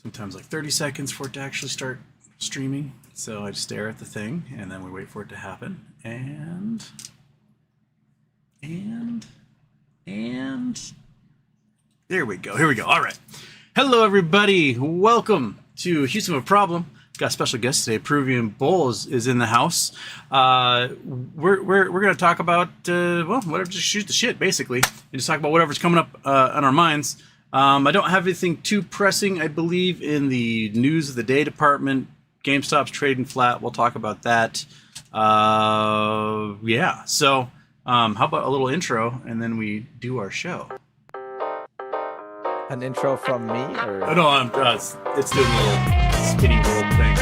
sometimes like 30 seconds for it to actually start streaming. So I just stare at the thing and then we wait for it to happen. And there we go. Here we go. All right. Hello, everybody. Welcome to Houston with a Problem. Got a special guest today. Peruvian Bull is in the house. We're going to talk about, whatever, just shoot the shit, basically. And just talk about whatever's coming up on our minds. I don't have anything too pressing, I believe, in the news of the day department. GameStop's trading flat. We'll talk about that. Yeah. So how about a little intro, and then we do our show. An intro from me? Or? Oh, no, it's doing a little spinning world thing.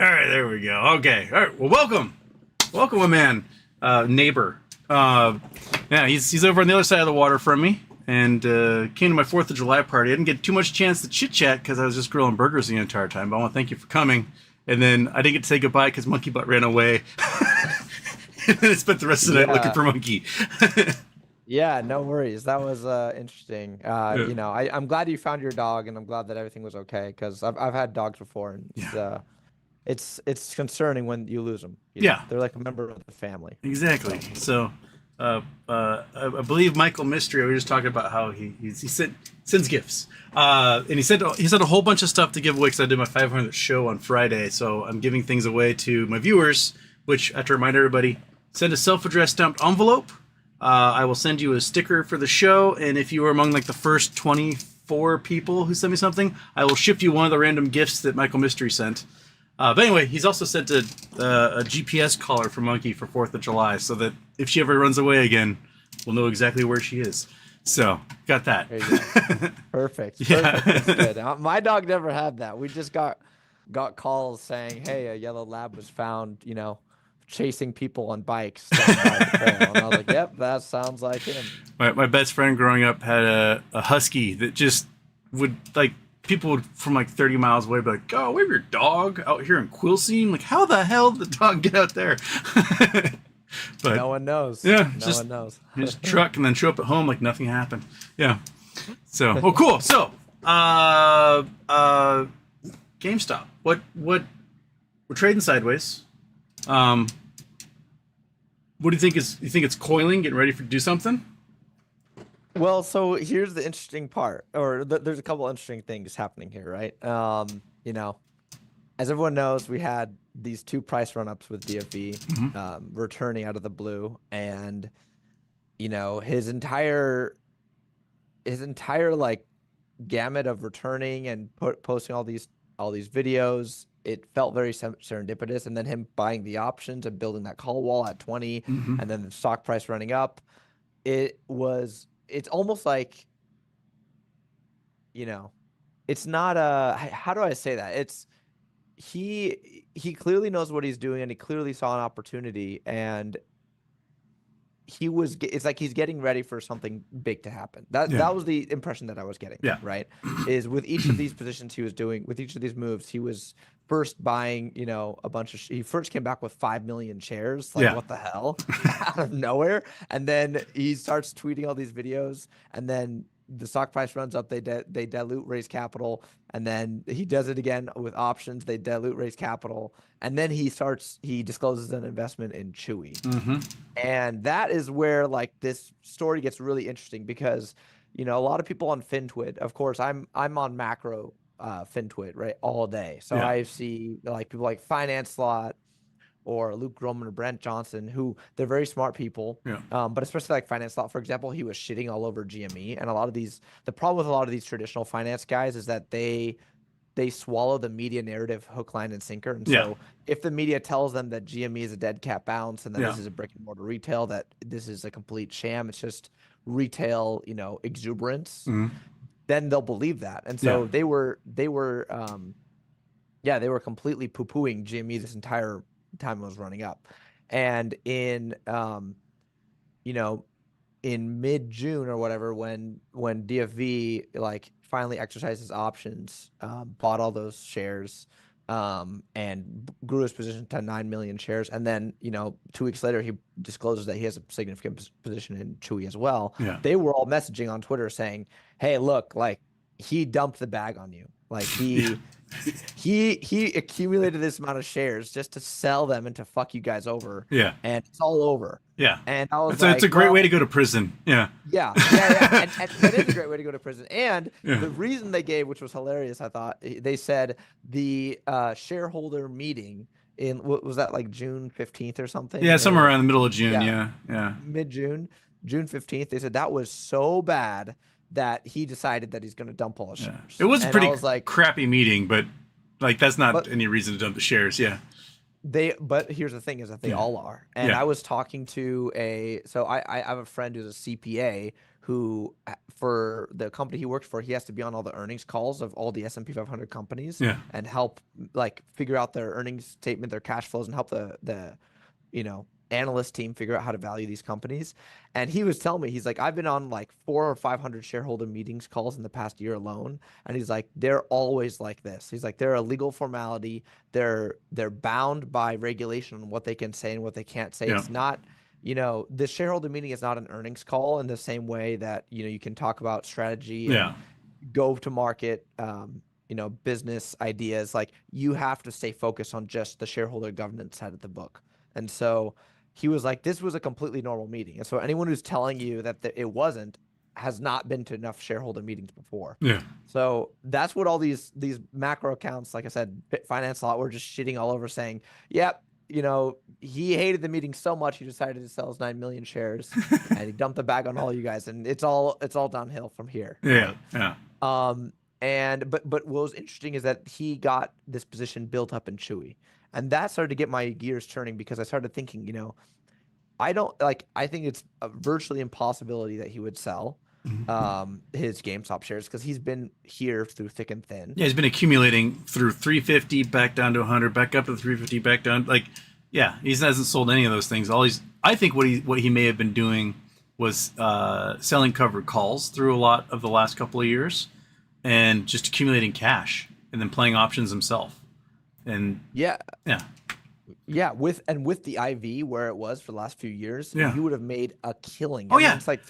All right, there we go. Okay. All right. Well, welcome, my man, neighbor. Yeah, he's over on the other side of the water from me, and came to my 4th of July party. I didn't get too much chance to chit chat because I was just grilling burgers the entire time. But I want to thank you for coming. And then I didn't get to say goodbye because Monkey Butt ran away. And then I spent the rest of the night looking for Monkey. Yeah, no worries. That was interesting. You know, I'm glad you found your dog, and I'm glad that everything was okay, because I've had dogs before, and it's concerning when you lose them. You know? They're like a member of the family. Exactly. So I believe Michael Mystery, we were just talking about how he sends gifts, and he sent a whole bunch of stuff to give away because I did my 500th show on Friday, so I'm giving things away to my viewers, which I have to remind everybody, send a self-addressed stamped envelope. I will send you a sticker for the show, and if you are among like the first 24 people who send me something, I will ship you one of the random gifts that Michael Mystery sent. But anyway, he's also sent a GPS collar for Monkey for 4th of July, so that if she ever runs away again, we'll know exactly where she is. So, got that. There you go. Perfect. Yeah. Perfect. That's good. My dog never had that. We just got calls saying, hey, a yellow lab was found, you know, chasing people on bikes down by the trail. And I was like, yep, that sounds like him. My best friend growing up had a husky that just would, like, people would from like 30 miles away be like, oh, we have your dog out here in Quilcene. Like, how the hell did the dog get out there? But no one knows. Yeah, no one knows. Just truck and then show up at home like nothing happened. Yeah. So, oh, cool. So, GameStop. What we're trading sideways. What do you think you think it's coiling, getting ready to do something? Well, so here's the interesting part, or there's a couple interesting things happening here, right? You know, as everyone knows, we had these 2 price run-ups with DFV returning out of the blue, and you know, his entire like gamut of returning and posting all these videos, it felt very serendipitous, and then him buying the options and building that call wall at 20, and then the stock price running up. It's almost like, you know, it's not how do I say that? It's he clearly knows what he's doing, and he clearly saw an opportunity, and it's like he's getting ready for something big to happen. That was the impression that I was getting. Yeah. Right. Is with each of these positions he was doing, with each of these moves, he was first buying, you know, he first came back with 5 million shares. Like, what the hell? Out of nowhere. And then he starts tweeting all these videos, and then the stock price runs up, they dilute, raise capital, and then he does it again with options, they dilute, raise capital, and then he discloses an investment in Chewy. And that is where like this story gets really interesting, because you know, a lot of people on FinTwit, of course, I'm on macro FinTwit, right, all day, so I see like people like Finance Slot or Luke Groman or Brent Johnson, who they're very smart people. But especially like Finance Slot, for example, he was shitting all over GME. And the problem with a lot of these traditional finance guys is that they swallow the media narrative hook, line, and sinker. And so if the media tells them that GME is a dead cat bounce, and that this is a brick and mortar retail, that this is a complete sham, it's just retail, you know, exuberance, then they'll believe that. And so they were completely poo-pooing GME this entire time it was running up. And in you know, in mid-June or whatever, when DFV like finally exercised his options, bought all those shares, and grew his position to 9 million shares. And then, 2 weeks later, he discloses that he has a significant position in Chewy as well. Yeah. They were all messaging on Twitter saying, hey, look, like he dumped the bag on you. Like he accumulated this amount of shares just to sell them and to fuck you guys over. Yeah. And it's all over. Yeah. And I was it's a great way to go to prison. Yeah. Yeah. And it is a great way to go to prison. And the reason they gave, which was hilarious, I thought, they said the shareholder meeting in, what was that, like June 15th or something? Yeah, somewhere around the middle of June. Yeah. Mid-June, June 15th. They said that was so bad that he decided that he's going to dump all the shares. It was a pretty crappy meeting, but like that's not any reason to dump the shares. Yeah. But here's the thing is that they all are. And I was talking to I have a friend who's a CPA who, for the company he works for, he has to be on all the earnings calls of all the S&P 500 companies and help like figure out their earnings statement, their cash flows, and help the analyst team figure out how to value these companies. And he was telling me, he's like, I've been on like 400 or 500 shareholder meetings calls in the past year alone. And he's like, they're always like this. He's like, they're a legal formality. They're bound by regulation on what they can say and what they can't say. It's not, the shareholder meeting is not an earnings call in the same way that, you can talk about strategy and go to market, business ideas. Like you have to stay focused on just the shareholder governance side of the book. And so he was like, this was a completely normal meeting. And so anyone who's telling you that it wasn't has not been to enough shareholder meetings before. Yeah. So that's what all these macro accounts, like I said, Finance Lot, were just shitting all over saying, yep, he hated the meeting so much he decided to sell his 9 million shares and he dumped the bag on all you guys. And it's all downhill from here. Yeah. Right? Yeah. But what was interesting is that he got this position built up in Chewy. And that started to get my gears turning because I started thinking, I think it's a virtually impossibility that he would sell his GameStop shares because he's been here through thick and thin. Yeah, he's been accumulating through 350 back down to 100, back up to 350, back down. Like, yeah, he hasn't sold any of those things. I think what he may have been doing was selling covered calls through a lot of the last couple of years and just accumulating cash and then playing options himself. And with the IV where it was for the last few years, you would have made a killing. It's like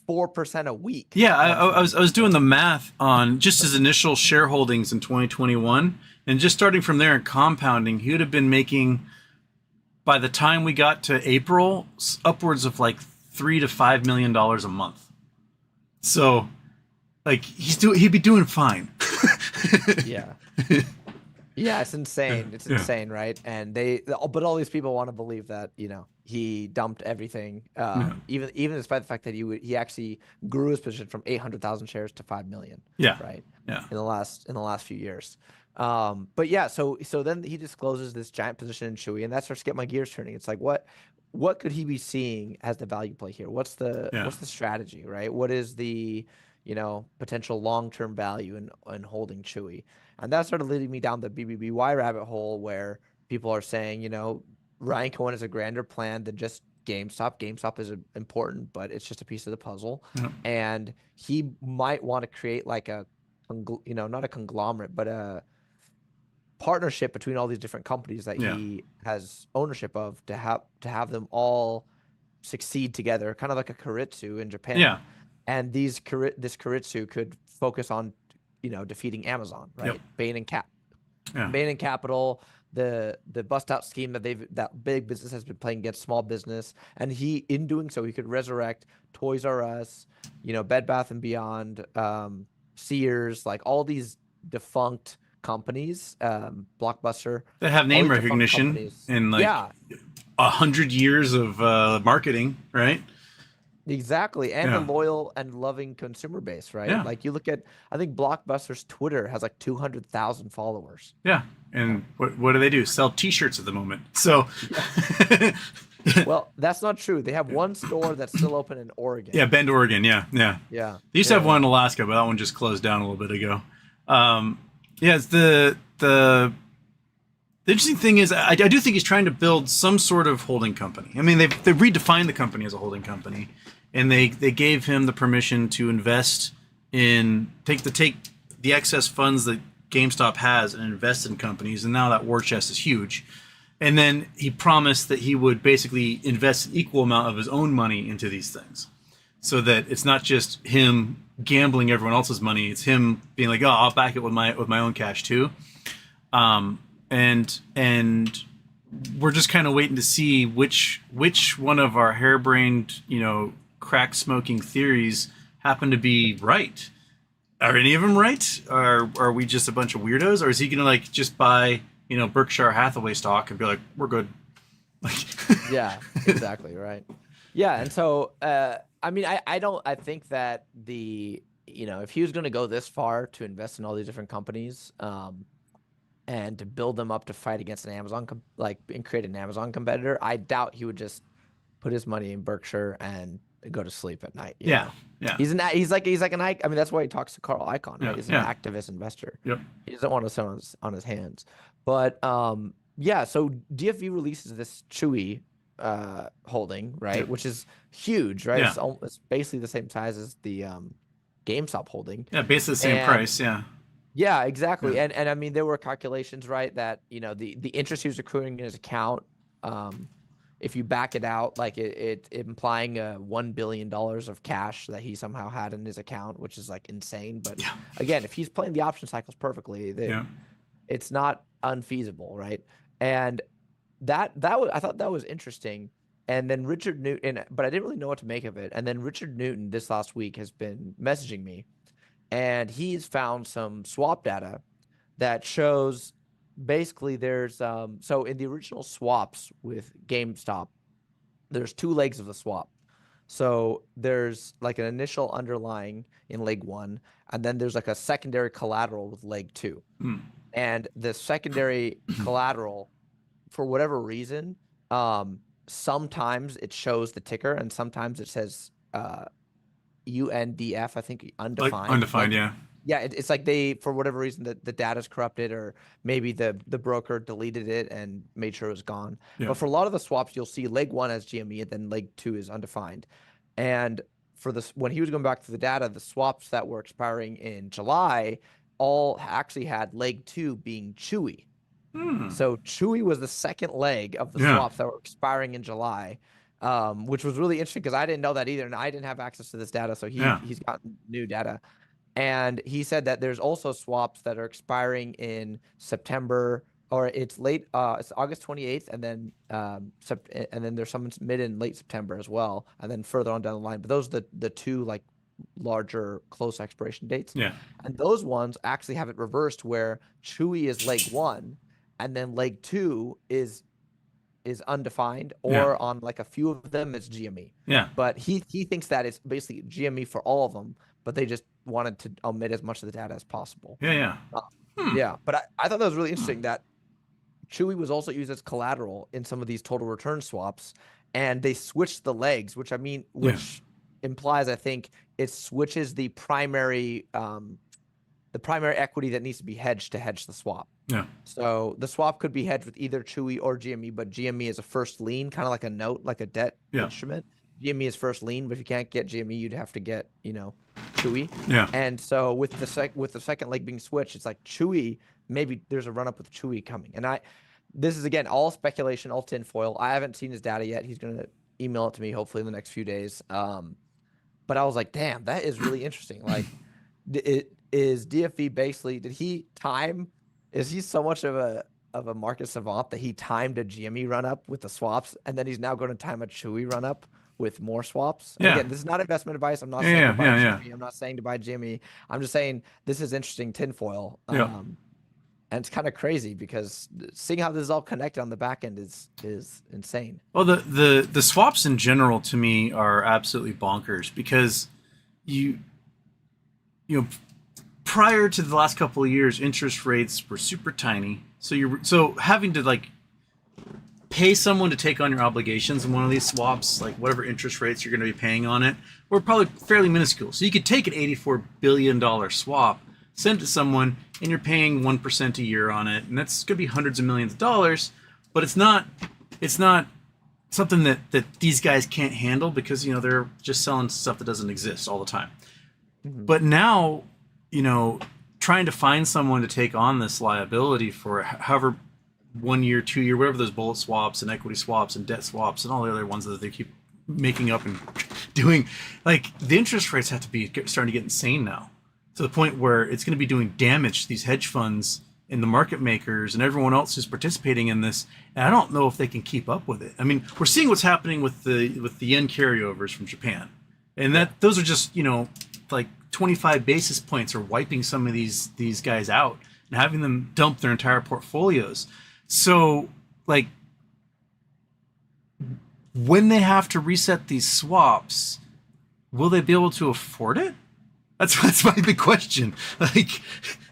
4% a week. Yeah, I was doing the math on just his initial shareholdings in 2021, and just starting from there and compounding, he would have been making, by the time we got to April, upwards of like $3 to $5 million a month. So, like he'd be doing fine. Yeah. Yeah, it's insane. It's insane, right? And but all these people want to believe that he dumped everything, even despite the fact that he actually grew his position from 800,000 shares to 5 million. Yeah, right. Yeah, in the last few years. But yeah, so then he discloses this giant position in Chewy, and that starts to get my gears turning. It's like, what could he be seeing as the value play here? What's the strategy, right? What is the potential long-term value in holding Chewy? And that started leading me down the BBBY rabbit hole where people are saying, Ryan Cohen has a grander plan than just GameStop. GameStop is important, but it's just a piece of the puzzle. Yeah. And he might want to create like not a conglomerate, but a partnership between all these different companies that he has ownership of to have them all succeed together, kind of like a Keiretsu in Japan. Yeah. And this Keiretsu could focus on defeating Amazon, right? Yep. Bain and Capital, the bust out scheme that big business has been playing against small business, and in doing so he could resurrect Toys R Us, Bed Bath and Beyond, Sears, like all these defunct companies, Blockbuster, that have name recognition in 100 years of marketing, right? Exactly. And a loyal and loving consumer base, right? Yeah. Like you look at, I think Blockbuster's Twitter has like 200,000 followers. Yeah. And what do they do? Sell t-shirts at the moment. So well, that's not true. They have one store that's still open in Oregon. Yeah, Bend, Oregon. Yeah. Yeah. They used to have one in Alaska, but that one just closed down a little bit ago. It's the interesting thing is I do think he's trying to build some sort of holding company. I mean, they've redefined the company as a holding company, and they gave him the permission to invest in take the excess funds that GameStop has and invested in companies, and now that war chest is huge. And then he promised that he would basically invest an equal amount of his own money into these things, so that it's not just him gambling everyone else's money. It's him being like, oh, I'll back it with my own cash too. And we're just kind of waiting to see which one of our harebrained, crack smoking theories happen to be right. Are any of them right? Are we just a bunch of weirdos? Or is he going to just buy, Berkshire Hathaway stock and be like, we're good? Yeah, exactly. Right. Yeah. And so, I think that if he was going to go this far to invest in all these different companies, and to build them up to fight against an Amazon, and create an Amazon competitor, I doubt he would just put his money in Berkshire and go to sleep at night. Yeah. He's like an icon. I mean, that's why he talks to Carl Icahn, right? He's an activist investor. Yep. He doesn't want to sit on his hands. But so DFV releases this Chewy holding, right? Yep. Which is huge, right? Yeah. It's basically the same size as the GameStop holding. Yeah, basically the same price. Yeah. Yeah, exactly. Yeah. And I mean, there were calculations, right, that the interest he was accruing in his account, if you back it out, like it implying $1 billion of cash that he somehow had in his account, which is insane. But again, if he's playing the option cycles perfectly, it's not unfeasible, right? And that was, I thought that was interesting. And then Richard Newton, but I didn't really know what to make of it. And then Richard Newton this last week has been messaging me, and he's found some swap data that shows basically there's so in the original swaps with GameStop, there's two legs of the swap. So there's an initial underlying in leg 1, and then there's a secondary collateral with leg 2. And the secondary collateral, for whatever reason, sometimes it shows the ticker and sometimes it says UNDF, I think, undefined. Undefined, yeah. Yeah, it's like they, for whatever reason, the data's corrupted, or maybe the broker deleted it and made sure it was gone. Yeah. But for a lot of the swaps, you'll see leg 1 as GME and then leg 2 is undefined. And for this, when he was going back to the data, the swaps that were expiring in July all actually had leg 2 being Chewy. So Chewy was the second leg of the swaps that were expiring in July, which was really interesting because I didn't know that either, and I didn't have access to this data. So he's gotten new data. And he said that there's also swaps that are expiring in September, or it's late, it's August 28th, and then there's some mid and late September as well, and then further on down the line. But those are the two larger close expiration dates. Yeah. And those ones actually have it reversed, where Chewy is leg 1, and then leg 2 is undefined, or on a few of them it's GME. Yeah. But he thinks that it's basically GME for all of them, but they just wanted to omit as much of the data as possible. Yeah. Yeah. But I thought that was really interesting that Chewy was also used as collateral in some of these total return swaps, and they switched the legs, which implies, I think, it switches the primary equity that needs to be hedged to hedge the swap. Yeah. So the swap could be hedged with either Chewy or GME, but GME is a first lien, kind of like a note, like a debt instrument. GME is first lien, but if you can't get GME, you'd have to get, Chewy. Yeah. And so with the second leg being switched, it's like Chewy, maybe there's a run up with Chewy coming. And this is, again, all speculation, all tinfoil. I haven't seen his data yet. He's going to email it to me hopefully in the next few days. But I was like, damn, that is really interesting. Is DFV basically, is he so much of a market savant that he timed a GME run up with the swaps, and then he's now going to time a Chewy run up with more swaps? Yeah. Again, this is not investment advice. I'm not saying to buy GME. I'm not saying to buy GME. I'm just saying this is interesting tinfoil. And it's kind of crazy because seeing how this is all connected on the back end is insane. Well, the swaps in general to me are absolutely bonkers, because you know prior to the last couple of years, interest rates were super tiny. So having to pay someone to take on your obligations in one of these swaps, whatever interest rates you're going to be paying on it, were probably fairly minuscule. So you could take an $84 billion swap, send it to someone, and you're paying 1% a year on it, and that's going to be hundreds of millions of dollars. But it's not something that these guys can't handle, because they're just selling stuff that doesn't exist all the time. Mm-hmm. But now, trying to find someone to take on this liability for however 1 year, 2 year, whatever those bullet swaps and equity swaps and debt swaps and all the other ones that they keep making up and doing, like the interest rates have to be starting to get insane now, to the point where it's going to be doing damage to these hedge funds and the market makers and everyone else who's participating in this. And I don't know if they can keep up with it. I mean, we're seeing what's happening with the yen carryovers from Japan, and that those are just, you know, like 25 basis points are wiping some of these guys out and having them dump their entire portfolios. So like, when they have to reset these swaps, will they be able to afford it? That's my big question. Like,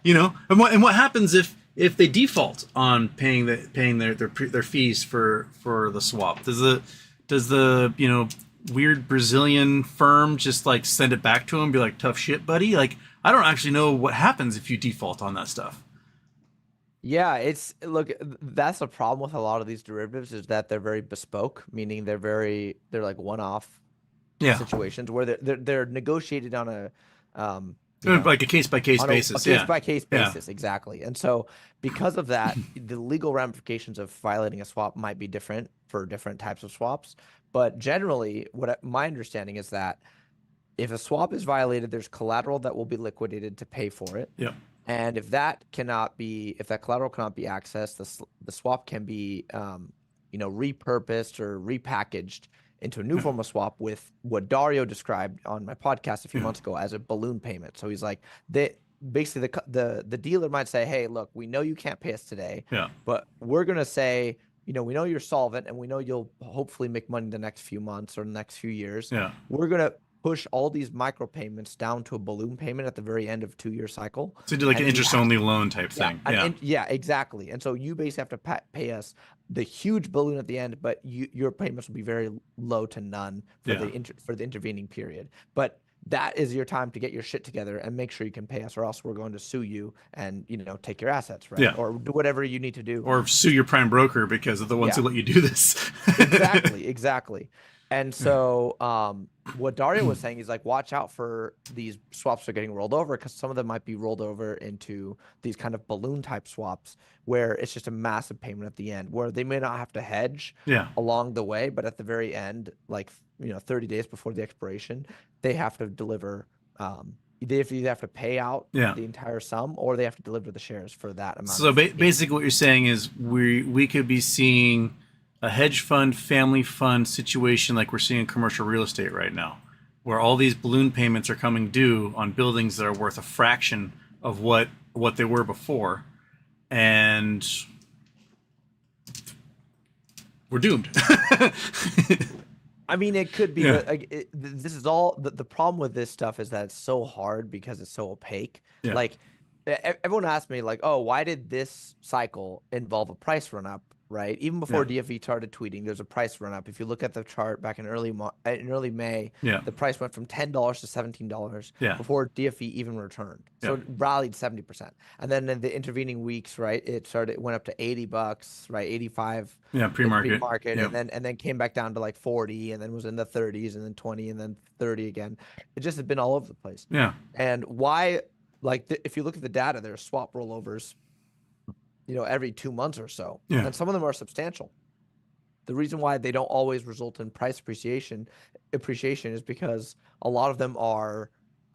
you know, and what happens if they default on paying their fees for the swap? Does the you know, weird Brazilian firm just like send it back to them and be like, tough shit, buddy? Like, I don't actually know what happens if you default on that stuff. Yeah, look, that's the problem with a lot of these derivatives, is that they're very bespoke, meaning they're like one-off situations where they're negotiated on a like a case-by-case basis. A case-by-case basis, exactly. And so because of that, the legal ramifications of violating a swap might be different for different types of swaps. But generally, my understanding is that if a swap is violated, there's collateral that will be liquidated to pay for it. Yeah. And if that collateral cannot be accessed, the swap can be, you know, repurposed or repackaged into a new form of swap with what Dario described on my podcast a few months ago as a balloon payment. So he's like, basically the dealer might say, hey, look, we know you can't pay us today, but we're gonna say, you know, we know you're solvent and we know you'll hopefully make money the next few months or the next few years. Yeah. We're gonna push all these micropayments down to a balloon payment at the very end of a 2-year cycle. So do like an interest-only loan type thing. Yeah, exactly. And so you basically have to pay us the huge balloon at the end, but your payments will be very low to none for the intervening period. But that is your time to get your shit together and make sure you can pay us, or else we're going to sue you and, you know, take your assets, right? Yeah. Or do whatever you need to do. Or sue your prime broker because of the ones who let you do this. Exactly. And so what Dario was saying is like, watch out for these swaps that are getting rolled over, because some of them might be rolled over into these kind of balloon type swaps where it's just a massive payment at the end, where they may not have to hedge along the way, but at the very end, like, you know, 30 days before the expiration, they have to deliver. They either have to pay out the entire sum, or they have to deliver the shares for that amount. So basically what you're saying is we could be seeing a hedge fund, family fund situation like we're seeing in commercial real estate right now, where all these balloon payments are coming due on buildings that are worth a fraction of what they were before, and we're doomed. I mean, it could be. Like, this is all the problem with this stuff is that it's so hard because it's so opaque. Yeah. Like, everyone asked me, like, oh, why did this cycle involve a price run up? Right, even before DFE started tweeting, there's a price run up. If you look at the chart back in early May, the price went from $10 to $17 before DFE even returned. So it rallied 70%, and then in the intervening weeks, right, it went up to $80, right, 85. Pre-market, and then came back down to like 40, and then was in the 30s, and then 20, and then 30 again. It just has been all over the place. Yeah, and why? Like, if you look at the data, there are swap rollovers, you know, every 2 months or so. Yeah. And some of them are substantial. The reason why they don't always result in price appreciation is because a lot of them are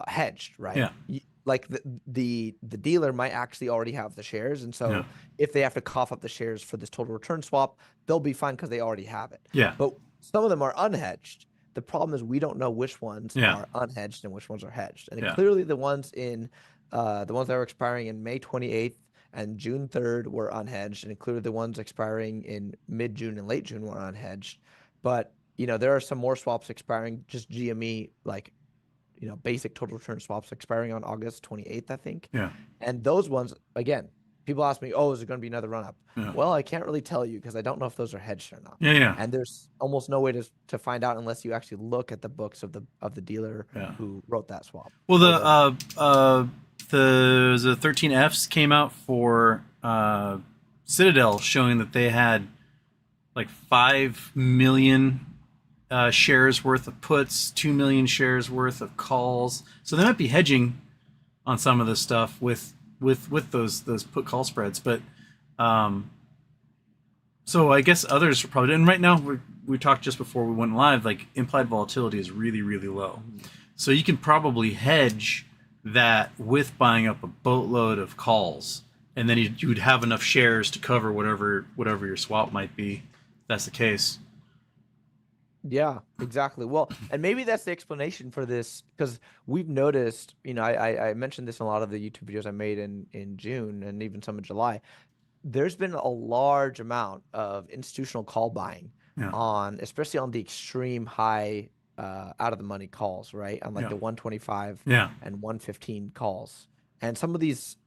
hedged, right? Yeah. Like the dealer might actually already have the shares. And so if they have to cough up the shares for this total return swap, they'll be fine because they already have it. Yeah. But some of them are unhedged. The problem is we don't know which ones are unhedged and which ones are hedged. And clearly the ones that are expiring in May 28th and June 3rd were unhedged, and included the ones expiring in mid-June and late June were unhedged. But, you know, there are some more swaps expiring, just GME, like, you know, basic total return swaps expiring on August 28th, I think. Yeah. And those ones, again, people ask me, oh, is there going to be another run-up? Yeah. Well, I can't really tell you because I don't know if those are hedged or not. Yeah. And there's almost no way to find out unless you actually look at the books of the dealer who wrote that swap. Well, the 13Fs came out for Citadel, showing that they had like 5 million shares worth of puts, 2 million shares worth of calls. So they might be hedging on some of this stuff with with those put call spreads. But so I guess others are probably, and right now we talked just before we went live, like implied volatility is really, really low. So you can probably hedge that with buying up a boatload of calls, and then you would have enough shares to cover whatever your swap might be. If that's the case. Yeah, exactly. Well, and maybe that's the explanation for this, because we've noticed, I mentioned this in a lot of the YouTube videos I made in June and even some in July. There's been a large amount of institutional call buying Yeah. especially on the extreme high out of the money calls, right? On like the 125 and 115 calls. And some of these,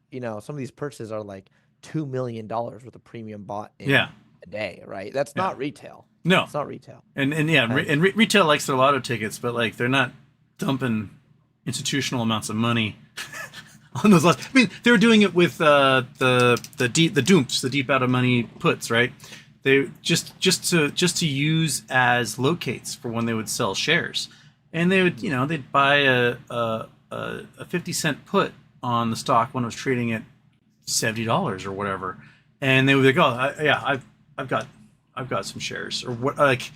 purchases are like $2 million worth of premium bought in a day, right? That's not retail. No, it's not retail. And retail likes their lotto tickets, but like they're not dumping institutional amounts of money on those lots. I mean, they were doing it with the DUMPs, the deep out of money puts, right? They just to use as locates for when they would sell shares, and they would they'd buy a 50-cent put on the stock when it was trading at $70 or whatever, and they would go, I've got some shares, or what, like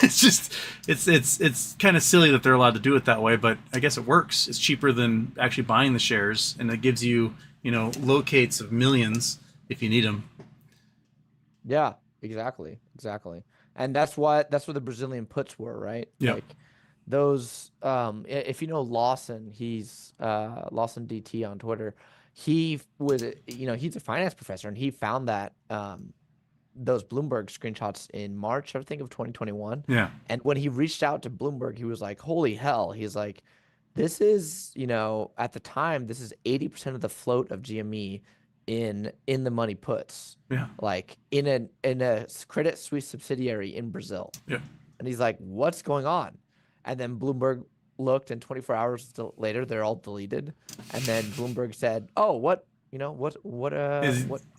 it's just it's kind of silly that they're allowed to do it that way, but I guess it works. It's cheaper than actually buying the shares, and it gives you locates of millions if you need them. Yeah, exactly. And that's what the Brazilian puts were, right? Yeah. Like those if you know Lawson, he's Lawson DT on Twitter. He was he's a finance professor, and he found that those Bloomberg screenshots in March, I think, of 2021. Yeah. And when he reached out to Bloomberg, he was like, holy hell. He's like, this is, at the time, this is 80% of the float of GME in the money puts. Yeah. Like in a Credit Suisse subsidiary in Brazil. Yeah. And he's like, what's going on? And then Bloomberg looked, and 24 hours later, they're all deleted. And then Bloomberg said, oh, what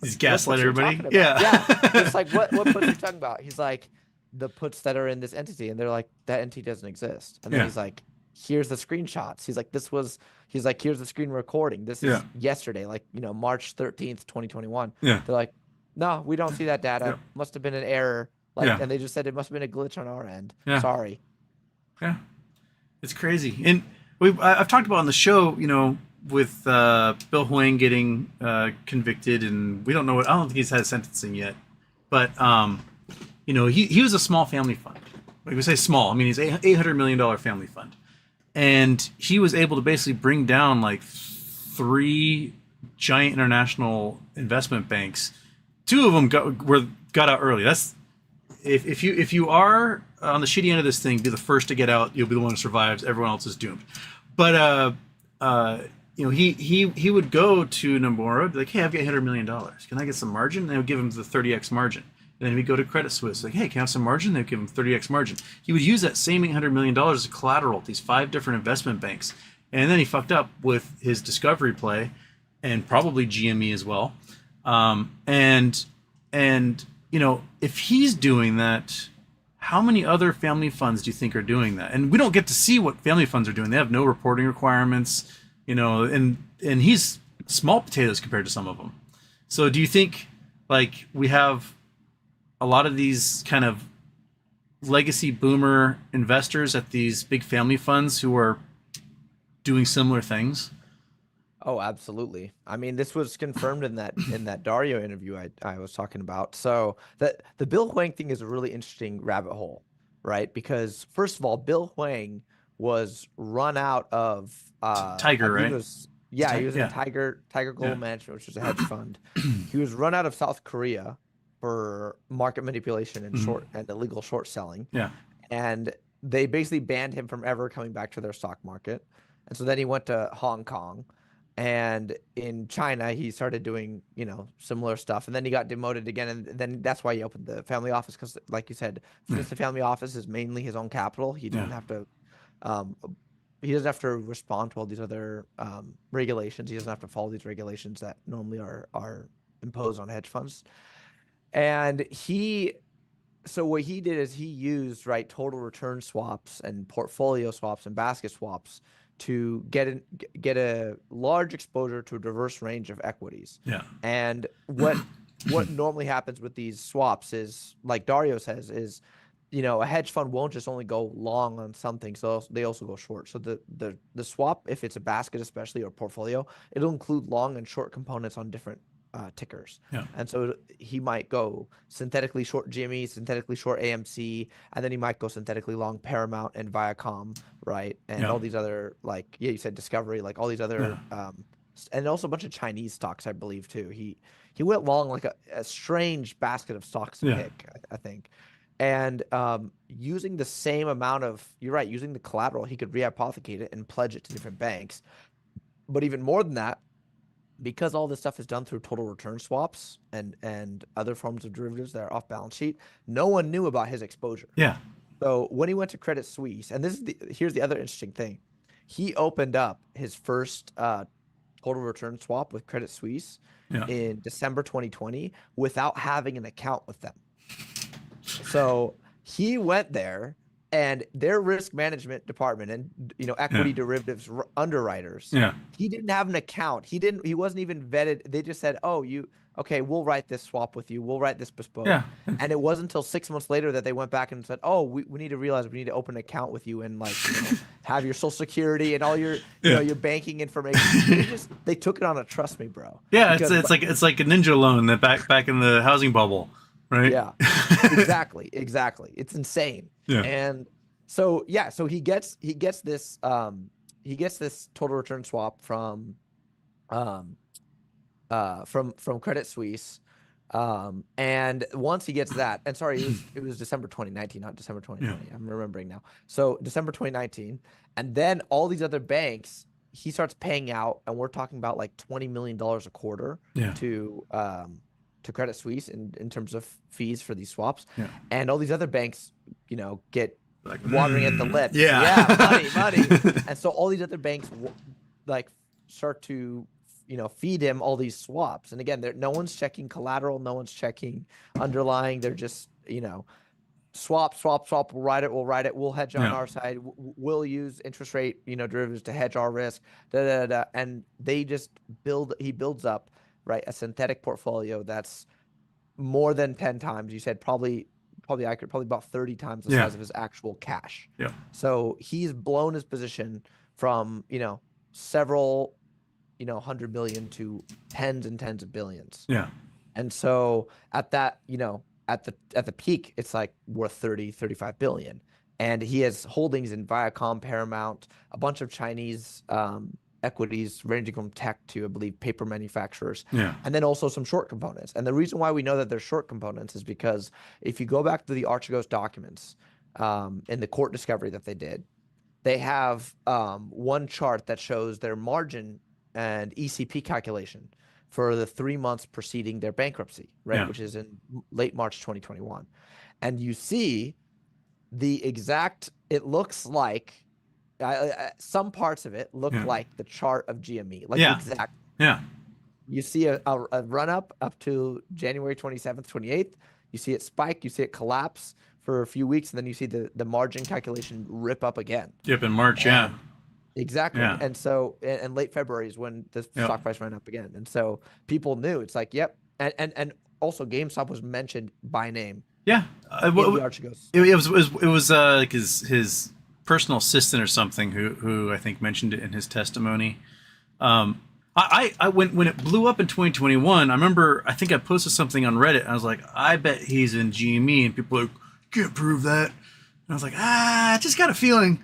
he's gaslight everybody. Yeah. It's like, what puts are you talking about? He's like, the puts that are in this entity, and they're like, that entity doesn't exist. And then he's like, here's the screenshots. He's like, here's the screen recording. This is yesterday, like, March 13th, 2021. Yeah. They're like, no, we don't see that data. Yeah. Must have been an error. Like, and they just said it must have been a glitch on our end. Yeah. Sorry. Yeah. It's crazy. And I've talked about on the show, with Bill Hwang getting convicted, and we don't know I don't think he's had sentencing yet, but he was a small family fund. Like we say small, I mean he's $800 million family fund, and he was able to basically bring down like 3 giant international investment banks. 2 of them got out early. That's if you are on the shitty end of this thing, be the first to get out. You'll be the one who survives. Everyone else is doomed. But he would go to Nomura, be like, hey, I've got $800 million. Can I get some margin? And they would give him the 30x margin. And then he'd go to Credit Suisse, like, hey, can I have some margin? They would give him 30x margin. He would use that same $800 million as collateral at these 5 different investment banks. And then he fucked up with his discovery play, and probably GME as well. If he's doing that, how many other family funds do you think are doing that? And we don't get to see what family funds are doing. They have no reporting requirements. And he's small potatoes compared to some of them. So do you think like we have a lot of these kind of legacy boomer investors at these big family funds who are doing similar things? Oh, absolutely. I mean, this was confirmed in that Dario interview I was talking about. So the Bill Hwang thing is a really interesting rabbit hole, right? Because first of all, Bill Hwang was run out of Tiger, right? He was in Tiger Global Management, which is a hedge fund. He was run out of South Korea for market manipulation and illegal short selling. Yeah. And they basically banned him from ever coming back to their stock market. And so then he went to Hong Kong. And in China, he started doing, similar stuff. And then he got demoted again. And then that's why he opened the family office. Because like you said, since the family office is mainly his own capital, he didn't have to, he doesn't have to respond to all these other regulations. He doesn't have to follow these regulations that normally are imposed on hedge funds. And so what he did is he used total return swaps and portfolio swaps and basket swaps to get a large exposure to a diverse range of equities. Yeah. And what normally happens with these swaps is, like Dario says, is a hedge fund won't just only go long on something, so they also go short. So the swap, if it's a basket especially or portfolio, it'll include long and short components on different tickers. Yeah. And so he might go synthetically short GME, synthetically short AMC, and then he might go synthetically long Paramount and Viacom, right? And all these other, like, you said Discovery, like all these other and also a bunch of Chinese stocks, I believe, too. He went long like a strange basket of stocks to pick, I think. And using the same amount of, you're right, using the collateral, he could rehypothecate it and pledge it to different banks. But even more than that, because all this stuff is done through total return swaps and other forms of derivatives that are off balance sheet, no one knew about his exposure. Yeah. So when he went to Credit Suisse, and here's the other interesting thing, he opened up his first total return swap with Credit Suisse in December 2020 without having an account with them. So he went there, and their risk management department and equity derivatives underwriters, he didn't have an account. He wasn't even vetted. They just said, "Oh, okay, we'll write this swap with you. We'll write this bespoke." And it wasn't until 6 months later that they went back and said, "Oh, we need to realize we need to open an account with you and have your social security and all your your banking information." They took it on a trust me, bro. Yeah, it's like a ninja loan that back in the housing bubble. Right. Yeah, exactly. It's insane. Yeah. And so he gets this total return swap from Credit Suisse. And once he gets that, and sorry, it was December 2019, not December 2020. I'm remembering now. So December 2019, and then all these other banks, he starts paying out, and we're talking about like $20 million a quarter to Credit Suisse in terms of fees for these swaps. And all these other banks, get like watering at the lips. Money. And so all these other banks start to, feed him all these swaps. And again, no one's checking collateral, no one's checking underlying. They're just, swap. We'll write it. We'll hedge on our side. We'll use interest rate, derivatives to hedge our risk. And they just he builds up, right, a synthetic portfolio that's more than 10 times. You said probably about 30 times the size of his actual cash. Yeah. So he's blown his position from, several, 100 million to tens and tens of billions. Yeah. And so at that, at the peak, it's like worth 35 billion. And he has holdings in Viacom, Paramount, a bunch of Chinese equities ranging from tech to, I believe, paper manufacturers, and then also some short components. And the reason why we know that they're short components is because if you go back to the Archigos documents in the court discovery that they did, they have one chart that shows their margin and ECP calculation for the 3 months preceding their bankruptcy, right, which is in late March 2021. And you see the exact, it looks like, some parts of it look like the chart of GME, like the exact. Yeah. You see a run up to January 27th, 28th. You see it spike. You see it collapse for a few weeks, and then you see the margin calculation rip up again. Yep, in March, Exactly. Yeah. And so, and late February is when the stock price ran up again. And so people knew, it's like, and also GameStop was mentioned by name. Yeah. It was like his personal assistant or something who I think mentioned it in his testimony. I when it blew up in 2021, I remember, I think I posted something on Reddit, and I was like, I bet he's in GME, and people are like, can't prove that. And I was like, I just got a feeling.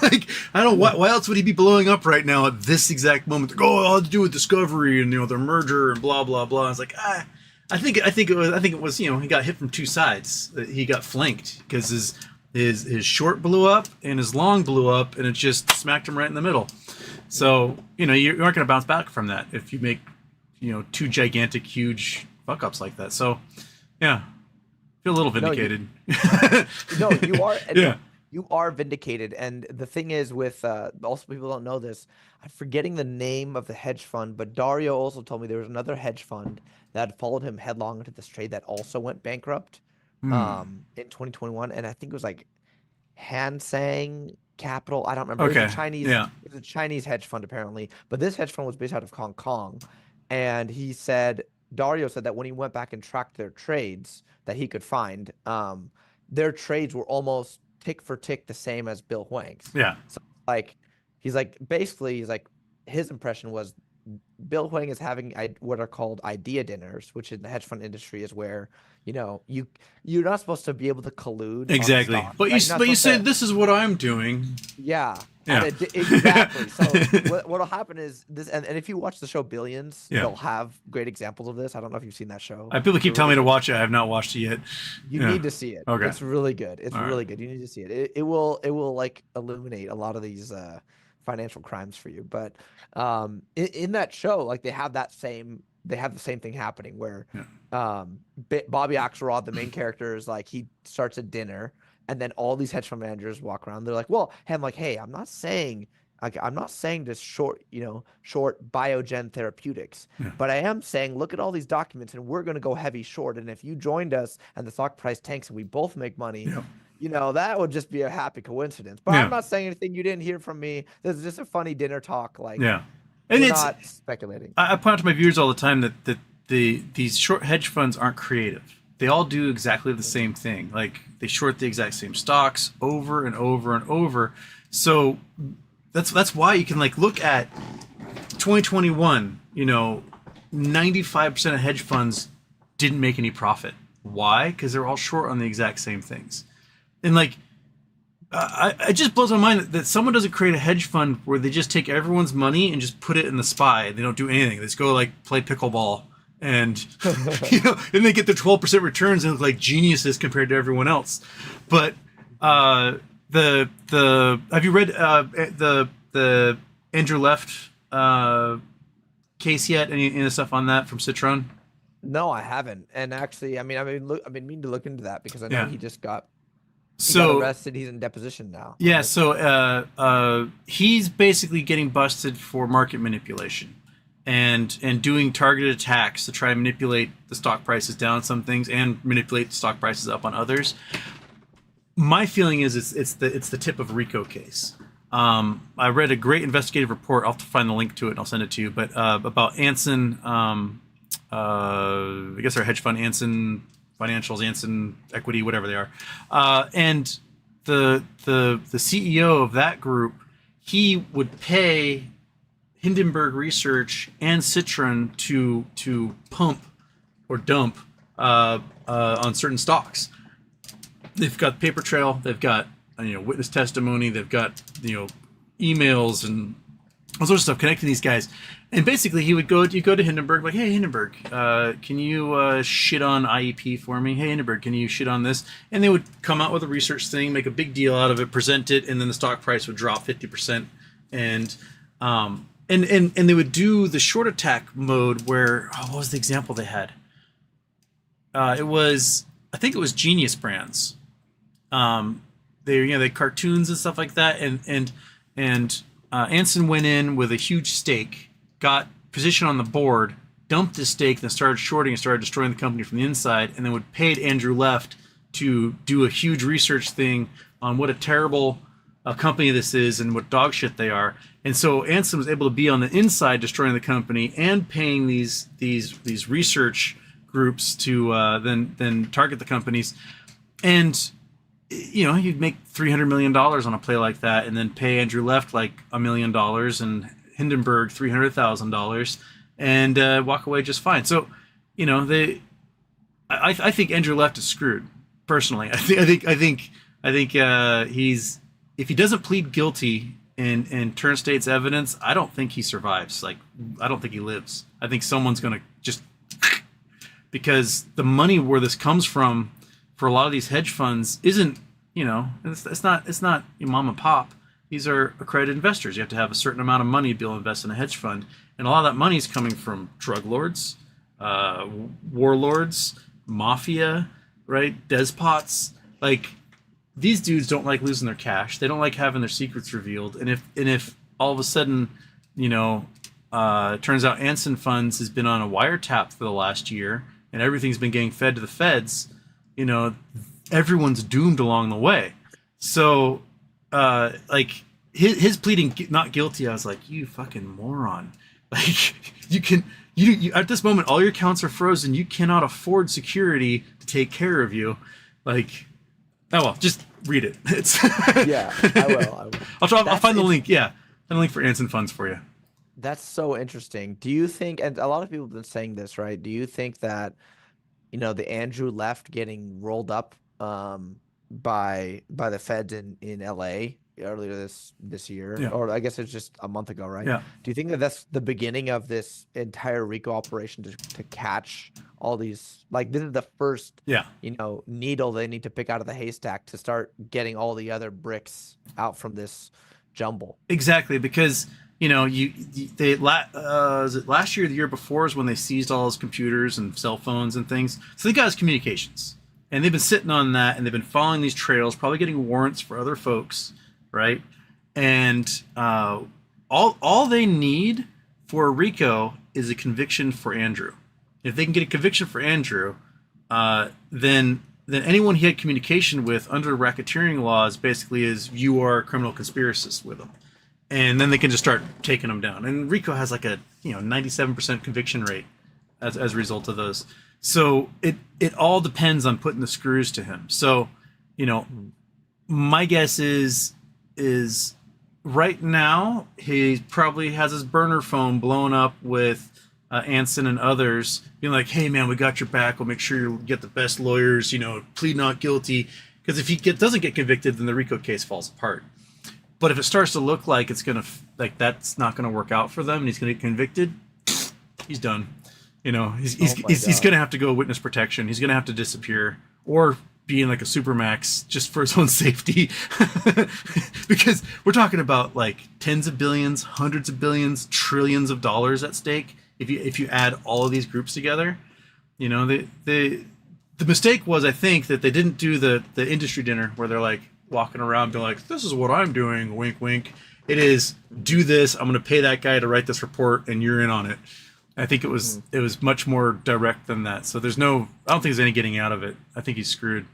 Like, I don't know, why else would he be blowing up right now at this exact moment? Like, oh, all to do with Discovery and their merger and blah blah blah. I was like, I think it was he got hit from two sides. He got flanked because his short blew up and his long blew up, and it just smacked him right in the middle. So you aren't going to bounce back from that if you make two gigantic, huge fuck ups like that. So yeah. Feel a little vindicated. No, you are. Yeah. You are vindicated. And the thing is with, also people don't know this, I'm forgetting the name of the hedge fund, but Dario also told me there was another hedge fund that followed him headlong into this trade that also went bankrupt in 2021. And I think it was like Hansang Capital. I don't remember. Okay. It was a Chinese. Yeah. It was a Chinese hedge fund apparently, but this hedge fund was based out of Hong Kong, and he said Dario said that when he went back and tracked their trades that he could find, their trades were almost tick for tick the same as Bill Hwang's. Yeah. So like, he's like his impression was Bill Hwang is having what are called idea dinners, which in the hedge fund industry is where you're not supposed to be able to collude. Exactly. Stock, But right? you say this is what I'm doing. Yeah. Yeah. Exactly. So what'll happen is this, and if you watch the show Billions, Yeah. they'll have great examples of this. I don't know if you've seen that show. People keep telling me to watch it. I have not watched it yet. You need to see it. Okay. It's really good. It's All really right. good. You need to see it. It will like illuminate a lot of these financial crimes for you. But in that show, like they have the same thing happening where Bobby Axelrod, the main character, is like he starts a dinner. And then all these hedge fund managers walk around. They're like, well, I'm like, hey, I'm not saying this short Biogen therapeutics, but I am saying, look at all these documents and we're going to go heavy short. And if you joined us and the stock price tanks and we both make money, that would just be a happy coincidence. But I'm not saying anything you didn't hear from me. This is just a funny dinner talk. Like, and we're it's not speculating. I point out to my viewers all the time that these short hedge funds aren't creative. They all do exactly the same thing. Like they short the exact same stocks over and over and over. So that's why you can like look at 2021, 95% of hedge funds didn't make any profit. Why? Because they're all short on the exact same things. And like, it just blows my mind that someone doesn't create a hedge fund where they just take everyone's money and just put it in the SPY. They don't do anything. They just go like play pickleball. And then they get the 12% returns and look like geniuses compared to everyone else. But have you read the Andrew Left case yet? Any stuff on that from Citron? No, I haven't. And actually, I've been meaning to look into that because I know he just got arrested. He's in deposition now. Yeah. So he's basically getting busted for market manipulation. And doing targeted attacks to try and manipulate the stock prices down on some things and manipulate the stock prices up on others. My feeling is it's the tip of RICO case. I read a great investigative report. I'll have to find the link to it and I'll send it to you. But about Anson, I guess our hedge fund, Anson Financials, Anson Equity, whatever they are, and the CEO of that group, he would pay Hindenburg Research and Citron to pump or dump on certain stocks. They've got paper trail, they've got witness testimony, they've got emails and all sorts of stuff connecting these guys. And basically, you go to Hindenburg like, hey Hindenburg, can you shit on IEP for me? Hey Hindenburg, can you shit on this? And they would come out with a research thing, make a big deal out of it, present it, and then the stock price would drop 50%. And they would do the short attack mode where what was the example they had? I think it was Genius Brands. They had cartoons and stuff like that, and Anson went in with a huge stake, got position on the board, dumped his stake, then started shorting and started destroying the company from the inside, and then would pay Andrew Left to do a huge research thing on what a terrible company this is and what dog shit they are. And so Anson was able to be on the inside destroying the company and paying these research groups to then target the companies. And you'd make $300 million on a play like that, and then pay Andrew Left like $1 million and Hindenburg $300,000 and walk away just fine. So, I think Andrew Left is screwed personally. I think he's, if he doesn't plead guilty and turn state's evidence, I don't think he survives. Like, I don't think he lives. I think someone's going to just, because the money where this comes from for a lot of these hedge funds isn't, it's not your mom and pop. These are accredited investors. You have to have a certain amount of money to be able to invest in a hedge fund. And a lot of that money is coming from drug lords, warlords, mafia, right? Despots. Like, these dudes don't like losing their cash. They don't like having their secrets revealed. And if all of a sudden, it turns out Anson Funds has been on a wiretap for the last year and everything's been getting fed to the feds, everyone's doomed along the way. So like his pleading not guilty, I was like, you fucking moron. Like you can you at this moment all your accounts are frozen. You cannot afford security to take care of you. Like, oh well, just read it. It's Yeah, I will. I'll find the link. Yeah, find the link for Anson Funds for you. That's so interesting. Do you think, and a lot of people have been saying this, right? Do you think that, the Andrew left getting rolled up by the feds in LA earlier this year, Yeah. or I guess it's just a month ago, right? Yeah. Do you think that that's the beginning of this entire RICO operation to catch all these? Like, this is the first, Yeah. needle they need to pick out of the haystack to start getting all the other bricks out from this jumble. Exactly, because was it last year or the year before is when they seized all his computers and cell phones and things. So they got his communications, and they've been sitting on that, and they've been following these trails, probably getting warrants for other folks, right? And all they need for RICO is a conviction for Andrew. If they can get a conviction for Andrew, then anyone he had communication with under racketeering laws basically is you are a criminal conspiracist with them. And then they can just start taking them down. And RICO has like a 97% conviction rate as a result of those. So it all depends on putting the screws to him. So, my guess is right now he probably has his burner phone blown up with Anson and others being like, hey man, we got your back. We'll make sure you get the best lawyers, plead not guilty. Because if he doesn't get convicted, then the RICO case falls apart. But if it starts to look like it's gonna that's not gonna work out for them, and he's gonna get convicted, he's done. He's gonna have to go witness protection. He's gonna have to disappear or be in like a supermax just for his own safety, because we're talking about like tens of billions, hundreds of billions, trillions of dollars at stake. If you add all of these groups together, the mistake was, I think, that they didn't do the industry dinner where they're like walking around being like, this is what I'm doing, wink wink. It is, do this, I'm going to pay that guy to write this report and you're in on it. I think it was much more direct than that. So I don't think there's any getting out of it. I think he's screwed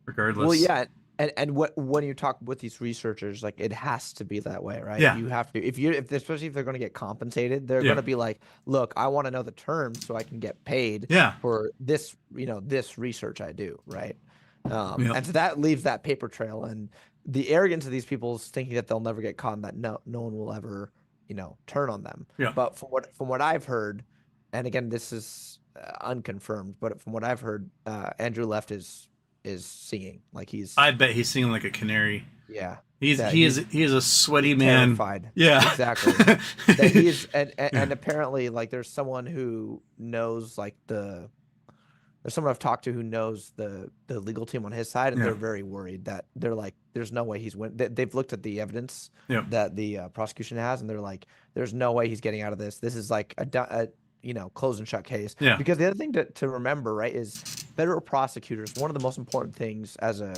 regardless. Well, yeah. And when you talk with these researchers, like, it has to be that way, right? Yeah. You have to, especially if they're going to get compensated, they're going to be like, look, I want to know the terms so I can get paid for this, this research I do, right? And so that leaves that paper trail, and the arrogance of these people is thinking that they'll never get caught, and that no one will ever, turn on them. Yeah. But from what I've heard, and again, this is unconfirmed, but from what I've heard, Andrew Left is singing like he's. I bet he's singing like a canary. Yeah. He is a sweaty man. Terrified. Yeah. Exactly. That he is, and apparently, like, there's someone who knows, like, there's someone I've talked to who knows the legal team on his side, and they're very worried that they're like, there's no way he's they've looked at the evidence that the prosecution has, and they're like, there's no way he's getting out of this. This is like a close and shut case. Yeah. Because the other thing to remember, right, is federal prosecutors, one of the most important things as a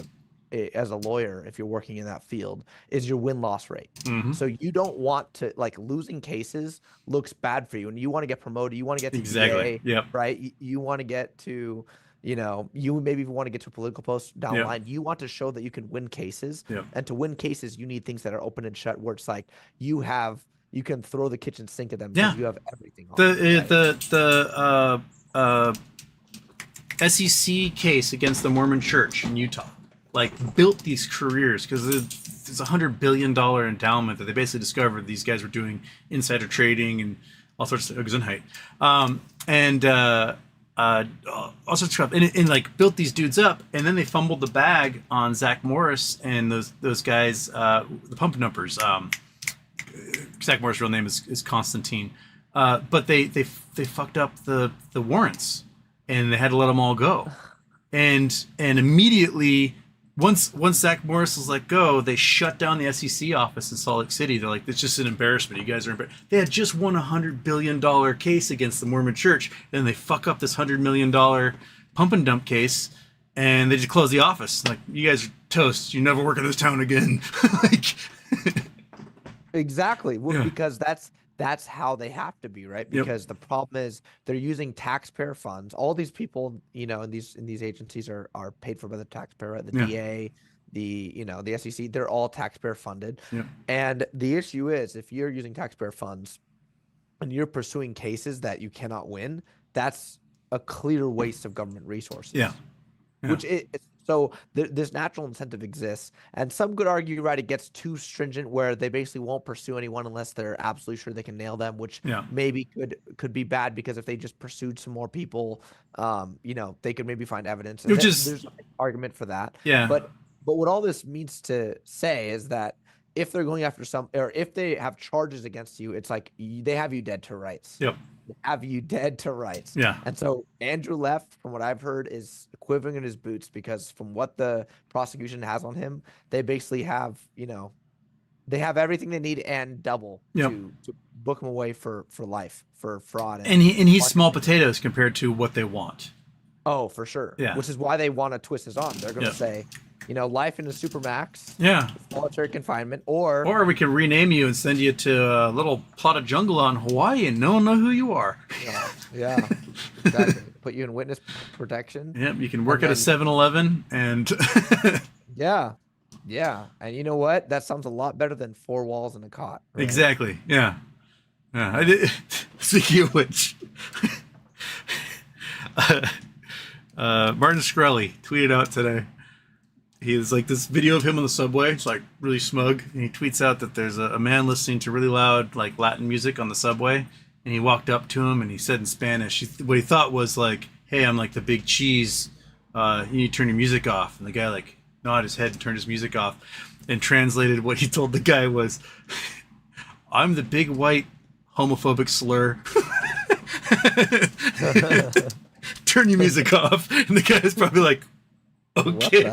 lawyer, if you're working in that field, is your win-loss rate. Mm-hmm. So you don't want to, like, losing cases looks bad for you, and you want to get promoted. You want to get to DA, right? You want to get to, you maybe even want to get to a political post down the line. You want to show that you can win cases, and to win cases, you need things that are open and shut, where it's like you can throw the kitchen sink at them because you have everything on the SEC case against the Mormon Church in Utah, like, built these careers because there's $100 billion endowment that they basically discovered these guys were doing insider trading and all sorts of height, and all sorts of stuff, and like built these dudes up, and then they fumbled the bag on Zach Morris and those guys, the pump numbers. Zach Morris' real name is Constantine, but they fucked up the warrants, and they had to let them all go, and immediately. Once Zach Morris was let go, they shut down the SEC office in Salt Lake City. They're like, it's just an embarrassment. You guys are embarrassed. They had just won $100 billion case against the Mormon Church. And they fuck up this $100 million pump and dump case. And they just close the office. Like, you guys are toast. You never work in this town again. Exactly. Well, because that's how they have to be, right? Because the problem is they're using taxpayer funds. All these people, in these agencies are paid for by the taxpayer, right? The DA, the SEC, they're all taxpayer funded. Yeah. And the issue is, if you're using taxpayer funds and you're pursuing cases that you cannot win, that's a clear waste of government resources. Yeah. Which so this natural incentive exists, and some could argue, right, it gets too stringent where they basically won't pursue anyone unless they're absolutely sure they can nail them, which maybe could be bad, because if they just pursued some more people, they could maybe find evidence. And there's an argument for that. Yeah. But what all this means to say is that if they're going after or if they have charges against you, it's like they have you dead to rights. Yep. Have you dead to rights. Yeah. And so Andrew Left, from what I've heard, is quivering in his boots, because from what the prosecution has on him, they basically have, they have everything they need and double to book him away for life, for fraud. And he's small potatoes compared to what they want. Oh, for sure. Yeah. Which is why they want to twist his arm. They're going to say, life in a supermax. Yeah. Solitary confinement, or we can rename you and send you to a little plot of jungle on Hawaii and no one know who you are. Yeah. Exactly. Put you in witness protection. Yep. You can work at a 7-Eleven and. Yeah. And you know what? That sounds a lot better than 4 walls and a cot. Right? Exactly. Yeah. I did. Speaking of which, Martin Shkreli tweeted out today. He was like, this video of him on the subway. It's like really smug. And he tweets out that there's a man listening to really loud, like Latin music on the subway. And he walked up to him and he said in Spanish, what he thought was like, hey, I'm like the big cheese. You need to turn your music off. And the guy like nodded his head and turned his music off, and translated what he told the guy was, I'm the big white homophobic slur. Turn your music off. And the guy's probably like, okay.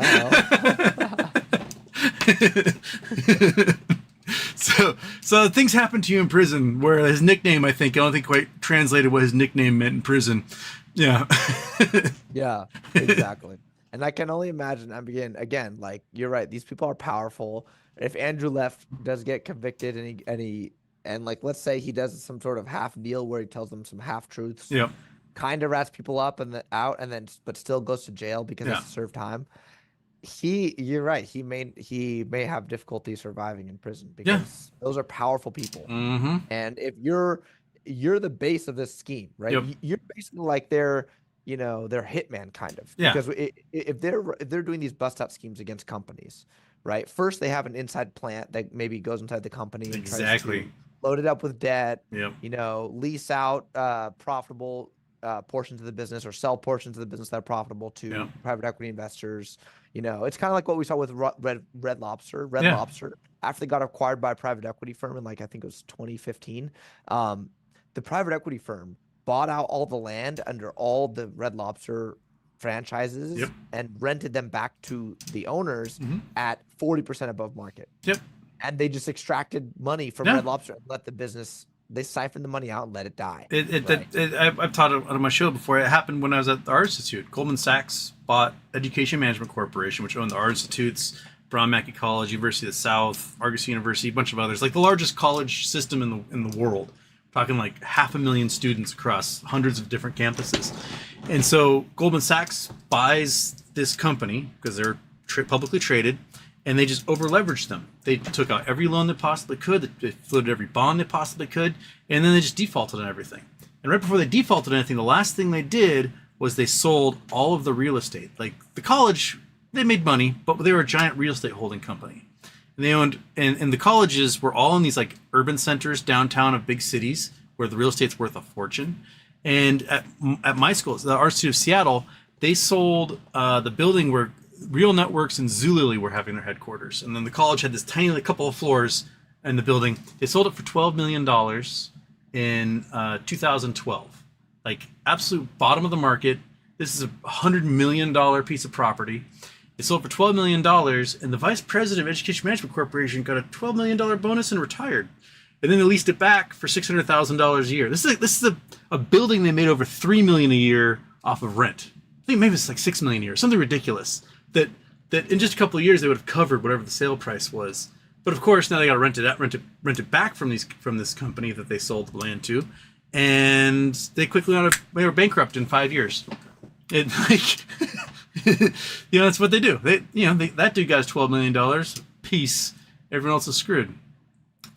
So things happen to you in prison where his nickname, I don't think quite translated what his nickname meant in prison. Yeah. Yeah, exactly. And I can only imagine, again, like, you're right, these people are powerful. If Andrew Left does get convicted and like, let's say he does some sort of half deal where he tells them some half truths. Yep. Kind of rats people up but still goes to jail because he has to serve time. You're right. He may have difficulty surviving in prison, because those are powerful people. Mm-hmm. And if you're the base of this scheme, right? Yep. You're basically like their hitman kind of. Yeah. Because if they're doing these bust out schemes against companies, right? First, they have an inside plant that maybe goes inside the company and tries to load it up with debt. Yep. Lease out profitable portions of the business, or sell portions of the business that are profitable to private equity investors. It's kind of like what we saw with Red Lobster. Lobster, after they got acquired by a private equity firm in, like, I think it was 2015, the private equity firm bought out all the land under all the Red Lobster franchises and rented them back to the owners at 40% above market. Yep. And they just extracted money from Red Lobster and let the business. They siphoned the money out and let it die. I've taught it on my show before. It happened when I was at the Art Institute. Goldman Sachs bought Education Management Corporation, which owned the Art Institutes, Brown Mackie College, University of the South, Argos University, a bunch of others, like the largest college system in the world. Talking like 500,000 students across hundreds of different campuses. And so Goldman Sachs buys this company because they're publicly traded, and they just over leveraged them. They took out every loan they possibly could. They floated every bond they possibly could. And then they just defaulted on everything. And right before they defaulted on anything, the last thing they did was they sold all of the real estate. Like the college, they made money, but they were a giant real estate holding company. And they owned, and the colleges were all in these like urban centers downtown of big cities where the real estate's worth a fortune. And at my school, the Art Institute of Seattle, they sold the building where Real Networks and Zulily were having their headquarters. And then the college had this tiny couple of floors in the building. They sold it for $12 million in 2012. Like absolute bottom of the market. This is a $100 million piece of property. It sold for $12 million, and the vice president of Education Management Corporation got a $12 million bonus and retired. And then they leased it back for $600,000 a year. This is a building they made over $3 million a year off of rent. I think maybe it's like $6 million a year, something ridiculous. That in just a couple of years they would have covered whatever the sale price was. But of course now they got to rent it back from this company that they sold the land to, and they quickly they were bankrupt in 5 years. That's what they do. That dude got $12 million. Peace. Everyone else is screwed.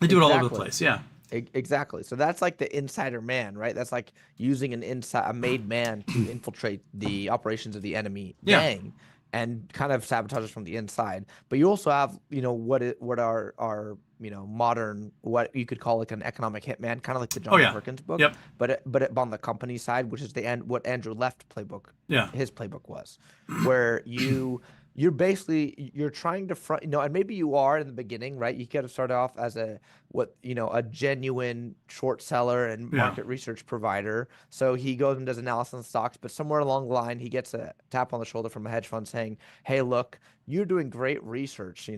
They do it all over the place. Yeah. Exactly. So that's like the insider man, right? That's like using a made man to infiltrate the operations of the enemy gang and kind of sabotage us from the inside. But you also have, what are modern, what you could call like an economic hitman, kind of like the John Perkins book. Yep. But on the company side, which is what Andrew Left playbook. Yeah. His playbook was, where you're basically trying to front, and maybe you are in the beginning, right? You got to start off as a genuine short seller and market research provider. So he goes and does analysis on stocks, but somewhere along the line, he gets a tap on the shoulder from a hedge fund saying, "Hey, look, you're doing great research. We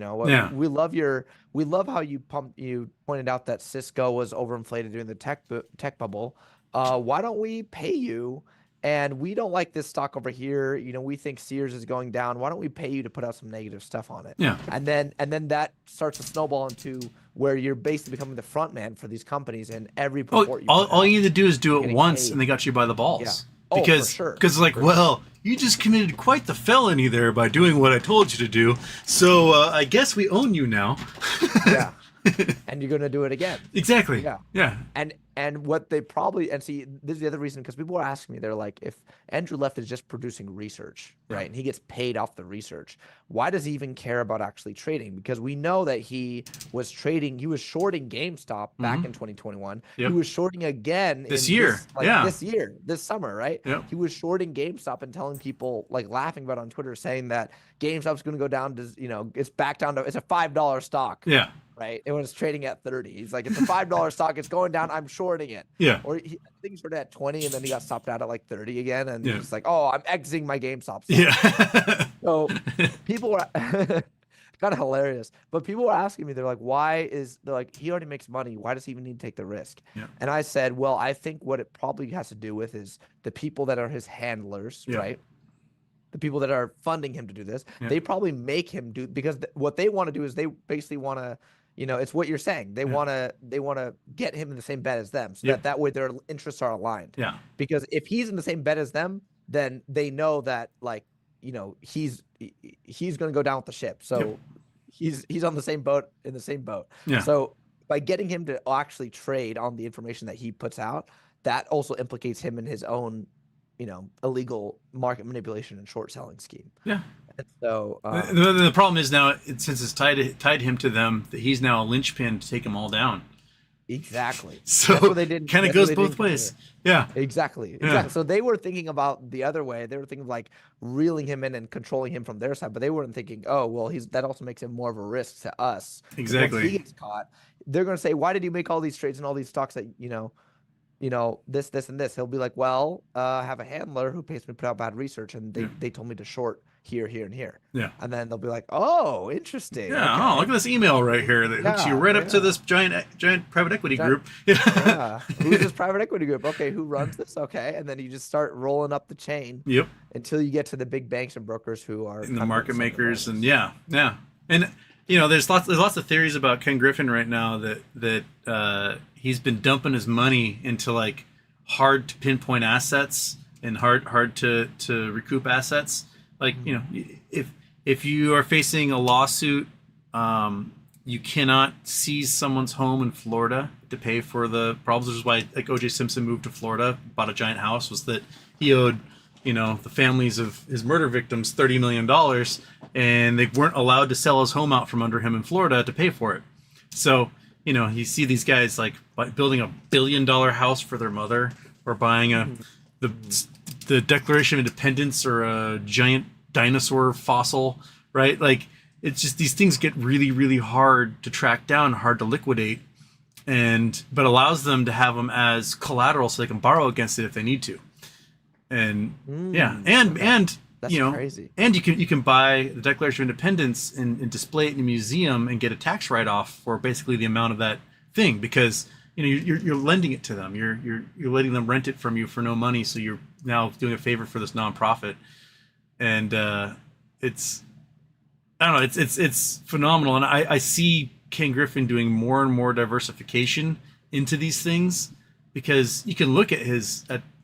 love how you pointed out that Cisco was overinflated during the tech bubble. Why don't we pay you? And we don't like this stock over here. We think Sears is going down. Why don't we pay you to put out some negative stuff on it?" Yeah. And then that starts to snowball into where you're basically becoming the front man for these companies, and every report all you need to do is do it once, paid. and they got you by the balls. Yeah. Because you just committed quite the felony there by doing what I told you to do. So I guess we own you now. Yeah. And you're going to do it again. Exactly. Yeah. Yeah. And what they probably, and see, this is the other reason, because people are asking me, they're like, if Andrew Left is just producing research, right, and he gets paid off the research, why does he even care about actually trading? Because we know that he was shorting GameStop back in 2021. Yep. He was shorting again this summer, right? Yep. He was shorting GameStop and telling people, like laughing about it on Twitter, saying that GameStop's going to go down to, it's back down to, it's a $5 stock. Yeah. Right, it was trading at 30. He's like, it's a $5 stock. It's going down. I'm shorting it. Yeah. Or I think he started at 20, and then he got stopped out at like 30 again, and Yeah. he's like, oh, I'm exiting my GameStop stock. Yeah. So people were kind of hilarious, but people were asking me, they're like, he already makes money. Why does he even need to take the risk? Yeah. And I said, well, I think what it probably has to do with is the people that are his handlers, right? The people that are funding him to do this, they probably make him do, because what they want to do is they basically want to, it's what you're saying. They want to get him in the same bed as them, so that way their interests are aligned. Yeah. Because if he's in the same bed as them, then they know that he's going to go down with the ship. So he's on the same boat, in the same boat. Yeah. So by getting him to actually trade on the information that he puts out, that also implicates him in his own, illegal market manipulation and short selling scheme. Yeah. And so the problem is now, since it's tied him to them, that he's now a linchpin to take them all down. Exactly. So it kind of goes both ways. Yeah. Exactly. So they were thinking about the other way. They were thinking of like reeling him in and controlling him from their side, but they weren't thinking, oh, well, that also makes him more of a risk to us. Exactly. Once he gets caught, they're going to say, why did you make all these trades and all these stocks that, this, and this? He'll be like, well, I have a handler who pays me to put out bad research, and they told me to short here, and here. Yeah. And then they'll be like, oh, interesting. Yeah. Okay. Oh, look at this email right here that hooks you right up to this giant private equity group. Yeah. Who's this private equity group? Okay. Who runs this? Okay. And then you just start rolling up the chain. Yep. Until you get to the big banks and brokers who are and the market makers, and yeah. And there's lots of theories about Ken Griffin right now that he's been dumping his money into like hard to pinpoint assets and hard to recoup assets. Like, if you are facing a lawsuit, you cannot seize someone's home in Florida to pay for the problems. Which is why, like, O.J. Simpson moved to Florida, bought a giant house, was that he owed, the families of his murder victims $30 million, and they weren't allowed to sell his home out from under him in Florida to pay for it. So, you see these guys like building $1 billion house for their mother, or buying the Declaration of Independence, or a giant dinosaur fossil, right? Like, it's just, these things get really, really hard to track down, hard to liquidate, but allows them to have them as collateral so they can borrow against it if they need to. And and that's crazy. And you can buy the Declaration of Independence and display it in a museum and get a tax write-off for basically the amount of that thing, because you're lending it to them. You're letting them rent it from you for no money, so you're now doing a favor for this nonprofit. And it's phenomenal. And I see Ken Griffin doing more and more diversification into these things, because you can look at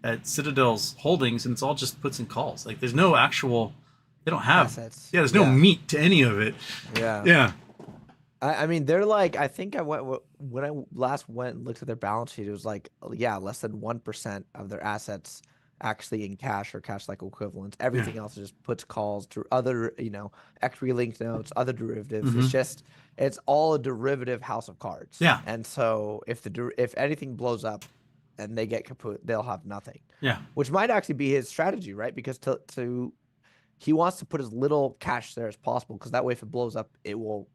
at Citadel's holdings and it's all just puts and calls. Like, there's no actual They don't have assets. Yeah, there's no meat to any of it. Yeah. Yeah. I mean, they're like, I think when I last went and looked at their balance sheet, it was like, less than 1% of their assets actually in cash or cash-like equivalents. Everything else is just puts, calls, to other, equity-linked notes, other derivatives. It's all a derivative house of cards. Yeah. And so if anything blows up and they get kaput, they'll have nothing. Yeah. Which might actually be his strategy, right? Because he wants to put as little cash there as possible, because that way, if it blows up,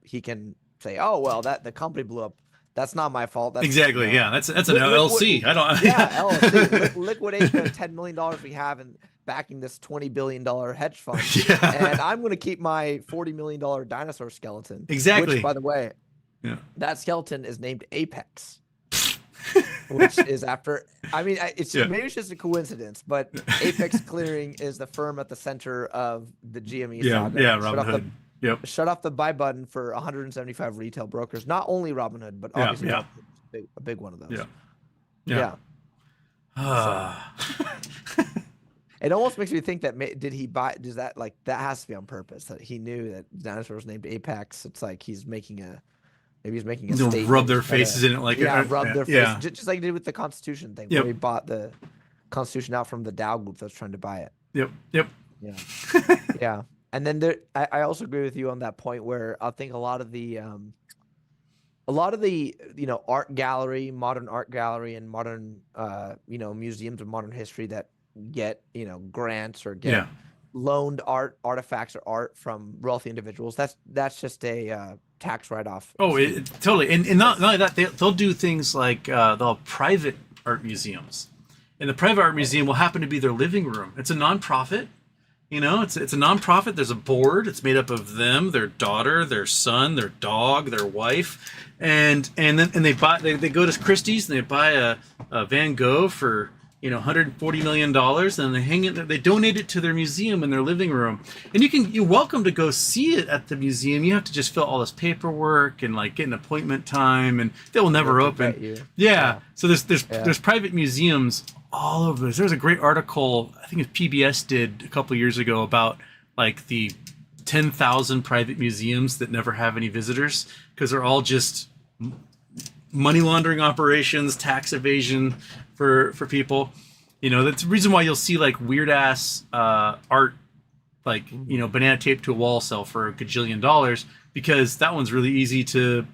he can say, oh, well, the company blew up. That's not my fault. That's, exactly. Yeah. That's an LLC. I don't. Yeah. LLC. Liquidation of $10 million we have in backing this $20 billion hedge fund. Yeah. And I'm going to keep my $40 million dinosaur skeleton. Exactly. Which, by the way, that skeleton is named Apex. Which is after, I mean, maybe it's just a coincidence, but Apex Clearing is the firm at the center of the GME saga. Yeah, Robinhood. Shut off the buy button for 175 retail brokers. Not only Robinhood, but obviously a big one of those. Yeah. It almost makes me think that that has to be on purpose, that he knew that dinosaur was named Apex. It's like he's making a statement. Rub their faces in it, like rub their faces, just like he did with the Constitution thing, where he bought the Constitution out from the Dow group that was trying to buy it. Yep. Yeah. And then I also agree with you on that point, where I think a lot of the art gallery, modern art gallery, and modern museums of modern history that get grants or get loaned artifacts or art from wealthy individuals. That's just a tax write-off. Oh, totally. And not only that, they'll do things like they'll have private art museums, and the private art museum will happen to be their living room. It's a nonprofit. It's a nonprofit. There's a board. It's made up of them, their daughter, their son, their dog, their wife, and they go to Christie's and they buy a Van Gogh for $140 million, and they hang it. They donate it to their museum in their living room, and you're welcome to go see it at the museum. You have to just fill all this paperwork and like get an appointment time, and they will never open. So there's private museums all over this. There's a great article, I think PBS did a couple of years ago, about like the 10,000 private museums that never have any visitors, because they're all just money laundering operations, tax evasion for people. That's the reason why you'll see like weird ass art, like banana taped to a wall sell for a gajillion dollars, because that one's really easy to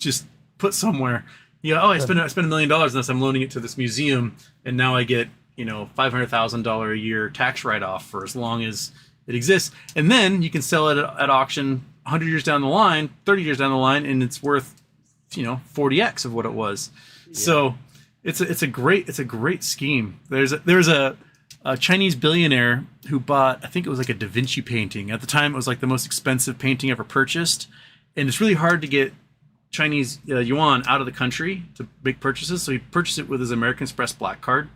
just put somewhere. I spend $1 million unless I'm loaning it to this museum, and now I get $500,000 a year tax write-off for as long as it exists, and then you can sell it at auction 100 years down the line, 30 years down the line, and it's worth 40x of what it was. So it's a great scheme. There's a Chinese billionaire who bought, I think it was like a Da Vinci painting. At the time, it was like the most expensive painting ever purchased, and it's really hard to get Chinese yuan out of the country to make purchases. So he purchased it with his American Express Black Card,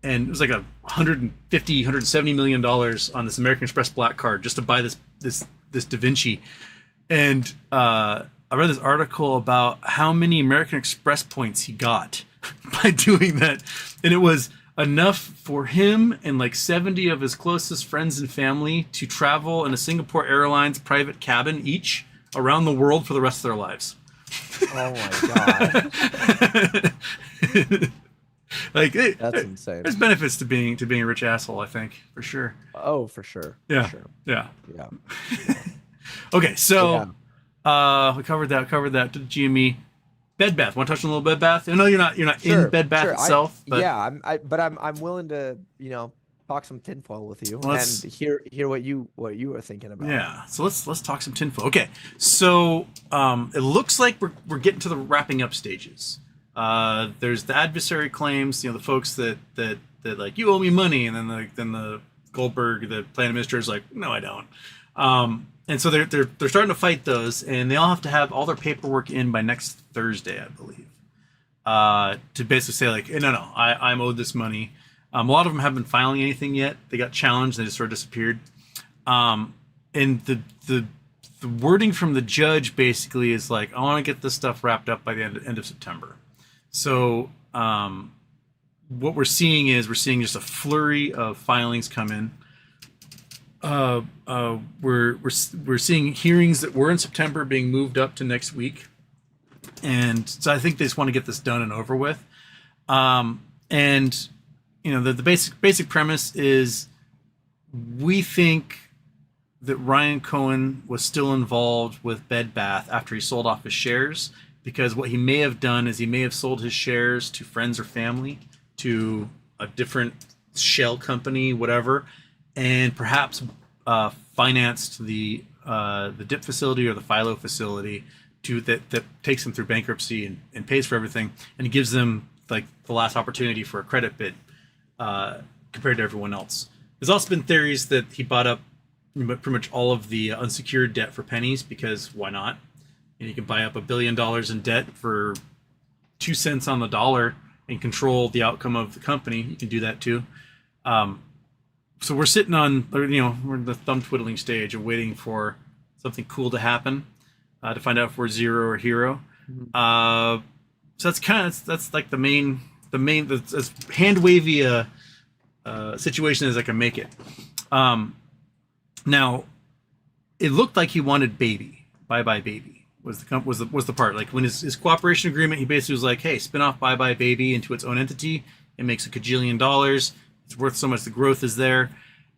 and it was like $170 million on this American Express Black Card just to buy this Da Vinci. And I read this article about how many American Express points he got by doing that, and it was enough for him and like 70 of his closest friends and family to travel in a Singapore Airlines private cabin each around the world for the rest of their lives. Oh my god! That's insane. There's benefits to being a rich asshole, I think, for sure. Oh, for sure. Yeah. For sure. Yeah. Okay, so we covered that. To GME. Bed Bath. Want to touch on a little Bed Bath? I know you're not in Bed Bath itself, but I'm willing to talk some tinfoil with you and hear what you were thinking about. Yeah. So let's talk some tinfoil. Okay. So it looks like we're getting to the wrapping up stages. There's the adversary claims, the folks that like, you owe me money, and then the Goldberg, the plan administrator, is like, no, I don't. And so they're starting to fight those, and they all have to have all their paperwork in by next Thursday, I believe, to basically say like, hey, no, I'm owed this money. A lot of them haven't been filing anything yet. They got challenged. They just sort of disappeared. And the wording from the judge basically is like, I want to get this stuff wrapped up by the end of September. So what we're seeing just a flurry of filings come in. we're seeing hearings that were in September being moved up to next week, and so I think they just want to get this done and over with. And the basic premise is we think that Ryan Cohen was still involved with Bed Bath after he sold off his shares, because what he may have done is he may have sold his shares to friends or family, to a different shell company, whatever, and perhaps financed the dip facility or the Philo facility that takes them through bankruptcy and pays for everything, and gives them like the last opportunity for a credit bid compared to everyone else. There's also been theories that he bought up pretty much all of the unsecured debt for pennies, because why not? And you can buy up $1 billion in debt for 2 cents on the dollar and control the outcome of the company. You can do that too. So we're sitting on, we're in the thumb twiddling stage of waiting for something cool to happen to find out if we're zero or hero. So that's like the main as hand wavy a situation as I can make it. Now, it looked like he wanted Baby. Bye Bye Baby was the part. Like when his cooperation agreement, he basically was like, hey, spin off Bye Bye Baby into its own entity. It makes $1 kajillion. It's worth so much. The growth is there.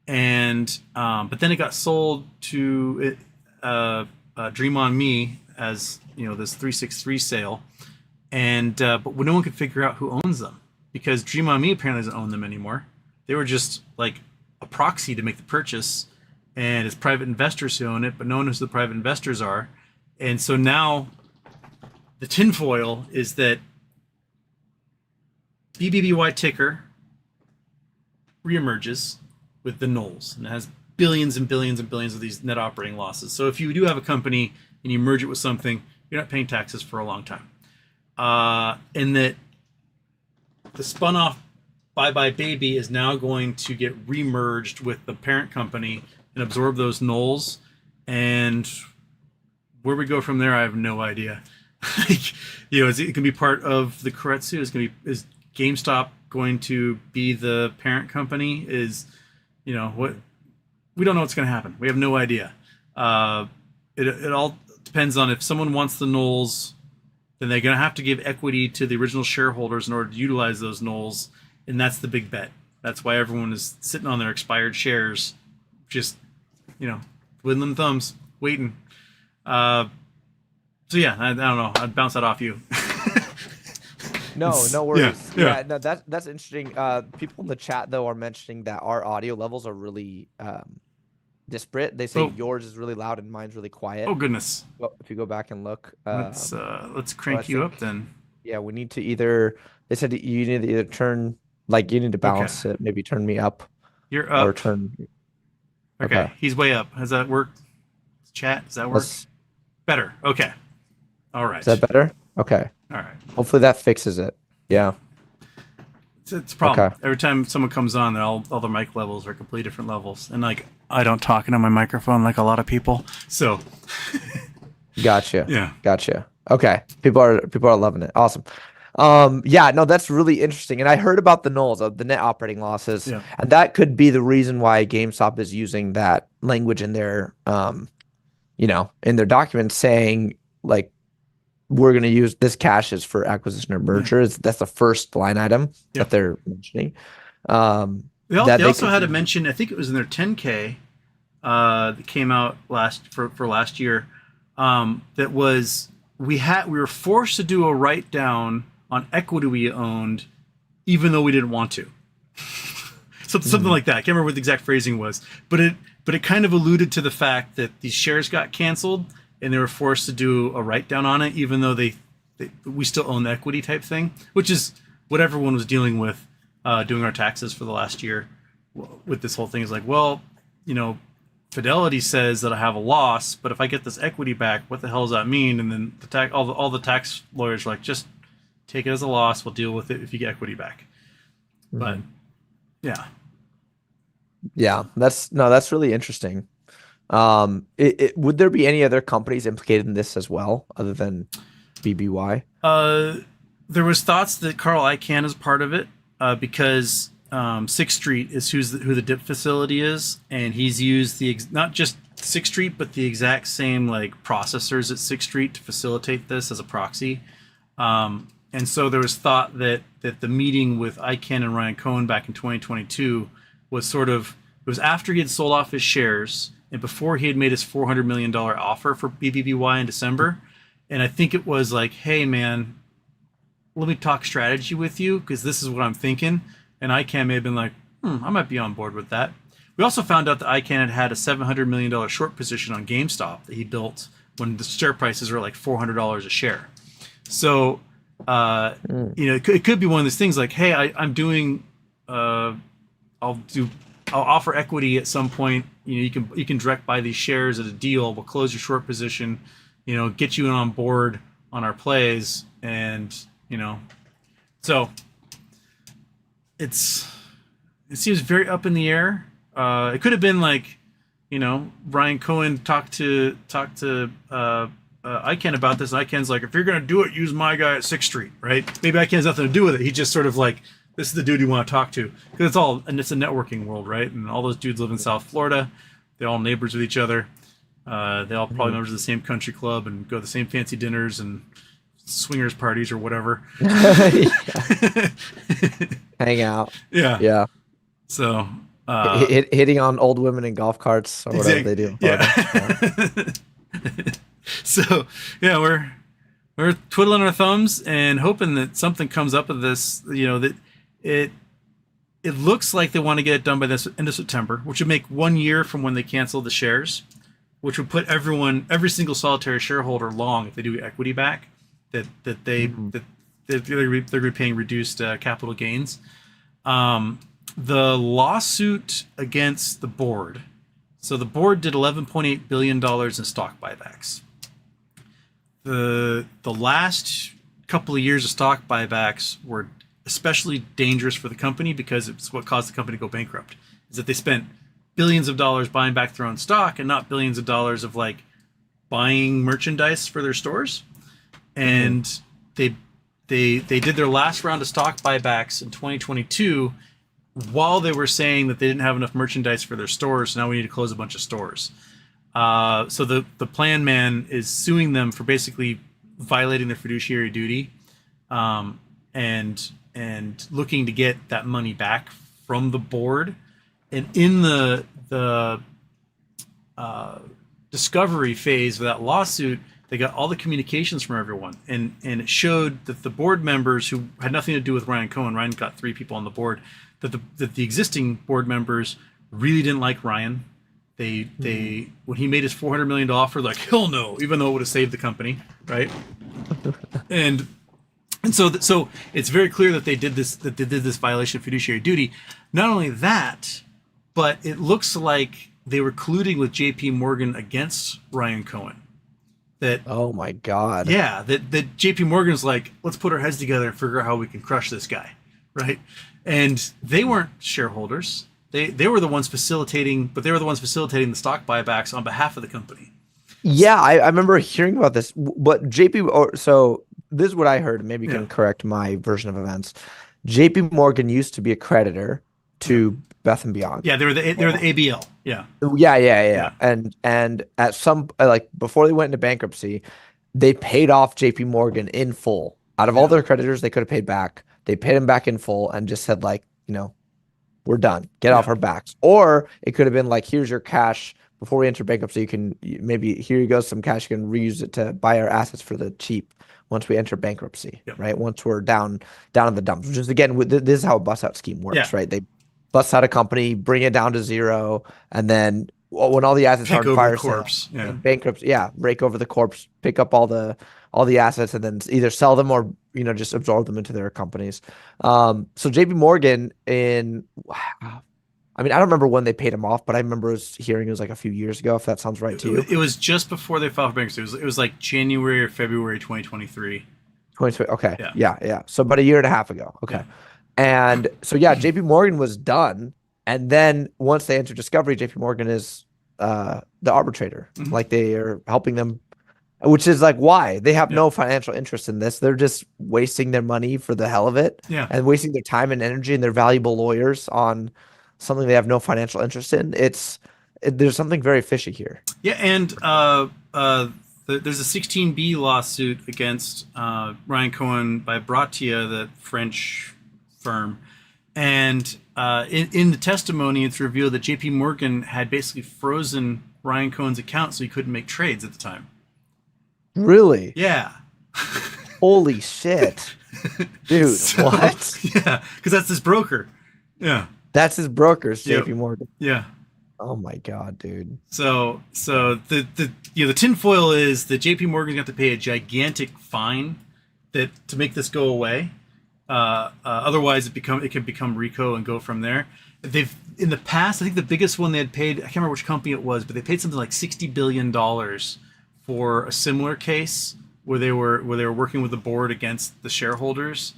And but then it got sold to Dream on Me as this 363 sale. And but no one could figure out who owns them, because Dream on Me apparently doesn't own them anymore. They were just like a proxy to make the purchase, and it's private investors who own it, but no one knows who the private investors are. And so now the tinfoil is that BBBY ticker reemerges with the Knowles, and it has billions and billions and billions of these net operating losses. So if you do have a company and you merge it with something, you're not paying taxes for a long time. And that the spun off Bye Bye Baby is now going to get remerged with the parent company and absorb those Knowles. And where we go from there, I have no idea. It can be part of the Keiretsu. Is GameStop going to be the parent company? What? We don't know what's going to happen. We have no idea. It all depends on if someone wants the Knowles, then they're going to have to give equity to the original shareholders in order to utilize those Knowles, and that's the big bet. That's why everyone is sitting on their expired shares, just twiddling thumbs, waiting. So yeah, I don't know. I'd bounce that off you. No worries. Yeah, no, that's interesting. People in the chat though are mentioning that our audio levels are really disparate. They say yours is really loud and mine's really quiet. Oh goodness! Well, if you go back and look, let's crank you up then. Yeah, we need to either. They said you need to either turn, like you need to balance it. Maybe turn me up. You're up. Or turn. Okay, he's way up. Has that worked? Chat, does that work? Better. Okay. All right. Is that better? Okay. All right. Hopefully that fixes it. Yeah. It's a problem. Okay. Every time someone comes on, all their mic levels are completely different levels, and like I don't talk into my microphone like a lot of people, so. Gotcha. Yeah. Gotcha. Okay. People are loving it. Awesome. Yeah, no, that's really interesting. And I heard about the Knowles, the net operating losses, and that could be the reason why GameStop is using that language in their, in their documents saying like, we're going to use this cash is for acquisition or merger. That's the first line item that they're mentioning. They also had a mention, I think it was in their 10K that came out for last year. That was we were forced to do a write down on equity we owned, even though we didn't want to. Something like that. I can't remember what the exact phrasing was, but it kind of alluded to the fact that these shares got canceled and they were forced to do a write down on it, even though we still own the equity type thing, which is what everyone was dealing with doing our taxes for the last year with this whole thing. Is like, well, Fidelity says that I have a loss, but if I get this equity back, what the hell does that mean? And then all the tax lawyers are like, just take it as a loss. We'll deal with it if you get equity back. Mm-hmm. But yeah, that's really interesting. Would there be any other companies implicated in this as well, other than BBY? There was thoughts that Carl Icahn is part of it because Sixth Street is who the dip facility is, and he's used not just Sixth Street, but the exact same like processors at Sixth Street to facilitate this as a proxy. And so there was thought that the meeting with ICANN and Ryan Cohen back in 2022 was sort of, it was after he had sold off his shares and before he had made his $400 million offer for BBBY in December. And I think it was like, hey man, let me talk strategy with you because this is what I'm thinking. And ICANN may have been like, I might be on board with that. We also found out that ICANN had a $700 million short position on GameStop that he built when the share prices were like $400 a share. So, it could be one of those things like, hey, I'm doing, I'll offer equity at some point. You can direct buy these shares at a deal. We'll close your short position, get you on board on our plays. And, so it seems very up in the air. It could have been like, Ryan Cohen talked to ICANN about this, and ICANN's like, if you're going to do it, use my guy at Sixth Street, right? Maybe ICANN has nothing to do with it. He just sort of like, this is the dude you want to talk to. Because it's a networking world, right? And all those dudes live in South Florida. They're all neighbors with each other. They all probably members of the same country club and go to the same fancy dinners and swingers parties or whatever. Hang out. Yeah. Yeah. So... hitting on old women in golf carts or whatever they do. Yeah. So yeah, we're twiddling our thumbs and hoping that something comes up of this. That it looks like they want to get it done by this end of September, which would make 1 year from when they cancel the shares, which would put every single solitary shareholder long if they do equity back. That they're paying reduced capital gains. The lawsuit against the board. So the board did $11.8 billion in stock buybacks. The last couple of years of stock buybacks were especially dangerous for the company because it's what caused the company to go bankrupt. Is that they spent billions of dollars buying back their own stock and not billions of dollars of like buying merchandise for their stores. And they did their last round of stock buybacks in 2022 while they were saying that they didn't have enough merchandise for their stores. So now we need to close a bunch of stores. So the plan man is suing them for basically violating their fiduciary duty, and looking to get that money back from the board. And in the discovery phase of that lawsuit, they got all the communications from everyone, and it showed that the board members who had nothing to do with Ryan Cohen, Ryan got 3 people on the board, that the existing board members really didn't like Ryan. They when he made his $400 million offer, like, hell no, even though it would have saved the company, right? and so it's very clear that they did this violation of fiduciary duty. Not only that, but it looks like they were colluding with JP Morgan against Ryan Cohen. That, oh my God. Yeah, that JP Morgan's like, let's put our heads together and figure out how we can crush this guy, right? And they weren't shareholders. They were the ones facilitating the stock buybacks on behalf of the company. Yeah, I remember hearing about this. But so this is what I heard. Maybe you can correct my version of events. JP Morgan used to be a creditor to Beth and Beyond. Yeah, they were the ABL. Yeah. Yeah. And at some before they went into bankruptcy, they paid off JP Morgan in full. Out of all their creditors they could have paid back, they paid him back in full and just said we're done. Get off our backs. Or it could have been like, here's your cash before we enter bankruptcy. You can maybe, here you go, some cash. You can reuse it to buy our assets for the cheap once we enter bankruptcy, right? Once we're down in the dumps, which is again, this is how a bust out scheme works, right? They bust out a company, bring it down to zero, and then when all the assets are on fire sale, bankruptcy, break over the corpse, pick up all the assets, and then either sell them or just absorb them into their companies. So JP Morgan I don't remember when they paid him off, but I remember hearing it was like a few years ago, if that sounds right to you. It was just before they filed for bankruptcy. It was like January or February 2023. 2020. Okay. Yeah. So about a year and a half ago. Okay. Yeah. And so JP Morgan was done, and then once they enter discovery, JP Morgan is the arbitrator. Mm-hmm. Like they are helping them which is like why they have Yeah. no financial interest in this. They're just wasting their money for the hell of it Yeah. and wasting their time and energy and their valuable lawyers on something they have no financial interest in. There's something very fishy here. Yeah, and there's a 16B lawsuit against Ryan Cohen by Bratia, the French firm, and in the testimony, it's revealed that J.P. Morgan had basically frozen Ryan Cohen's account so he couldn't make trades at the time. Really? Yeah. Holy shit, dude! So, what? Yeah, because that's his broker. Yeah. That's his brokers, Yep. J.P. Morgan. Yeah. Oh my god, dude. So the tinfoil is that J.P. Morgan's got to pay a gigantic fine to make this go away. Otherwise, it can become RICO and go from there. They've in the past, I think the biggest one they had paid, I can't remember which company it was, but they paid something like $60 billion for a similar case where they were working with the board against the shareholders,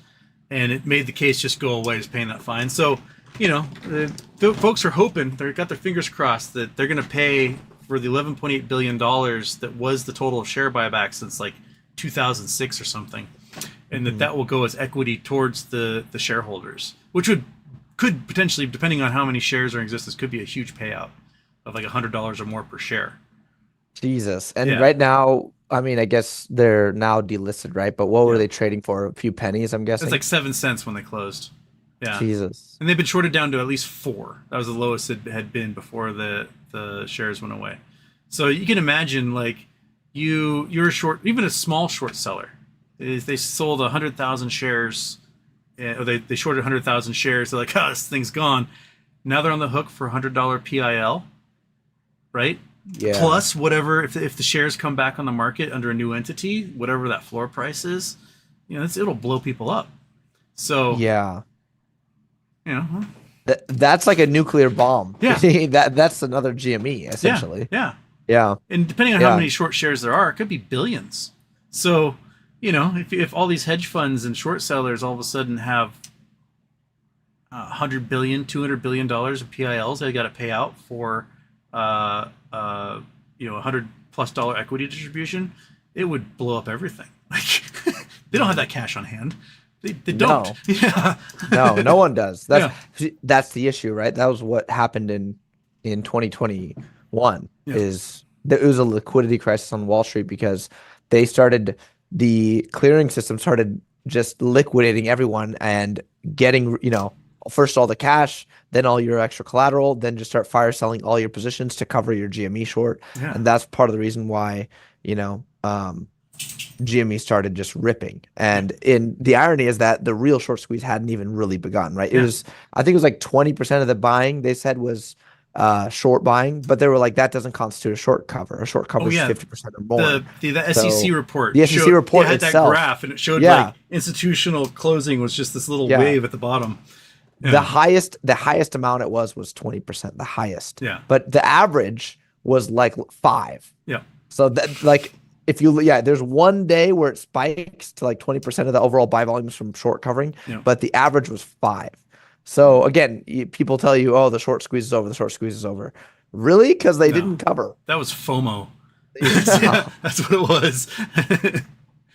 and it made the case just go away, just paying that fine. So, the folks are hoping, they've got their fingers crossed that they're going to pay for the $11.8 billion that was the total of share buyback since like 2006 or something, and that will go as equity towards the shareholders, which could potentially, depending on how many shares are in existence, could be a huge payout of like $100 or more per share. Jesus. And Yeah. right now, I mean, I guess they're now delisted, right? But what were they trading for? A few pennies, I'm guessing. It's like 7 cents when they closed. Yeah. Jesus. And they've been shorted down to at least 4. That was the lowest it had been before the shares went away. So you can imagine, like, you're a short, even a small short seller. They sold 100,000 shares, or they shorted 100,000 shares. They're like, oh, this thing's gone. Now they're on the hook for $100 PIL, right? Yeah. Plus whatever, if the shares come back on the market under a new entity, whatever that floor price is, it'll blow people up. So yeah. Well, That's like a nuclear bomb. Yeah. That's another GME, essentially. Yeah. Yeah. And depending on how many short shares there are, it could be billions. So, if all these hedge funds and short sellers all of a sudden have $100 billion, $200 billion of PILs they got to pay out for, $100+ equity distribution, it would blow up everything. Like, they don't have that cash on hand. They don't. No. Yeah. No one does. That's the issue, right? That was what happened in 2021. Yeah. Is there was a liquidity crisis on Wall Street because the clearing system started just liquidating everyone and getting, first all the cash, then all your extra collateral, then just start fire selling all your positions to cover your GME short. Yeah. And that's part of the reason why, GME started just ripping. And the irony is that the real short squeeze hadn't even really begun, right? Yeah. I think it was like 20% of the buying they said was short buying, but they were like, that doesn't constitute a short cover. A short cover is 50% or more. The SEC report. The SEC report had itself, that graph, and it showed like institutional closing was just this little wave at the bottom. Yeah. The highest amount it was 20%, the highest. Yeah. But the average was like 5. Yeah. So that like there's one day where it spikes to like 20% of the overall buy volumes from short covering, but the average was 5. So again, people tell you, oh, the short squeeze is over, the short squeeze is over. Really? Because they didn't cover. That was FOMO. Yeah, that's what it was.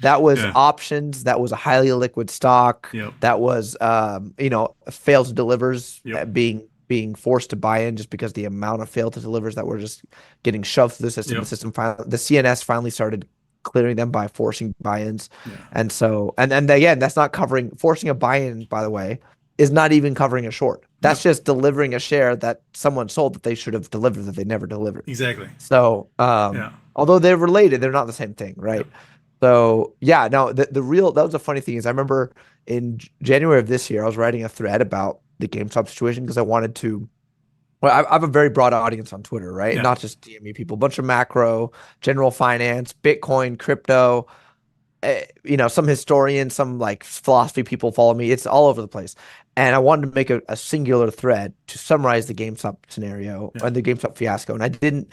That was options. That was a highly liquid stock. Yep. That was, failed to delivers being forced to buy in just because the amount of failed to delivers that were just getting shoved through the system. The system the CNS finally started clearing them by forcing buy-ins. Yeah. And so, and again, that's not forcing a buy-in, by the way, is not even covering a short. That's just delivering a share that someone sold that they should have delivered that they never delivered. Exactly. So, although they're related, they're not the same thing, right? Yep. So that was a funny thing is I remember in January of this year, I was writing a thread about the GameStop situation because I wanted to, I have a very broad audience on Twitter, right? Yeah. Not just DME people, a bunch of macro, general finance, Bitcoin, crypto, some historians, some like philosophy people follow me. It's all over the place. And I wanted to make a singular thread to summarize the GameStop scenario and the GameStop fiasco. And I didn't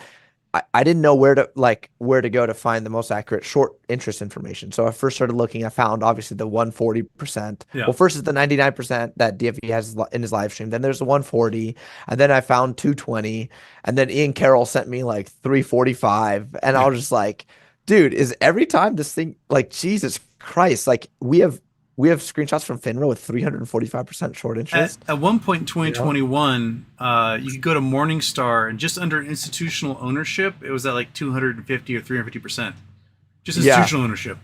know where to go to find the most accurate short interest information. So I first started looking. I found obviously the 140%. Yeah. Well, first is the 99% that DFE has in his live stream. Then there's the 140, and then I found 220, and then Ian Carroll sent me like 345, and I was just like, dude, is every time this thing, like, Jesus Christ, like we have screenshots from FINRA with 345% short interest. At one point in 2021, you could go to Morningstar and just under institutional ownership, it was at like 250 or 350%. Just institutional ownership.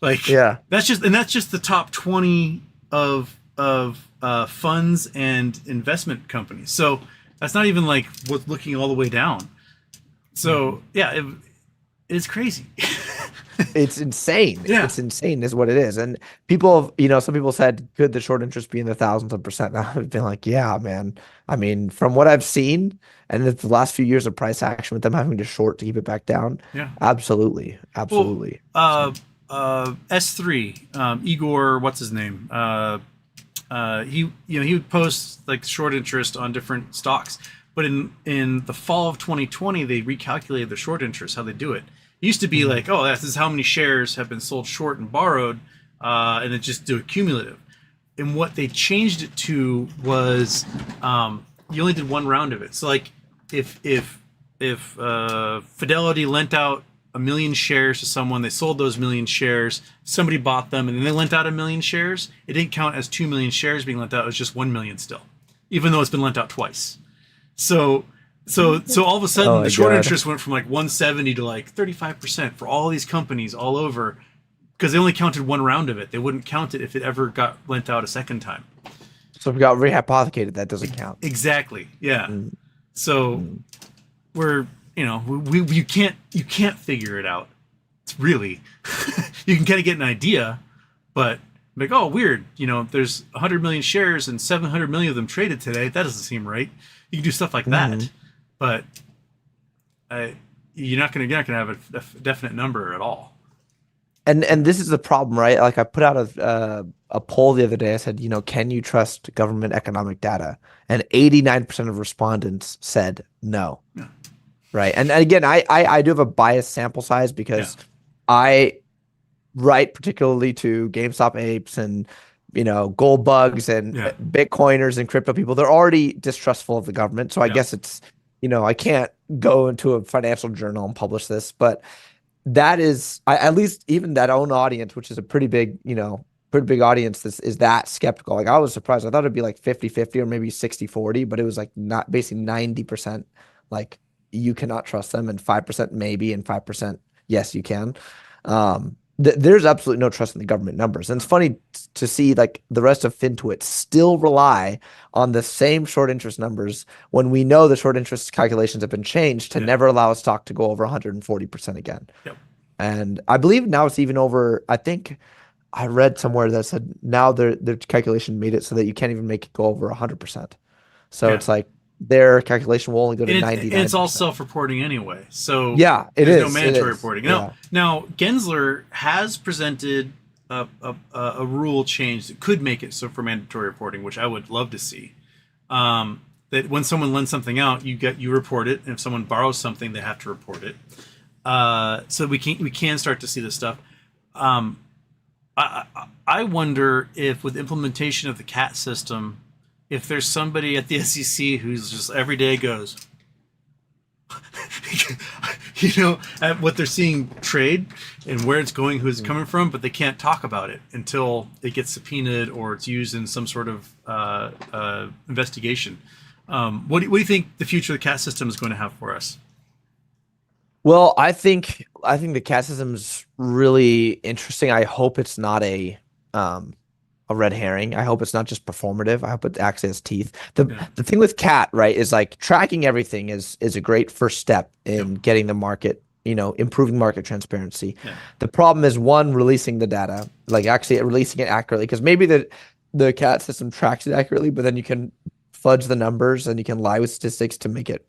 Like that's just the top 20 of funds and investment companies. So that's not even like what's looking all the way down. So it's crazy. It's insane. Yeah. It's insane is what it is. And people have, some people said, could the short interest be in the thousands of percent? And I've been like, yeah, man. I mean, from what I've seen and the last few years of price action with them having to short to keep it back down. Yeah. Absolutely. Absolutely. Well, S3, Igor, what's his name? He would post like short interest on different stocks. But in the fall of 2020, they recalculated the short interest, how they do it. It used to be like, oh, this is how many shares have been sold short and borrowed, and then just do it cumulative. And what they changed it to was you only did one round of it. So like if Fidelity lent out 1 million shares to someone, they sold those 1 million shares, somebody bought them, and then they lent out 1 million shares, it didn't count as 2 million shares being lent out. It was just 1 million still, even though it's been lent out twice. So all of a sudden the short interest went from like 170 to like 35% for all these companies all over, because they only counted one round of it. They wouldn't count it if it ever got lent out a second time. So if we got rehypothecated, that doesn't count. Exactly. Yeah. So we're, you can't figure it out. It's really, you can kind of get an idea, but like, oh, weird. There's 100 million shares and 700 million of them traded today. That doesn't seem right. You can do stuff like that, but you're not gonna have a definite number at all. And this is the problem, right? Like I put out a poll the other day. I said, can you trust government economic data? And 89% of respondents said no. Yeah. Right. And again, I do have a biased sample size because I write particularly to GameStop apes and gold bugs and Bitcoiners and crypto people. They're already distrustful of the government. So I guess it's, I can't go into a financial journal and publish this, but that is, at least even that own audience, which is a pretty big audience, is that skeptical. Like I was surprised. I thought it'd be like 50-50 or maybe 60-40, but it was like not basically 90%. Like you cannot trust them, and 5% maybe, and 5% yes, you can. There's absolutely no trust in the government numbers. And it's funny to see like the rest of FinTwit still rely on the same short interest numbers when we know the short interest calculations have been changed to never allow a stock to go over 140% again. Yep. And I believe now it's even over. I think I read somewhere that said now their calculation made it so that you can't even make it go over 100%. So it's like their calculation will only go to 99%. And it's all self-reporting anyway. So there's no mandatory reporting. Now Gensler has presented a rule change that could make it so for mandatory reporting, which I would love to see. That when someone lends something out, you report it, and if someone borrows something, they have to report it. So we can start to see this stuff. I wonder if with implementation of the CAT system, if there's somebody at the SEC who's just every day goes, at what they're seeing trade and where it's going, who it's coming from, but they can't talk about it until it gets subpoenaed or it's used in some sort of investigation. What do you think the future of the CAT system is going to have for us? Well, I think the CAT system is really interesting. I hope it's not a red herring. I hope it's not just performative. I hope it actually has teeth. The thing with CAT, right, is like tracking everything is a great first step in getting the market, improving market transparency. Yeah. The problem is releasing the data, like actually releasing it accurately, because maybe the CAT system tracks it accurately, but then you can fudge the numbers and you can lie with statistics to make it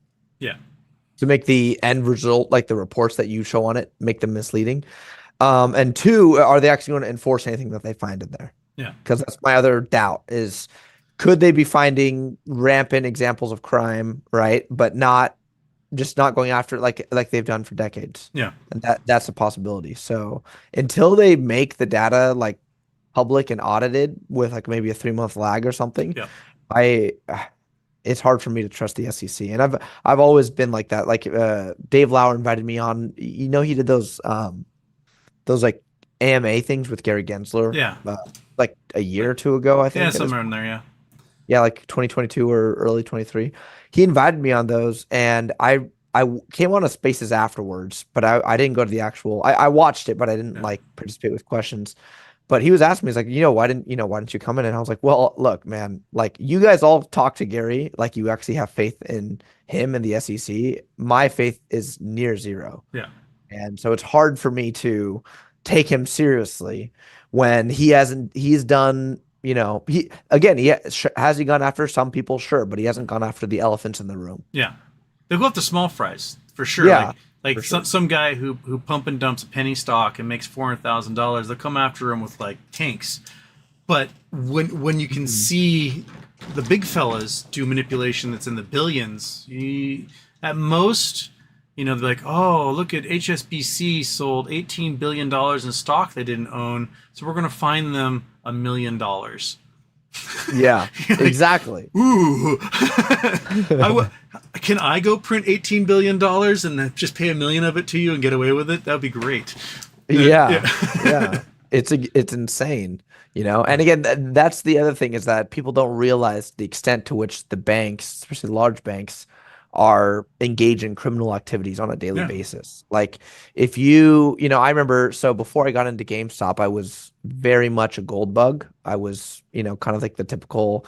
to make the end result, like the reports that you show on it, make them misleading. And two, are they actually going to enforce anything that they find in there? Yeah, because that's my other doubt is, could they be finding rampant examples of crime, right? But not going after it like they've done for decades. Yeah, and that's a possibility. So until they make the data like public and audited with like maybe a 3-month lag or something, it's hard for me to trust the SEC. And I've always been like that. Like Dave Lauer invited me on. He did those those like AMA things with Gary Gensler. Yeah. Like a year or two ago, I think. Yeah, somewhere in there. Yeah. Yeah, like 2022 or early 23. He invited me on those, and I came on a Spaces afterwards, but I didn't go to the actual. I watched it, but I didn't like participate with questions. But he was asking me, he's like, why didn't you come in? And I was like, well, look, man, like you guys all talk to Gary, like you actually have faith in him and the SEC. My faith is near zero. Yeah. And so it's hard for me to take him seriously when he's done, has he gone after some people? Sure. But he hasn't gone after the elephants in the room. Yeah. They'll go after small fries for sure. Yeah. Like some guy who pump and dumps a penny stock and makes $400,000, they'll come after him with like tanks. But when you can see the big fellas do manipulation that's in the billions, at most, they're like, oh, look at HSBC sold $18 billion in stock they didn't own, so we're going to fine them $1 million. Yeah, like, exactly. Ooh. Can I go print $18 billion and then just pay $1 million of it to you and get away with it? That'd be great. Yeah. Yeah. It's insane, And again, that's the other thing, is that people don't realize the extent to which the banks, especially large banks, are engaged in criminal activities on a daily basis. Like if I remember, so before I got into GameStop, I was very much a gold bug. I was, kind of like the typical,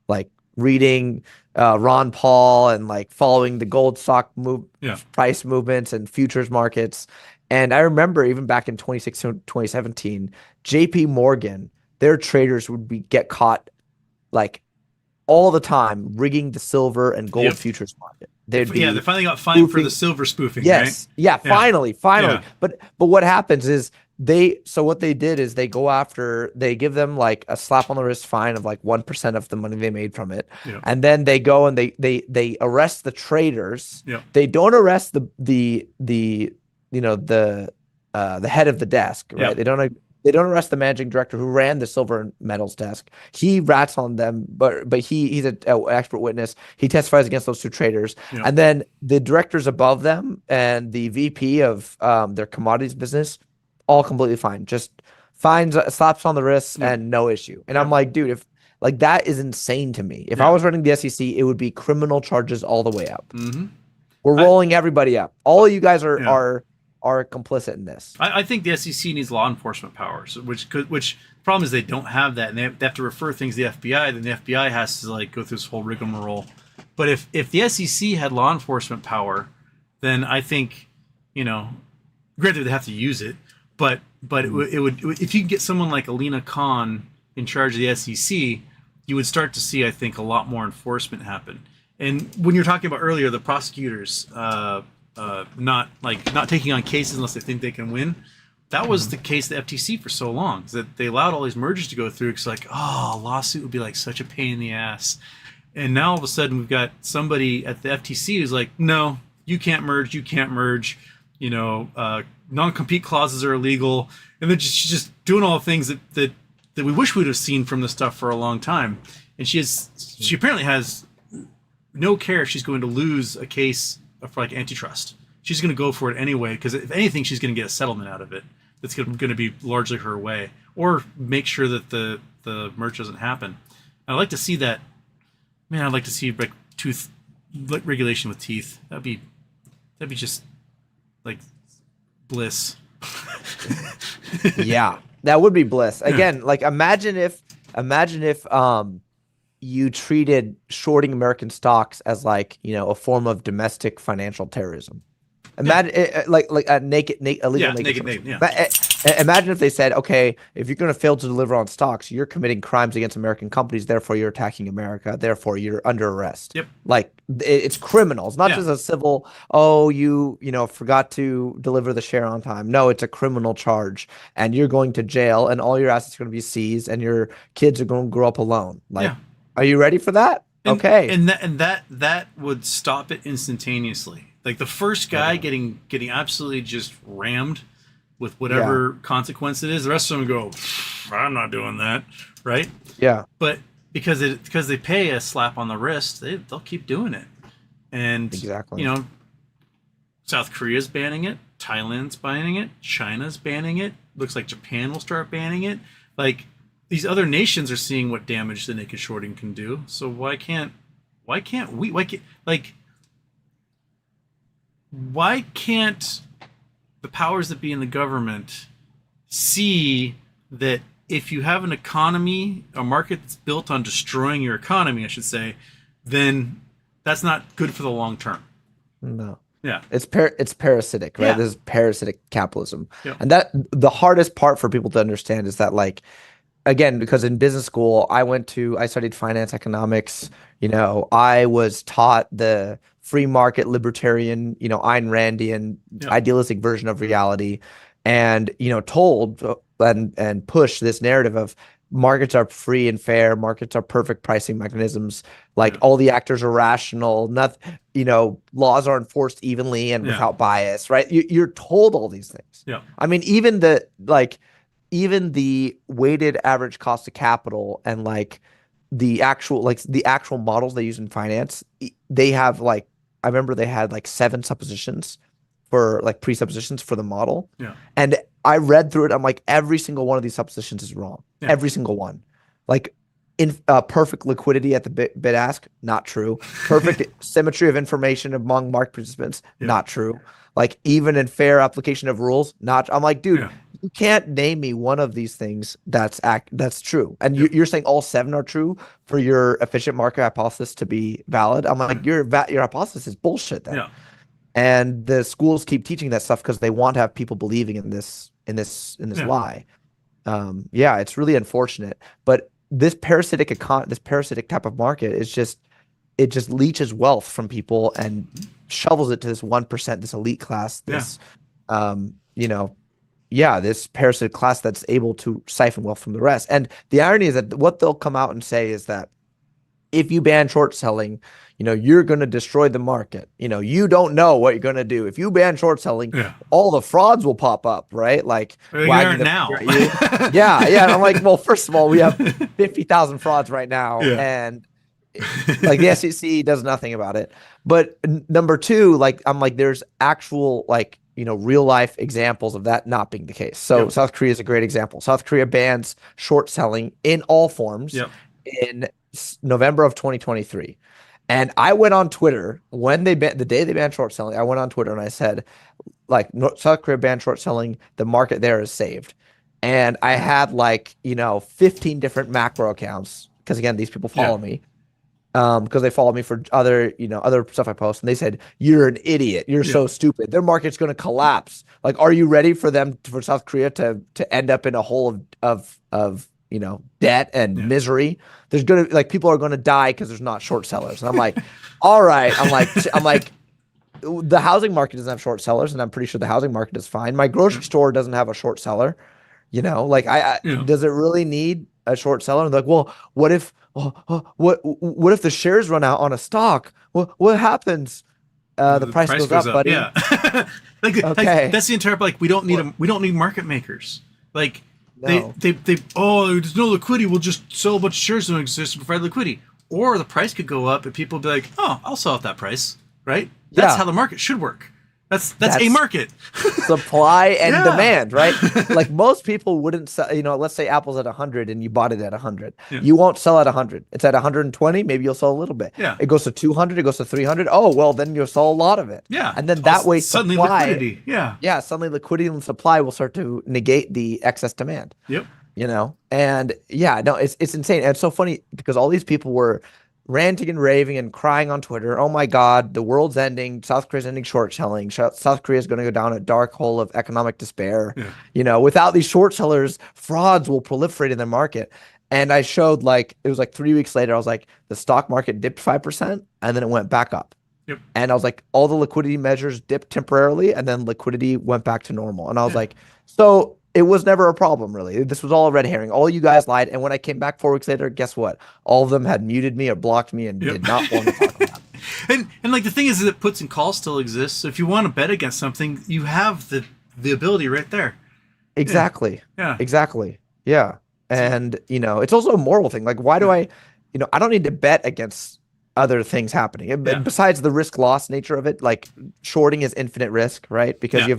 like reading Ron Paul and like following the gold stock price movements and futures markets. And I remember even back in 2016, 2017, JP Morgan, their traders would get caught like all the time rigging the silver and gold futures market. They finally got fined for the silver spoofing. Yes. Right? Yeah. Finally. Yeah. But what happens is what they did is they give them like a slap on the wrist fine of like 1% of the money they made from it. Yeah. And then they go and they arrest the traders. Yeah. They don't arrest the head of the desk, right? Yeah. They don't arrest the managing director who ran the silver and metals desk. He rats on them, but he's an expert witness. He testifies against those two traders. Yeah. And then the directors above them and the VP of their commodities business, all completely fine. Just fines, slaps on the wrist, and no issue. And I'm like, dude, if like that is insane to me. If I was running the SEC, it would be criminal charges all the way up. Mm-hmm. We're rolling everybody up. All of you guys are complicit in this. I think the SEC needs law enforcement powers, which the problem is they don't have that, and they have to refer things to the FBI. Then the FBI has to like go through this whole rigmarole. But if the SEC had law enforcement power, then I think, granted they have to use it, but it would if you could get someone like Alina Khan in charge of the SEC, you would start to see, I think, a lot more enforcement happen. And when you're talking about earlier, the prosecutors not taking on cases unless they think they can win. That was the case of the FTC for so long, is that they allowed all these mergers to go through because a lawsuit would be like such a pain in the ass. And now all of a sudden we've got somebody at the FTC who's like, no, you can't merge. Non-compete clauses are illegal. And they're just doing all the things that we wish we'd have seen from this stuff for a long time. And she apparently has no care if she's going to lose a case for like antitrust. She's going to go for it anyway, because if anything, she's going to get a settlement out of it that's going to be largely her way, or make sure that the merge doesn't happen. And I'd like to see that. Man, I'd like to see like regulation with teeth. That'd be just like bliss. Yeah, that would be bliss. Again, like imagine if you treated shorting American stocks as like, a form of domestic financial terrorism. Imagine like a illegal naked. Imagine if they said, okay, if you're going to fail to deliver on stocks, you're committing crimes against American companies. Therefore, you're attacking America. Therefore, you're under arrest. Yep. Like it's criminal. It's not just a civil. Oh, you forgot to deliver the share on time. No, it's a criminal charge, and you're going to jail, and all your assets are going to be seized, and your kids are going to grow up alone. Like, are you ready for that? Okay. And that would stop it instantaneously. Like the first guy getting absolutely just rammed with whatever consequence it is, the rest of them go, I'm not doing that, right? Yeah. But because they pay a slap on the wrist, they'll keep doing it. And South Korea's banning it, Thailand's banning it, China's banning it, looks like Japan will start banning it. Like, these other nations are seeing what damage the naked shorting can do. So why can't we? Why can't the powers that be in the government see that if you have an economy, a market that's built on destroying your economy, I should say, then that's not good for the long term. No. Yeah. It's parasitic, right? Yeah. This is parasitic capitalism. Yep. And that the hardest part for people to understand is that, like, again, because in business school, I studied finance economics. I was taught the free market libertarian, Ayn Randian idealistic version of reality, and, told and pushed this narrative of markets are free and fair, markets are perfect pricing mechanisms, like all the actors are rational, nothing, laws are enforced evenly and without bias, right? You're told all these things. Yeah. I mean, even the weighted average cost of capital and like the actual models they use in finance, they have I remember they had like 7 suppositions for like presuppositions for the model. Yeah. And I read through it. I'm like, every single one of these suppositions is wrong. Yeah. Every single one. Like, in perfect liquidity at the bid ask, not true. Perfect symmetry of information among market participants, not true. Like, even and fair application of rules, not. I'm like, dude, you can't name me one of these things that's true. And you're saying all 7 are true for your efficient market hypothesis to be valid. I'm like, your hypothesis is bullshit then. Yeah. And the schools keep teaching that stuff because they want to have people believing in this lie. It's really unfortunate. But this parasitic type of market is just leaches wealth from people and shovels it to this 1%, this elite class, this this parasitic class that's able to siphon wealth from the rest. And the irony is that what they'll come out and say is that if you ban short selling, you're going to destroy the market. You don't know what you're going to do. If you ban short selling, all the frauds will pop up, right? Like, wagging now. Yeah. And I'm like, well, first of all, we have 50,000 frauds right now. And like the SEC does nothing about it. But number 2, like, I'm like, there's actual, like, real life examples of that not being the case. So South Korea is a great example. South Korea bans short selling in all forms in November of 2023. And I went on Twitter when the day they banned short selling. I went on Twitter and I said, like, South Korea banned short selling, the market there is saved. And I had 15 different macro accounts, because again, these people follow me. Because they follow me for other stuff I post, and they said, "You're an idiot. You're so stupid. Their market's going to collapse. Like, are you ready for South Korea to end up in a hole of debt and misery? There's gonna people are going to die because there's not short sellers." And I'm like, all right. I'm like, the housing market doesn't have short sellers, and I'm pretty sure the housing market is fine. My grocery store doesn't have a short seller. Does it really need a short seller? And they're like, well, what if the shares run out on a stock? What happens? The price goes up, buddy. Yeah. Okay. That's the entire, we don't need market makers. Like, no. There's no liquidity. We'll just sell a bunch of shares that don't exist to provide liquidity. Or the price could go up and people be like, oh, I'll sell at that price. Right? That's how the market should work. That's a market. Supply and demand, right? Like, most people wouldn't sell, let's say Apple's at 100 and you bought it at 100. Yeah. You won't sell at 100. It's at 120, maybe you'll sell a little bit. Yeah. It goes to 200, it goes to 300. Oh, well, then you'll sell a lot of it. Yeah. And then that way suddenly liquidity. Yeah. Yeah, suddenly liquidity and supply will start to negate the excess demand. Yep. And it's insane. And it's so funny because all these people were ranting and raving and crying on Twitter. Oh my God, the world's ending. South Korea's ending short selling. South Korea is going to go down a dark hole of economic despair. Yeah. Without these short sellers, frauds will proliferate in the market. And I showed, it was 3 weeks later, I was like, the stock market dipped 5% and then it went back up. Yep. And I was like, all the liquidity measures dipped temporarily and then liquidity went back to normal. And I was like, so it was never a problem, really. This was all a red herring. All you guys lied. And when I came back 4 weeks later, guess what? All of them had muted me or blocked me and did not want to talk about it. And the thing is that puts and calls still exist. So if you want to bet against something, you have the ability right there. Exactly. Yeah. Exactly. Yeah. And, it's also a moral thing. Like, why do I don't need to bet against other things happening. Yeah. Besides the risk loss nature of it, like shorting is infinite risk, right? Because you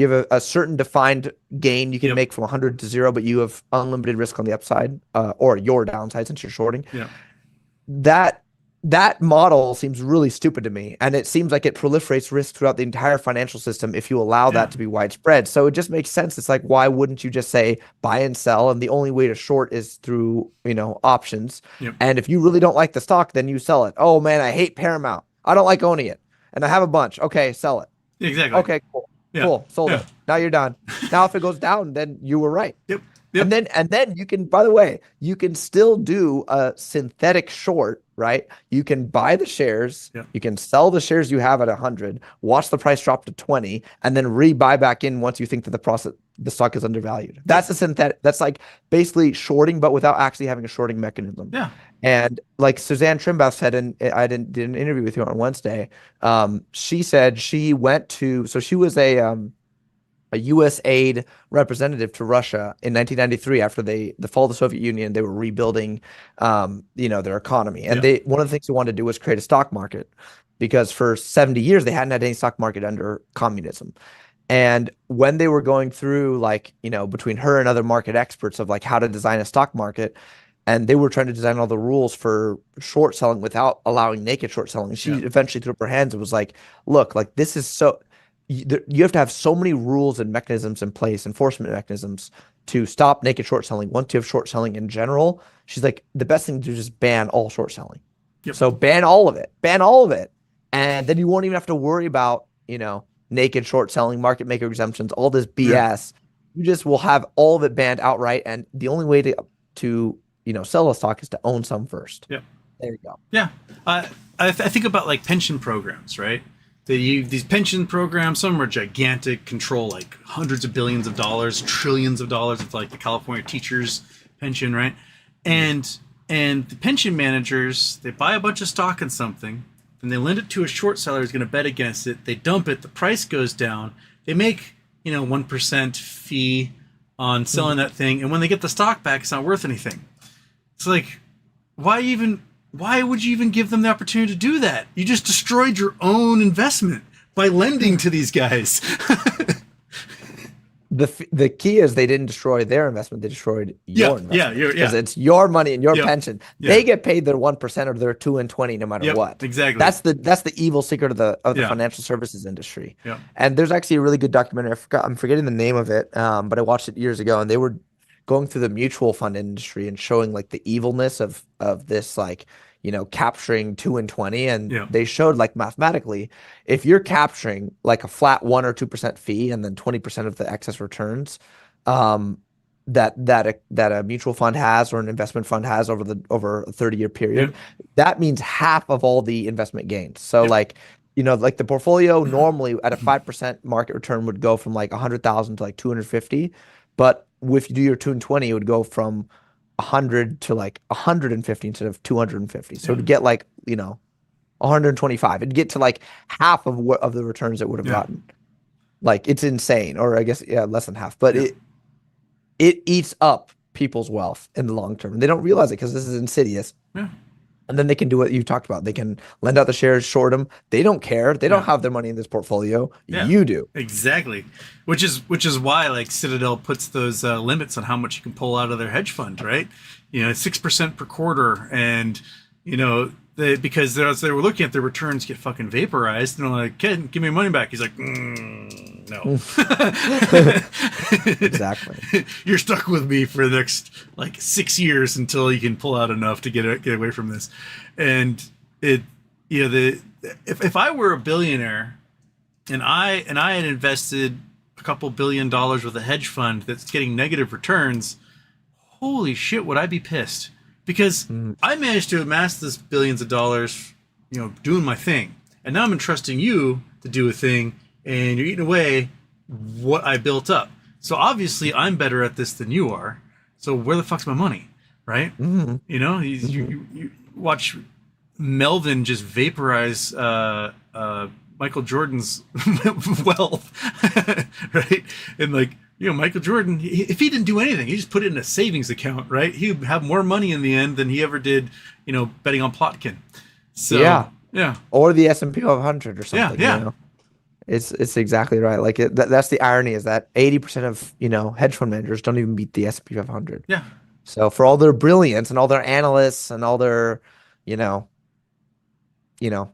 have a certain defined gain you can make from 100 to 0, but you have unlimited risk on the upside, or your downside since you're shorting. Yeah. That model seems really stupid to me, and it seems like it proliferates risk throughout the entire financial system if you allow that to be widespread. So it just makes sense. It's like, why wouldn't you just say buy and sell, and the only way to short is through options. And if you really don't like the stock, then you sell it. Oh man, I hate Paramount, I don't like owning it, and I have a bunch. Okay, sell it. Exactly. Okay, cool, sold it. Now you're done. Now if it goes down, then you were right. Yep. And then you can, by the way, you can still do a synthetic short, right? You can buy the shares, you can sell the shares you have at 100, watch the price drop to 20, and then rebuy back in once you think that the stock is undervalued. That's a synthetic. That's like basically shorting, but without actually having a shorting mechanism. Yeah. And like Suzanne Trimbaugh said, and I did an interview with you on Wednesday. She said she she was a U.S. aid representative to Russia in 1993 after the fall of the Soviet Union. They were rebuilding, their economy, and one of the things they wanted to do was create a stock market, because for 70 years they hadn't had any stock market under communism. And when they were going through, between her and other market experts of like how to design a stock market, and they were trying to design all the rules for short selling without allowing naked short selling, she eventually threw up her hands and was like, "Look, like this is so." You have to have so many rules and mechanisms in place, enforcement mechanisms, to stop naked short selling. Once you have short selling in general, she's like, the best thing to do is just ban all short selling. So ban all of it, and then you won't even have to worry about naked short selling, market maker exemptions, all this BS. You just will have all of it banned outright, and the only way to sell a stock is to own some first. There you go. I think about like pension programs, right? These pension programs, some are gigantic, control like hundreds of billions of dollars, trillions of dollars. It's like the California teachers pension, right? And the pension managers, they buy a bunch of stock in something, and they lend it to a short seller who's going to bet against it. They dump it, the price goes down. They make 1% fee on selling that thing, and when they get the stock back, it's not worth anything. It's like, why would you even give them the opportunity to do that? You just destroyed your own investment by lending to these guys. The key is they didn't destroy their investment; they destroyed your investment. Because it's your money and your pension. They get paid their 1% or their 2 and 20, no matter what. Exactly. That's the evil secret of the financial services industry. And there's actually a really good documentary. I'm forgetting the name of it, but I watched it years ago, and they were going through the mutual fund industry and showing like the evilness of this, like, capturing 2 and 20. And they showed, like, mathematically, if you're capturing like a flat 1 or 2% fee and then 20% of the excess returns that a mutual fund has or an investment fund has over a 30-year period, that means half of all the investment gains. So like the portfolio normally at a 5% market return would go from like 100,000 to like 250, but if you do your 2 and 20, it would go from 100 to like 150 instead of 250. So it'd get like 125. It'd get to like half of the returns it would have gotten. Like, it's insane, or I guess less than half. But it eats up people's wealth in the long term. They don't realize it because this is insidious. And then they can do what you talked about. They can lend out the shares, short them. They don't care. They don't have their money in this portfolio. You do. Exactly. Which is why, like, Citadel puts those limits on how much you can pull out of their hedge fund, right? 6% per quarter. And, because as they were looking at their returns get fucking vaporized, and they're like, "Ken, give me my money back." He's like, no. Exactly. You're stuck with me for the next like 6 years until you can pull out enough to get away from this. And if I were a billionaire and I had invested a couple $1 billion worth of hedge fund that's getting negative returns, holy shit, would I be pissed? Because I managed to amass this billions of dollars, doing my thing. And now I'm entrusting you to do a thing, and you're eating away what I built up. So obviously I'm better at this than you are. So where the fuck's my money, right? You watch Melvin just vaporize Michael Jordan's wealth, right? And like, Michael Jordan, if he didn't do anything, he just put it in a savings account, right? He would have more money in the end than he ever did, betting on Plotkin. So yeah, or the S&P 500 or yeah, something. yeah, You know? It's exactly right. Like that's the irony is that 80% of hedge fund managers don't even beat the S&P 500. yeah. So for all their brilliance and all their analysts and all their, you know,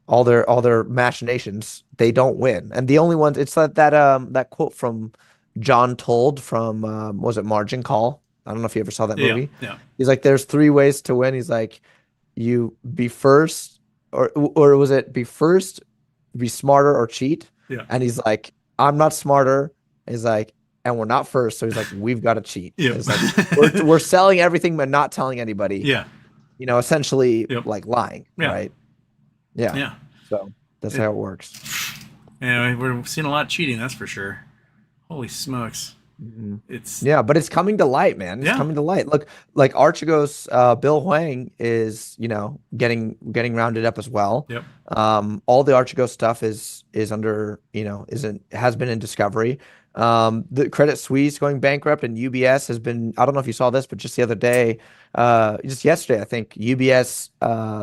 all their machinations, they don't win. And the only ones, it's that quote from John Told from was it Margin Call? I don't know if you ever saw that Yeah, movie. yeah, He's like, there's three ways to win. He's like, you be first, or was it be first, be smarter, or cheat? yeah, And he's like, I'm not smarter. He's like, and we're not first. So he's like, we've got to cheat. yeah. It's like we're selling everything but not telling anybody. Yeah, Essentially yep, like lying, yeah, right? Yeah. yeah. So that's how it works. Anyway, we're seeing a lot of cheating, that's for sure. Holy smokes. It's Yeah, but it's coming to light, man. It's yeah, coming to light. Look, like Archigos, Bill Hwang is, getting rounded up as well. yep, All the Archigos stuff is under, has been in discovery. The Credit Suisse going bankrupt and UBS has been, I don't know if you saw this, but just the other day, just yesterday, I think UBS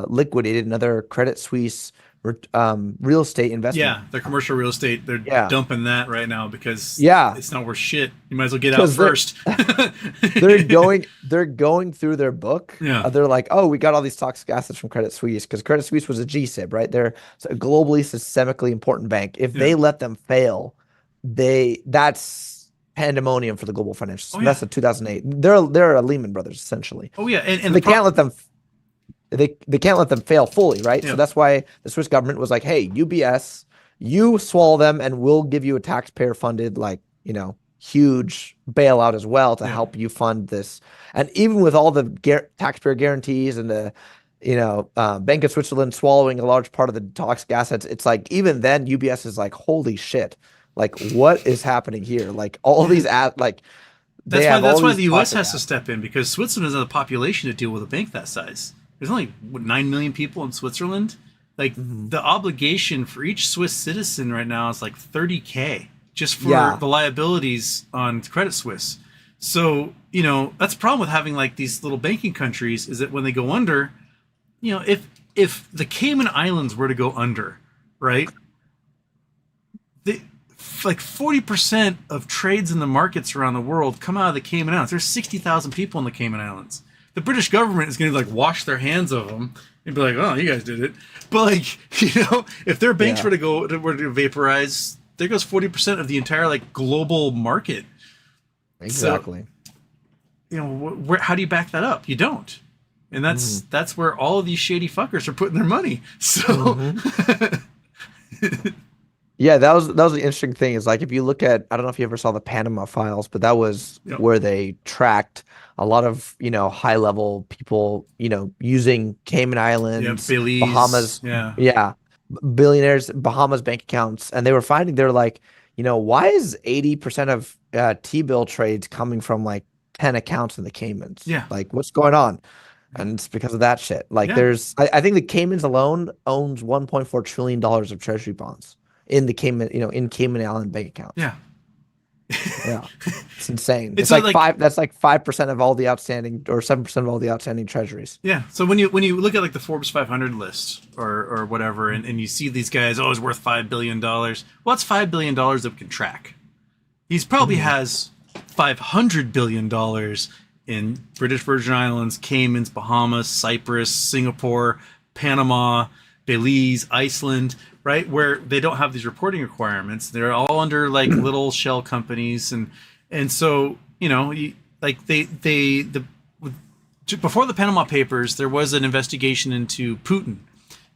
liquidated another Credit Suisse real estate investment. yeah. The commercial real estate, they're Yeah. dumping that right now because Yeah. it's not worth shit. You might as well get out 'Cause first. they're going through their book. Yeah. They're like, oh, we got all these toxic assets from Credit Suisse because Credit Suisse was a GSIB, right? They're a globally systemically important bank. If they let them fail, that's pandemonium for the global financial system. Oh, yeah. That's the 2008. They're a Lehman Brothers essentially. Oh yeah, and They can't let them. They can't let them fail fully, right? Yeah. So that's why the Swiss government was like, hey, UBS, you swallow them and we'll give you a taxpayer funded, huge bailout as well to help you fund this. And even with all the taxpayer guarantees and the, Bank of Switzerland swallowing a large part of the toxic assets, it's like, even then UBS is like, holy shit, like what is happening here? Like all these that's why the U.S. has to step in because Switzerland doesn't have the population to deal with a bank that size. There's only 9 million people in Switzerland. Like the obligation for each Swiss citizen right now is like $30,000 just for the liabilities on Credit Suisse. So, that's the problem with having like these little banking countries is that when they go under, if the Cayman Islands were to go under, right? Like 40% of trades in the markets around the world come out of the Cayman Islands. There's 60,000 people in the Cayman Islands. The British government is going to like wash their hands of them and be like, "Oh, you guys did it." But like, if their banks were to vaporize, there goes 40% of the entire like global market. Exactly. So, how do you back that up? You don't. And that's where all of these shady fuckers are putting their money. So yeah, that was the interesting thing is like if you look at, I don't know if you ever saw the Panama Files, but that was where they tracked a lot of high level people using Cayman Islands, Belize, Bahamas, billionaires, Bahamas bank accounts, and they were finding they're like, why is 80% of T-bill trades coming from like 10 accounts in the Caymans? Yeah, like what's going on? And it's because of that shit. Like I think the Caymans alone owns $1.4 trillion of treasury bonds in the Cayman, in Cayman Island bank accounts. Yeah. Yeah. It's insane. It's like 5% of all the outstanding or 7% of all the outstanding treasuries. Yeah. So when you look at like the Forbes 500 list or whatever, and you see these guys, it's worth $5 billion. Well, that's $5 billion that we can track. He's probably has $500 billion in British Virgin Islands, Caymans, Bahamas, Cyprus, Singapore, Panama, Belize, Iceland, right? Where they don't have these reporting requirements. They're all under like little shell companies. And so, before the Panama Papers, there was an investigation into Putin.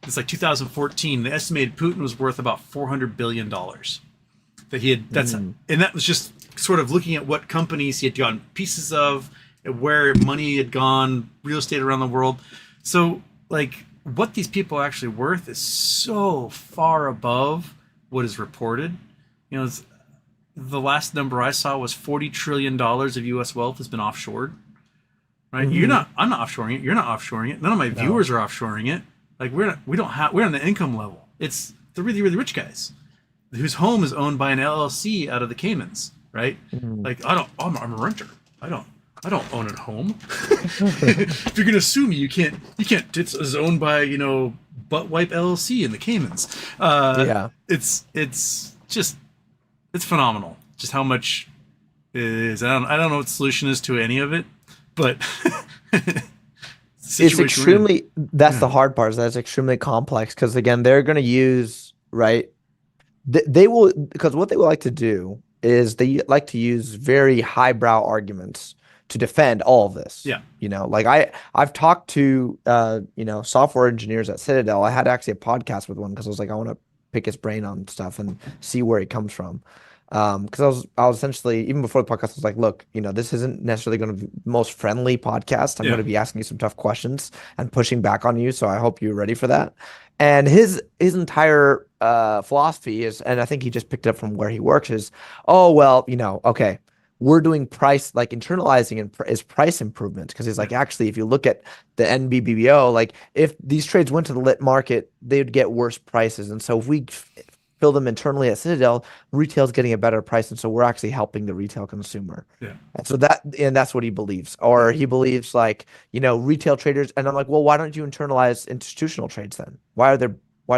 It's like 2014. They estimated Putin was worth about $400 billion. That he had, and that was just sort of looking at what companies he had gotten pieces of, and where money had gone, real estate around the world. So like, what these people are actually worth is so far above what is reported. The last number I saw was $40 trillion of U.S. wealth has been offshored. Right? I'm not offshoring it. You're not offshoring it. None of my viewers are offshoring it. Like we're on the income level. It's the really, really rich guys whose home is owned by an LLC out of the Caymans. Right? Like I'm a renter. I don't own a home. If you're gonna sue me, you can't. It's owned by Butt Wipe LLC in the Caymans. Yeah. It's just it's phenomenal. Just how much it is. I don't know what the solution is to any of it, but It's extremely. That's the hard part. Is that it's extremely complex because again, they're going to use right. They will because what they would like to do is they like to use very highbrow arguments to defend all of this. Yeah. Like I've talked to software engineers at Citadel. I had actually a podcast with one because I was like, I want to pick his brain on stuff and see where he comes from. Because I was essentially, even before the podcast, I was like, look, this isn't necessarily going to be the most friendly podcast. I'm going to be asking you some tough questions and pushing back on you. So I hope you're ready for that. And his entire philosophy is, and I think he just picked it up from where he works, is, oh, well, okay, we're doing price, like internalizing is price improvements. Because he's like, actually, if you look at the NBBBO, like if these trades went to the lit market, they'd get worse prices. And so if we fill them internally at Citadel, retail's getting a better price, and so we're actually helping the retail consumer. Yeah. And so that's what he believes. Or he believes like, retail traders, and I'm like, well, why don't you internalize institutional trades then? Why are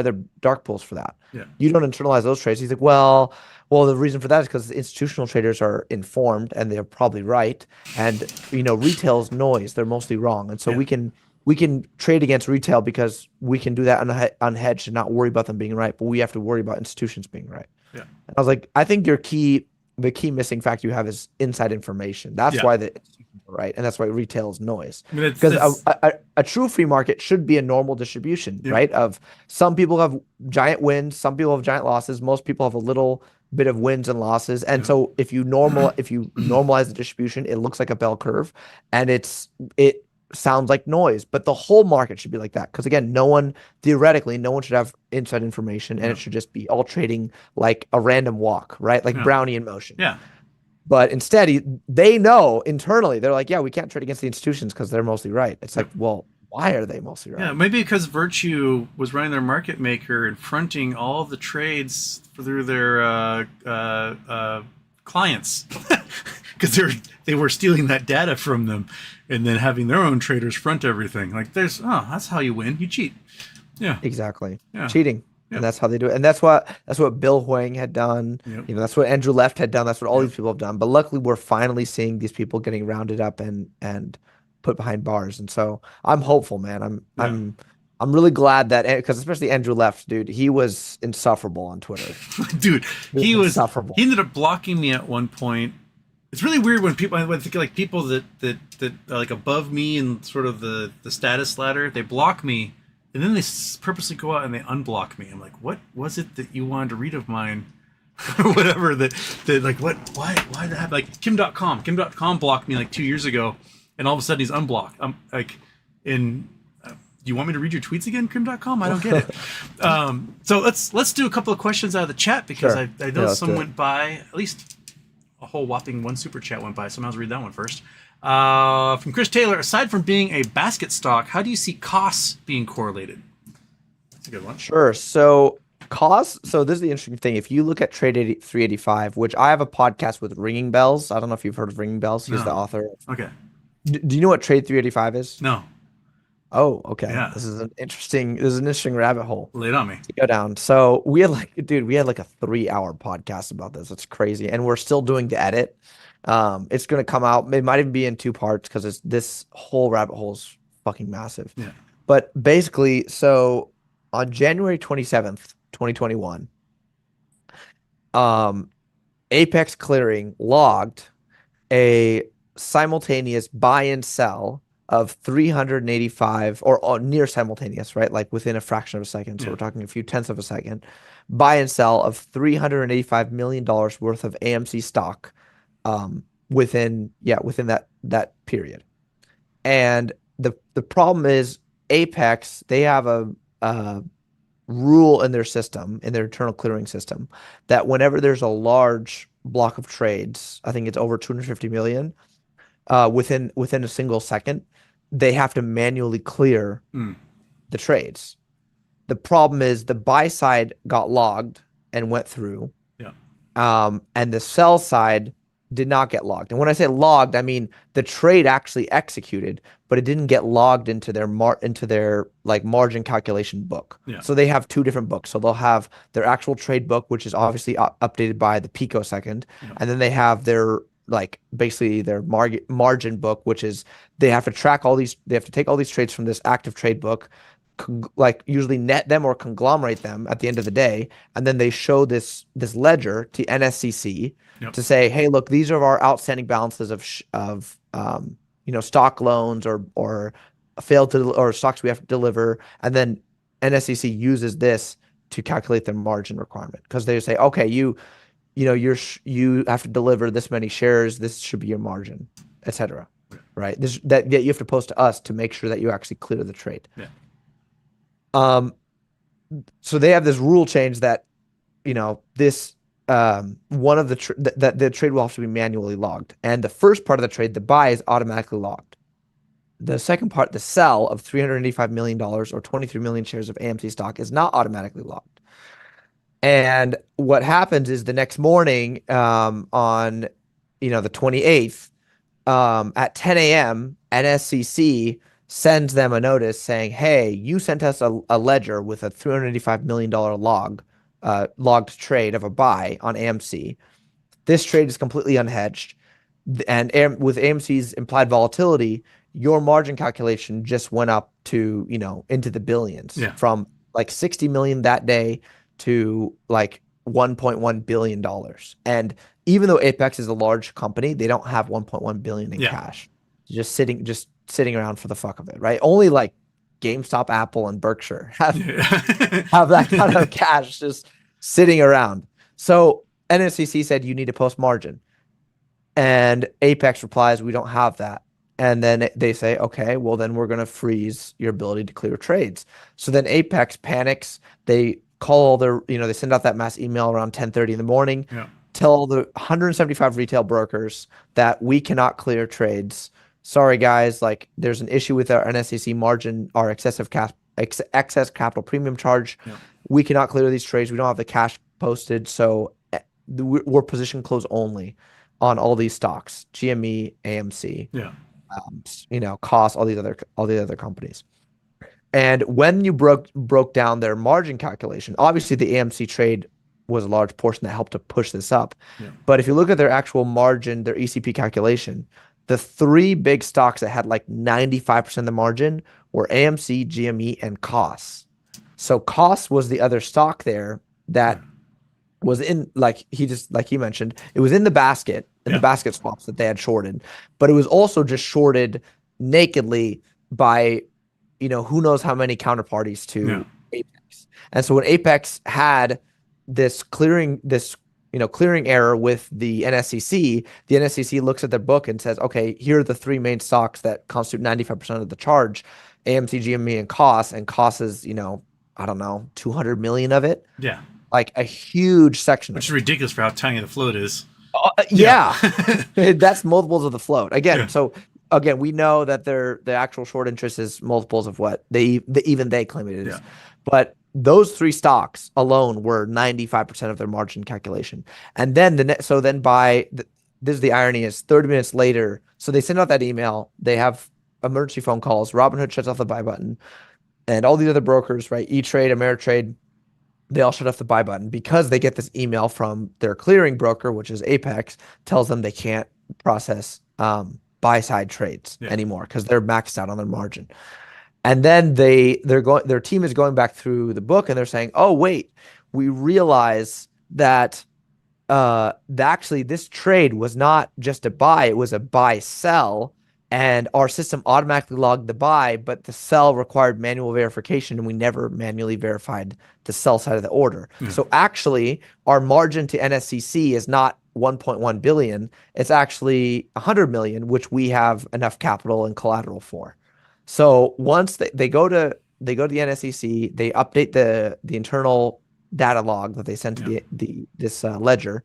there dark pools for that? Yeah. You don't internalize those trades. He's like, well, the reason for that is because institutional traders are informed and they're probably right. And retail's noise, they're mostly wrong. And so we can trade against retail because we can do that unhedged and not worry about them being right, but we have to worry about institutions being right. Yeah. And I was like, I think the key missing fact you have is inside information. That's why the institutions are right, and that's why retail is noise. Because a true free market should be a normal distribution, right? Of some people have giant wins, some people have giant losses, most people have a little bit of wins and losses. And so if you normalize the distribution, it looks like a bell curve, and it sounds like noise, but the whole market should be like that. Because again, theoretically, no one should have inside information, and it should just be all trading like a random walk, right? Like brownie in motion. Yeah. But instead, they know internally, they're like, yeah, we can't trade against the institutions because they're mostly right. It's like, well, why are they mostly right? Yeah, maybe because Virtue was running their market maker and fronting all the trades through their clients because they were stealing that data from them and then having their own traders front everything. Like that's how you win. You cheat. Yeah, exactly. Yeah. Cheating. Yep. And that's how they do it. And that's what Bill Hwang had done. Yep. That's what Andrew Left had done. That's what all these people have done. But luckily, we're finally seeing these people getting rounded up and put behind bars. And so I'm hopeful, man. I'm really glad that, because especially Andrew Left, dude, he was insufferable on Twitter. Dude, he was insufferable. He ended up blocking me at one point. It's really weird when people, I think like people that are like above me and sort of the status ladder, they block me, and then they purposely go out and they unblock me. I'm like, what was it that you wanted to read of mine, or whatever? That like why did that happen? Like Kim.com blocked me like 2 years ago, and all of a sudden he's unblocked. I'm like, do you want me to read your tweets again, Kim.com? I don't get it. So let's do a couple of questions out of the chat because I know some went by, at least a whole whopping one super chat went by. So I'll read that one first. From Chris Taylor, aside from being a basket stock, how do you see costs being correlated? That's a good one. Sure. So costs. So this is the interesting thing. If you look at Trade 385, which I have a podcast with Ringing Bells. I don't know if you've heard of Ringing Bells. He's the author. Okay. Do you know what Trade 385 is? No. Oh, okay. Yeah. This is an interesting rabbit hole. Lay it on me. To go down. So we had like a 3-hour podcast about this. It's crazy. And we're still doing the edit. It's going to come out. It might even be in 2 parts because this whole rabbit hole is fucking massive. Yeah. But basically, so on January 27th, 2021, Apex Clearing logged a simultaneous buy and sell of 385 or near simultaneous, right? Like within a fraction of a second. So we're talking a few tenths of a second. Buy and sell of $385 million worth of AMC stock within that period. And the problem is Apex, they have a rule in their system, in their internal clearing system, that whenever there's a large block of trades, I think it's over 250 million, within a single second, they have to manually clear the trades. The problem is the buy side got logged and went through. Yeah. And the sell side did not get logged. And when I say logged, I mean the trade actually executed, but it didn't get logged into their like margin calculation book. Yeah. So they have two different books. So they'll have their actual trade book, which is obviously updated by the picosecond, and then they have their like basically their margin book, which is they have to track all these. They have to take all these trades from this active trade book, like usually net them or conglomerate them at the end of the day, and then they show this ledger to NSCC to say, hey, look, these are our outstanding balances of stock loans or failed to or stocks we have to deliver, and then NSCC uses this to calculate their margin requirement because they say, okay, you have to deliver this many shares, this should be your margin, etc. Right? That you have to post to us to make sure that you actually clear the trade. Yeah. So they have this rule change that, this one of the that the trade will have to be manually logged, and the first part of the trade, the buy, is automatically logged. The second part, the sell of $385 million or 23 million shares of AMC stock, is not automatically logged. And what happens is the next morning, on the 28th, at 10 a.m., NSCC sends them a notice saying, hey, you sent us a ledger with a $385 million logged trade of a buy on AMC. This trade is completely unhedged. And with AMC's implied volatility, your margin calculation just went up to, into the billions, from like 60 million that day to like $1.1 billion. And even though Apex is a large company, they don't have 1.1 billion in cash. Just sitting around for the fuck of it, right? Only like GameStop, Apple, and Berkshire have that kind of cash just sitting around. So NSCC said you need to post margin, and Apex replies, we don't have that. And then they say, okay, well then we're going to freeze your ability to clear trades. So then Apex panics. They call all their, they send out that mass email around 10:30 in the morning, tell the 175 retail brokers that we cannot clear trades. Sorry guys, like there's an issue with our NSCC margin, our excess capital premium charge. We cannot clear these trades. We don't have the cash posted, so we're position close only on all these stocks: GME, AMC, Cost, all the other companies. And when you broke down their margin calculation, obviously the AMC trade was a large portion that helped to push this up. But if you look at their actual margin, their ECP calculation, the three big stocks that had like 95% of the margin were AMC, GME, and Cost. So Cost was the other stock there that was in, like he mentioned, it was in the basket, the basket swaps that they had shorted, but it was also just shorted nakedly by, who knows how many counterparties to Apex. And so when Apex had this clearing error with the NSCC looks at their book and says, okay, here are the three main stocks that constitute 95% of the charge: AMC, GME, and Cost. And Cost is, I don't know, 200 million of it. Yeah. Like a huge section. Which is ridiculous for how tiny the float is. That's multiples of the float. Again, we know that the actual short interest is multiples of what even they claim it is. But those three stocks alone were 95% of their margin calculation. And then this is the irony, is 30 minutes later, so they send out that email, they have emergency phone calls, Robinhood shuts off the buy button, and all these other brokers, right, E-Trade, Ameritrade, they all shut off the buy button because they get this email from their clearing broker, which is Apex, tells them they can't process buy side trades anymore because they're maxed out on their margin. And then their team is going back through the book and they're saying, oh wait, we realize that actually this trade was not just a buy, it was a buy sell, and our system automatically logged the buy, but the sell required manual verification and we never manually verified the sell side of the order. So actually our margin to NSCC is not 1.1 billion, it's actually 100 million, which we have enough capital and collateral for. So once they go to the NSCC, they update the internal data log that they sent to this ledger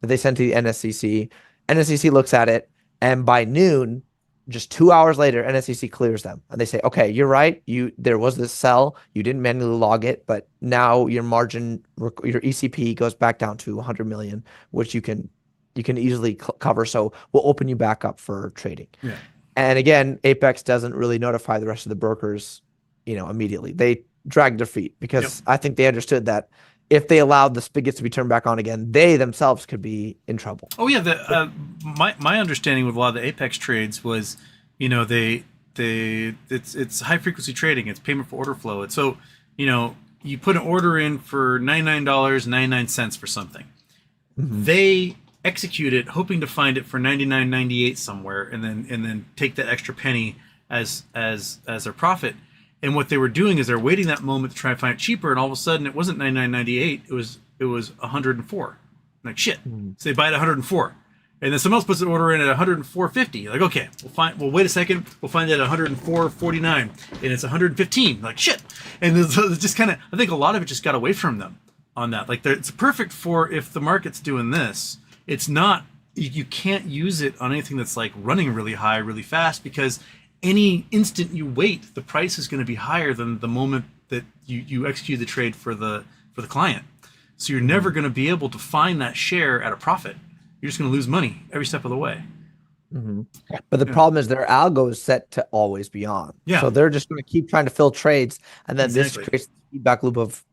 that they sent to the NSCC. NSCC looks at it, and by noon, just 2 hours later, NSCC clears them, and they say, "Okay, you're right. There was this sell. You didn't manually log it, but now your margin, your ECP goes back down to 100 million, which you can easily cover. So we'll open you back up for trading. Yeah. And again, Apex doesn't really notify the rest of the brokers, immediately. They dragged their feet because I think they understood that if they allowed the spigots to be turned back on again, they themselves could be in trouble. Oh yeah, my understanding with a lot of the Apex trades was, it's high frequency trading. It's payment for order flow. It's so, you put an order in for $99.99 for something. Mm-hmm. They execute it, hoping to find it for $99.98 somewhere, and then take that extra penny as their profit. And what they were doing is they're waiting that moment to try and find it cheaper, and all of a sudden it wasn't $99.98, it was $104. Like shit. Mm-hmm. So they buy it at $104. And then someone else puts an order in at $104.50. Like, okay, well wait a second, we'll find it at $104.49, and it's $115. Like shit. And it's just kind of, I think a lot of it just got away from them on that. Like it's perfect for if the market's doing this. It's not, you can't use it on anything that's like running really high, really fast, because any instant you wait, the price is going to be higher than the moment that you execute the trade for the client. So you're never going to be able to find that share at a profit. You're just going to lose money every step of the way. Mm-hmm. But the problem is their algo is set to always be on. Yeah. So they're just going to keep trying to fill trades, and then this creates the feedback loop of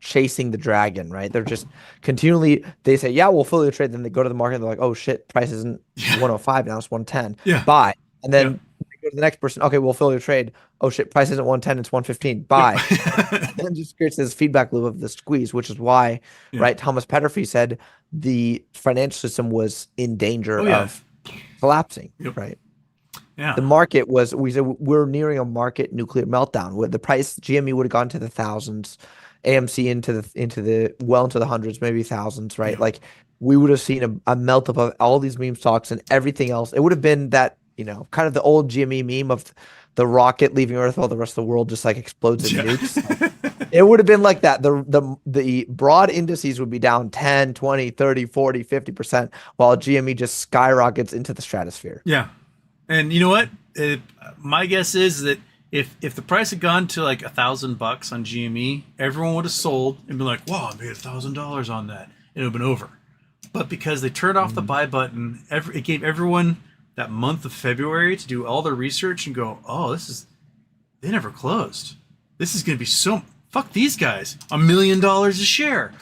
chasing the dragon, right? They're just continually, they say, yeah, we'll fill your trade. Then they go to the market and they're like, oh shit, price isn't 105 now, it's 110. Yeah. Buy. And then they go to the next person, okay, we'll fill your trade. Oh shit, price isn't 110, it's 115. Buy. And it just creates this feedback loop of the squeeze, which is why, right, Thomas Petterfee said the financial system was in danger of collapsing, right? Yeah. The market was, we said we're nearing a market nuclear meltdown where the price, GME would have gone to the thousands, AMC into the hundreds, maybe thousands, right? Like we would have seen a melt up of all these meme stocks and everything else. It would have been that, kind of the old GME meme of the rocket leaving Earth while the rest of the world just like explodes in nukes. It would have been like that. The broad indices would be down 10, 20, 30, 40, 50%, while GME just skyrockets into the stratosphere. Yeah. And you know what? My guess is that if the price had gone to like $1,000 on GME, everyone would have sold and been like, wow, I made $1,000 on that. And it would have been over. But because they turned off the buy button, it gave everyone that month of February to do all their research and go, oh, they never closed. This is going to be fuck these guys, $1 million a share.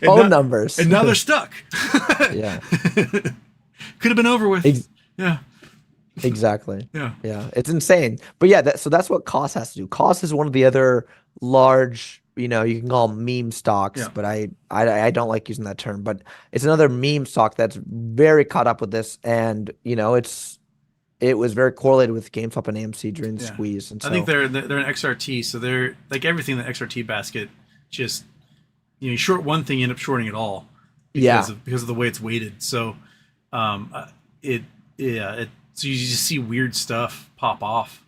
Phone numbers. And now they're stuck. Yeah. Could have been over with. Yeah. Exactly. Yeah. Yeah. It's insane. But yeah, so that's what COS has to do. COS is one of the other large, you can call them meme stocks, but I don't like using that term, but it's another meme stock that's very caught up with this. And, it was very correlated with GameStop and AMC during the squeeze. And so, I think they're an XRT. So they're like everything in the XRT basket, just, you short one thing, you end up shorting it all because of the way it's weighted. So, so you just see weird stuff pop off.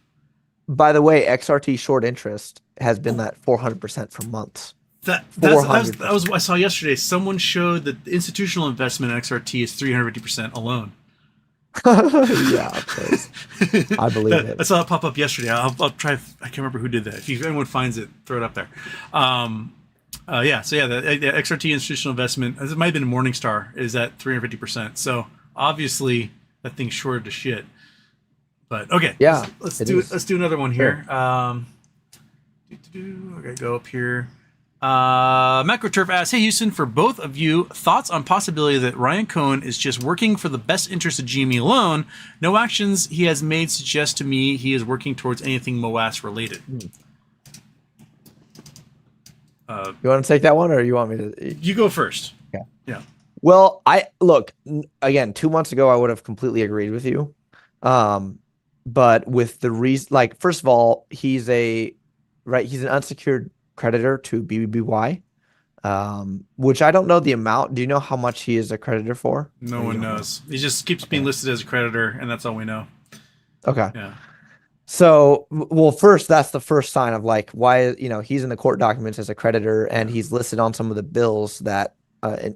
By the way, XRT short interest has been that 400% for months. That was what I saw yesterday. Someone showed that the institutional investment in XRT is 350% alone. Yeah, I believe it. I saw it pop up yesterday. I'll try. I can't remember who did that. If anyone finds it, throw it up there. The XRT institutional investment, it might have been Morningstar, is at 350%. So obviously that thing's shorted to shit. But okay, let's do another one here. Sure. Okay, go up here. MacroTurf asks, hey Houston, for both of you, thoughts on possibility that Ryan Cohen is just working for the best interest of GME alone? No actions he has made suggest to me he is working towards anything MOAS related. You want to take that one, or you want me to? You go first. Yeah. Well, again, 2 months ago, I would have completely agreed with you. But with the reason, first of all, he's an unsecured creditor to BBBY, which I don't know the amount. Do you know how much he is a creditor for? No one knows. He just keeps being listed as a creditor, and that's all we know. Okay. Yeah. So, first, that's the first sign of why, he's in the court documents as a creditor, and he's listed on some of the bills that, I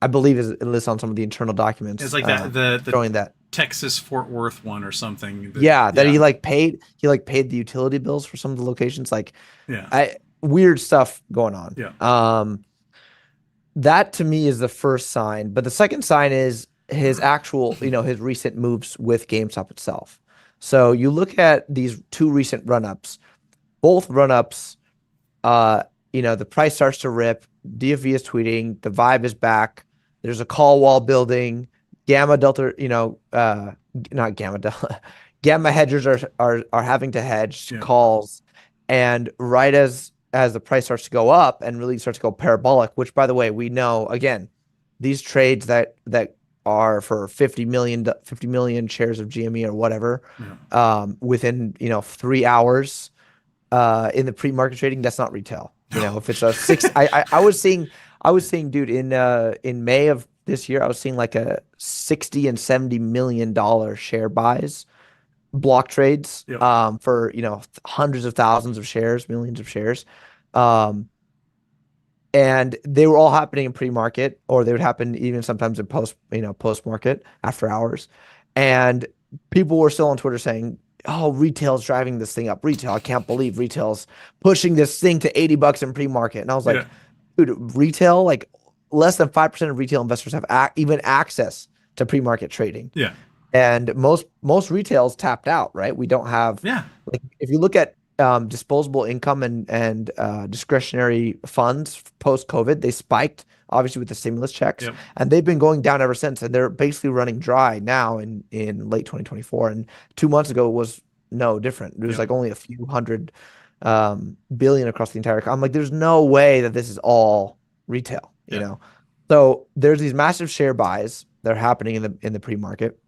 believe is listed on some of the internal documents. It's like the showing that Texas Fort Worth one or something. He paid the utility bills for some of the locations. Weird stuff going on. Yeah. that to me is the first sign. But the second sign is his actual, his recent moves with GameStop itself. So you look at these two recent run-ups, both run-ups, the price starts to rip. DFV is tweeting, the vibe is back. There's a call wall building. Gamma Delta, not Gamma Delta, Gamma hedgers are having to hedge calls. And right as the price starts to go up and really starts to go parabolic, which by the way, we know, again, these trades that are for 50 million shares of GME or whatever, within 3 hours in the pre-market trading, that's not retail. If it's a six, I was seeing, dude, in May of this year, I was seeing like a $60 and $70 million share buys, block trades, for hundreds of thousands of shares, millions of shares, and they were all happening in pre-market, or they would happen even sometimes in post-market after hours, and people were still on Twitter saying, "Oh, retail's driving this thing up. Retail, I can't believe retail's pushing this thing to $80 in pre-market." And I was like, dude, retail, like less than 5% of retail investors have even access to pre-market trading. Yeah. And most retail's tapped out, right? We don't have, like, if you look at disposable income and discretionary funds post-COVID, they spiked obviously with the stimulus checks, and they've been going down ever since. And they're basically running dry now in late 2024. And 2 months ago was no different. It was like only a few hundred billion across the entire. I'm like, there's no way that this is all retail, you know. So there's these massive share buys that are happening in the pre-market.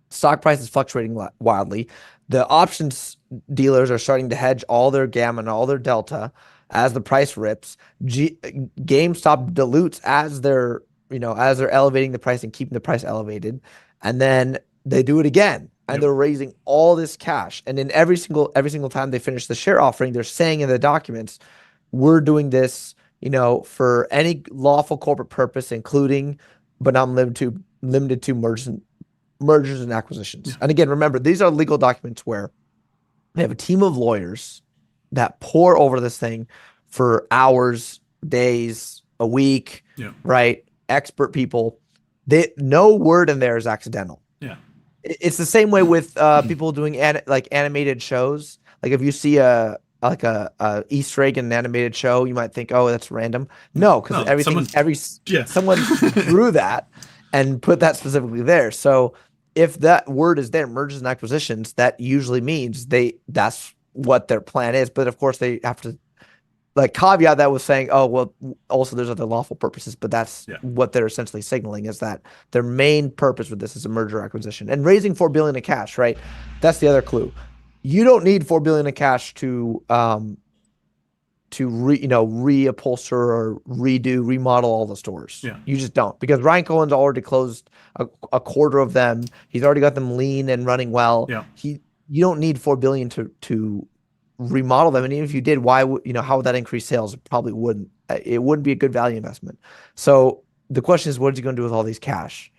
Stock price is fluctuating wildly. The options dealers are starting to hedge all their gamma and all their delta as the price rips. GameStop dilutes as they're elevating the price and keeping the price elevated, and then they do it again, and they're raising all this cash. And in every single time they finish the share offering, they're saying in the documents, "We're doing this, for any lawful corporate purpose, including but not limited to mergers and acquisitions." And again, remember, these are legal documents where they have a team of lawyers that pore over this thing for hours, days, a week, right? Expert people. No word in there is accidental. It's the same way with people doing animated shows. Like if you see a Easter egg in an animated show, you might think, "Oh, that's random." No, because someone drew that and put that specifically there. So if that word is there, mergers and acquisitions, that usually means that's what their plan is. But of course, they have to caveat that with saying, "Oh, well, also there's other lawful purposes," but that's what they're essentially signaling, is that their main purpose with this is a merger acquisition and raising $4 billion in cash, right? That's the other clue. You don't need $4 billion in cash to reupholster or remodel all the stores. You just don't, because Ryan Cohen's already closed a quarter of them. He's already got them lean and running well. You don't need $4 billion to remodel them. And even if you did, why would how would that increase sales? It probably wouldn't. It wouldn't be a good value investment. So the question is, what is he going to do with all this cash?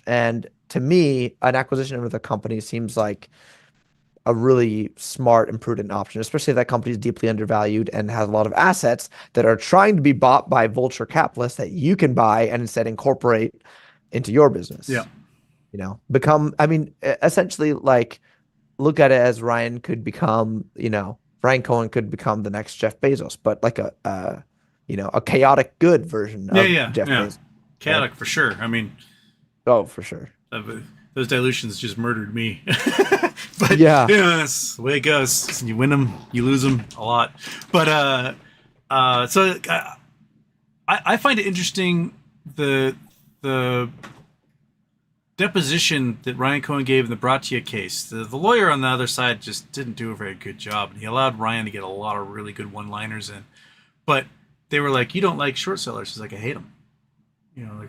And to me, an acquisition of the company seems like a really smart and prudent option, especially if that company is deeply undervalued and has a lot of assets that are trying to be bought by vulture capitalists that you can buy and instead incorporate into your business. Essentially, like, look at it as Ryan Cohen could become the next Jeff Bezos, but like a chaotic good version of Jeff Bezos. Chaotic, right? For sure. Oh, for sure. Those dilutions just murdered me. But that's the way it goes. You win them, you lose them a lot. But so I find it interesting, the deposition that Ryan Cohen gave in the Bratia case. The lawyer on the other side just didn't do a very good job, and he allowed Ryan to get a lot of really good one-liners in. But they were like, "You don't like short sellers?" He's like, "I hate them."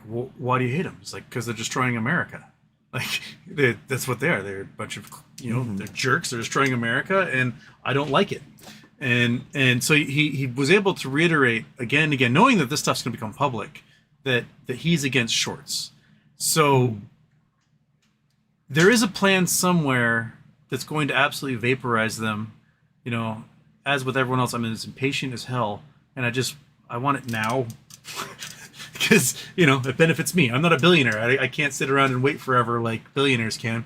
Well, why do you hate them? It's like, because they're destroying America. Like, that's what they are. They're a bunch of, they're jerks. They're destroying America, and I don't like it. And so he was able to reiterate again and again, knowing that this stuff's going to become public, that he's against shorts. So there is a plan somewhere that's going to absolutely vaporize them. As with everyone else, I'm as impatient as hell, and I want it now. because it benefits me. I'm not a billionaire. I can't sit around and wait forever like billionaires can.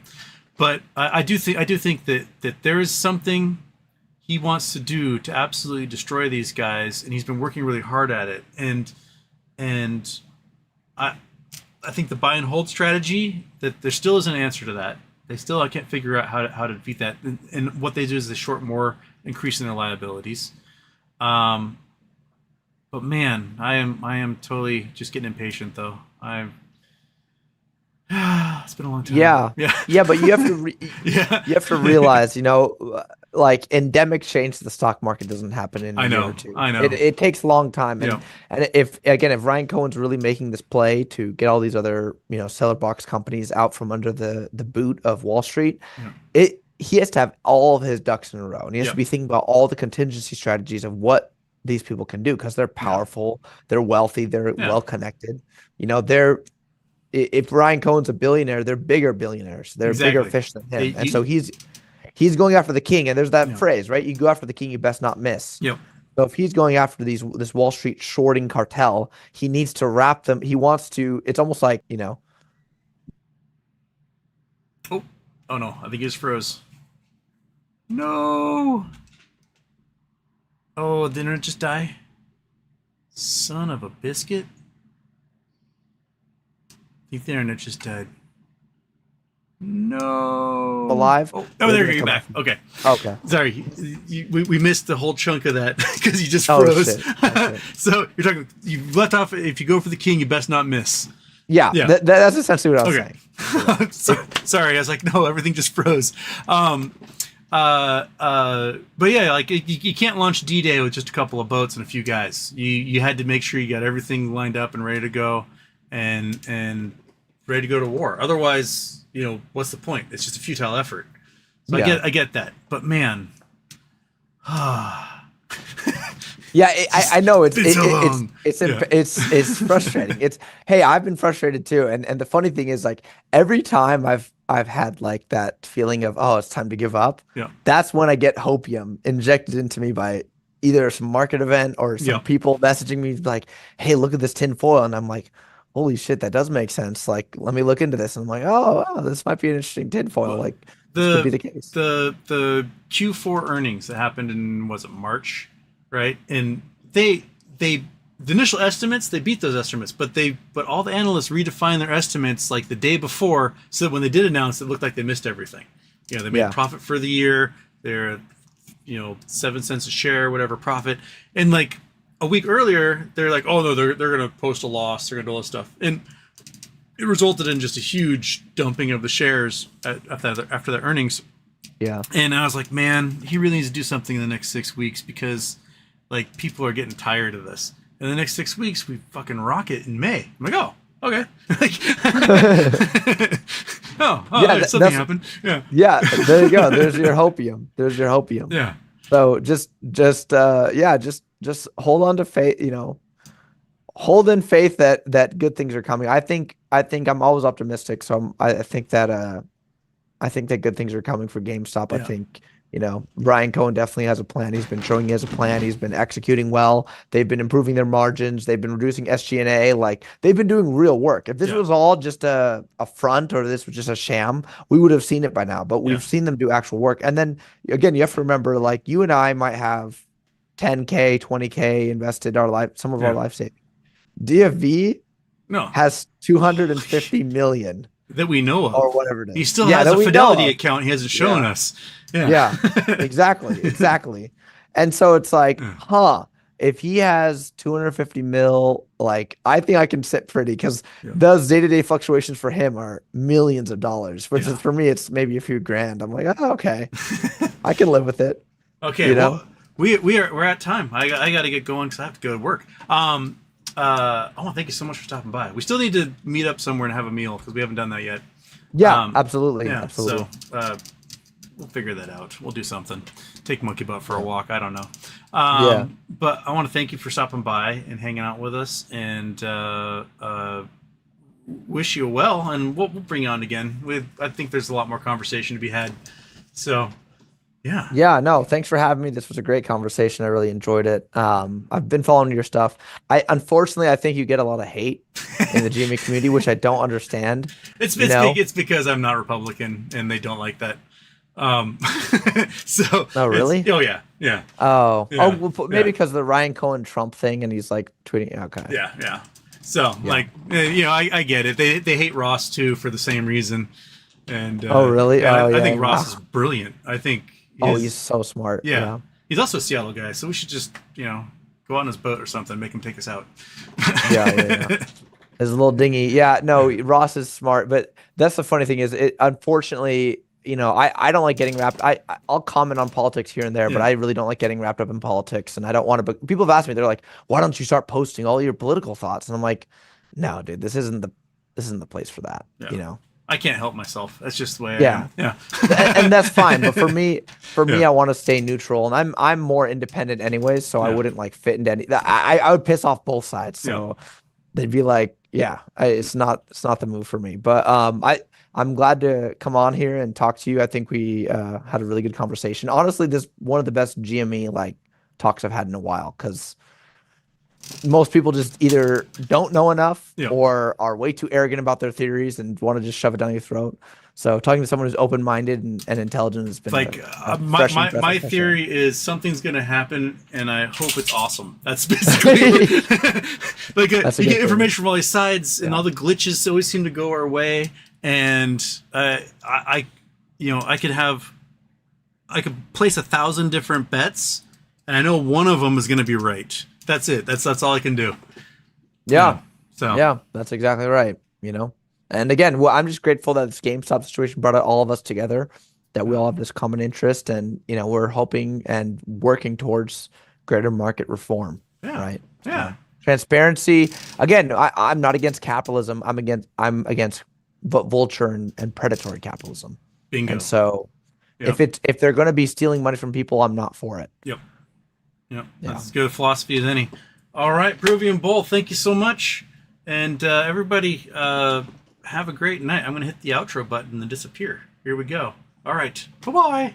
But I do think that there is something he wants to do to absolutely destroy these guys, and he's been working really hard at it. And I think the buy and hold strategy, that there still is an answer to that. I can't figure out how to defeat that. And what they do is they short more, increasing their liabilities. But man, I am totally just getting impatient though. It's been a long time. Yeah, but you have to you have to realize, like endemic change to the stock market doesn't happen in a year or two. I know. It takes a long time. And if Ryan Cohen's really making this play to get all these other, seller box companies out from under the boot of Wall Street, he has to have all of his ducks in a row. And he has to be thinking about all the contingency strategies of what these people can do, because they're powerful, they're wealthy, they're well connected. If Ryan Cohen's a billionaire, they're bigger billionaires. They're bigger fish than him. And so he's going after the king. And there's that phrase, right? You go after the king, you best not miss. Yep. So if he's going after this Wall Street shorting cartel, he needs to wrap them. He wants to, it's almost like, Oh no, I think he just froze. No. Oh, didn't it just die? Son of a biscuit. I think the internet just died. No. Alive? Oh, there you're back. Okay. Sorry, we missed the whole chunk of that because you just froze. Shit. So you're talking. You left off. If you go for the king, you best not miss. Yeah. That's essentially what I was saying. Sorry, I was like, no, everything just froze. But yeah, like you can't launch D-Day with just a couple of boats and a few guys. You had to make sure you got everything lined up and ready to go, and ready to go to war. Otherwise, what's the point? It's just a futile effort. So I get that, but man, yeah, I know it's frustrating. I've been frustrated too, and the funny thing is, like, every time I've had like that feeling of, oh, it's time to give up. Yeah, that's when I get hopium injected into me by either some market event or some people messaging me like, hey, look at this tin foil, and I'm like, holy shit, that does make sense. Like, let me look into this. And I'm like, oh, wow, this might be an interesting tinfoil. Like, this could be the case. The Q4 earnings that happened in, was it March, right? And the initial estimates, they beat those estimates, but all the analysts redefined their estimates like the day before, so that when they did announce, it looked like they missed everything. They made profit for the year. They're 7 cents a share, whatever profit, and like a week earlier, they're like, oh no, they're going to post a loss. They're going to do all this stuff. And it resulted in just a huge dumping of the shares after the earnings. Yeah. And I was like, man, he really needs to do something in the next 6 weeks, because like people are getting tired of this. In the next 6 weeks, we fucking rock it in May. I'm like, oh, okay. Yeah, something happened. Yeah. Yeah. There you go. There's your hopium. Yeah. So just hold on to faith, hold in faith that good things are coming. I think I'm always optimistic. So I think that good things are coming for GameStop. Yeah. I think, Ryan Cohen definitely has a plan. He's been showing he has a plan. He's been executing well. They've been improving their margins. They've been reducing SG&A. Like, they've been doing real work. If this was all just a front, or this was just a sham, we would have seen it by now, but we've seen them do actual work. And then again, you have to remember, like, you and I might have 10K, 20K invested our life savings. DFV has 250 million that we know of, or whatever it is. He still has a Fidelity account he hasn't shown us. Yeah, exactly. And so it's like, if he has 250 mil, like, I think I can sit pretty, because those day-to-day fluctuations for him are millions of dollars, versus for me, it's maybe a few grand. I'm like, oh, okay, I can live with it. Okay, well, we're at time. I got to get going because I have to go to work. I want to thank you so much for stopping by. We still need to meet up somewhere and have a meal, because we haven't done that yet. Yeah, absolutely. So we'll figure that out. We'll do something. Take Monkey Butt for a walk. I don't know. But I want to thank you for stopping by and hanging out with us, and wish you well. And we'll bring you on again. I think there's a lot more conversation to be had. So Yeah. Yeah, no, thanks for having me. This was a great conversation. I really enjoyed it. I've been following your stuff. Unfortunately, I think you get a lot of hate in the GME community, which I don't understand. You know? It's because I'm not Republican and they don't like that. Um, so Oh, really? oh yeah, yeah, Oh, well, yeah, maybe because of the Ryan Cohen Trump thing, and he's like tweeting. Okay. yeah, yeah. So Yeah. like, I get it. They hate Ross too for the same reason. And Oh, really? yeah, Oh, I yeah. think Ross is brilliant. I think Oh, he's so smart. yeah. Yeah. He's also a Seattle guy, so we should just go on his boat or something, make him take us out. Yeah. His little dinghy. Yeah, no, Ross is smart, but that's the funny thing is it unfortunately, I don't like getting wrapped. I'll comment on politics here and there, but Yeah. I really don't like getting wrapped up in politics, and I don't want to. But people have asked me, they're like, "Why don't you start posting all your political thoughts?" And I'm like, "No, dude, this isn't the place for that." Yeah. I can't help myself. That's just the way I Yeah. am. Yeah. And that's fine. But for me, Yeah. I want to stay neutral, and I'm more independent anyways, so I Yeah. wouldn't like fit into any. I would piss off both sides, so they'd be like, yeah, it's not the move for me. But I'm glad to come on here and talk to you. I think we had a really good conversation. Honestly, this one of the best GME like talks I've had in a while because most people just either don't know enough Yeah. or are way too arrogant about their theories and want to just shove it down your throat. So talking to someone who's open-minded and intelligent has been Like a my fresh breath of fresh air. theory is something's gonna happen, and I hope it's awesome. That's basically like That's a you good get thing. information from all these sides, and Yeah. all the glitches always seem to go our way. And I could place 1,000 different bets, and I know one of them is gonna be right. That's it. That's all I can do. Yeah. So Yeah, that's exactly right. And again, well, I'm just grateful that this GameStop situation brought all of us together, that we all have this common interest, and we're hoping and working towards greater market reform. Yeah. Right. Yeah. Transparency. Again, I'm not against capitalism. I'm against vulture and predatory capitalism. Bingo. And so, Yep. if they're going to be stealing money from people, I'm not for it. Yep. Yeah. That's as good a philosophy as any. All right, Peruvian Bull, thank you so much. And everybody, have a great night. I'm going to hit the outro button and disappear. Here we go. All right. Bye-bye.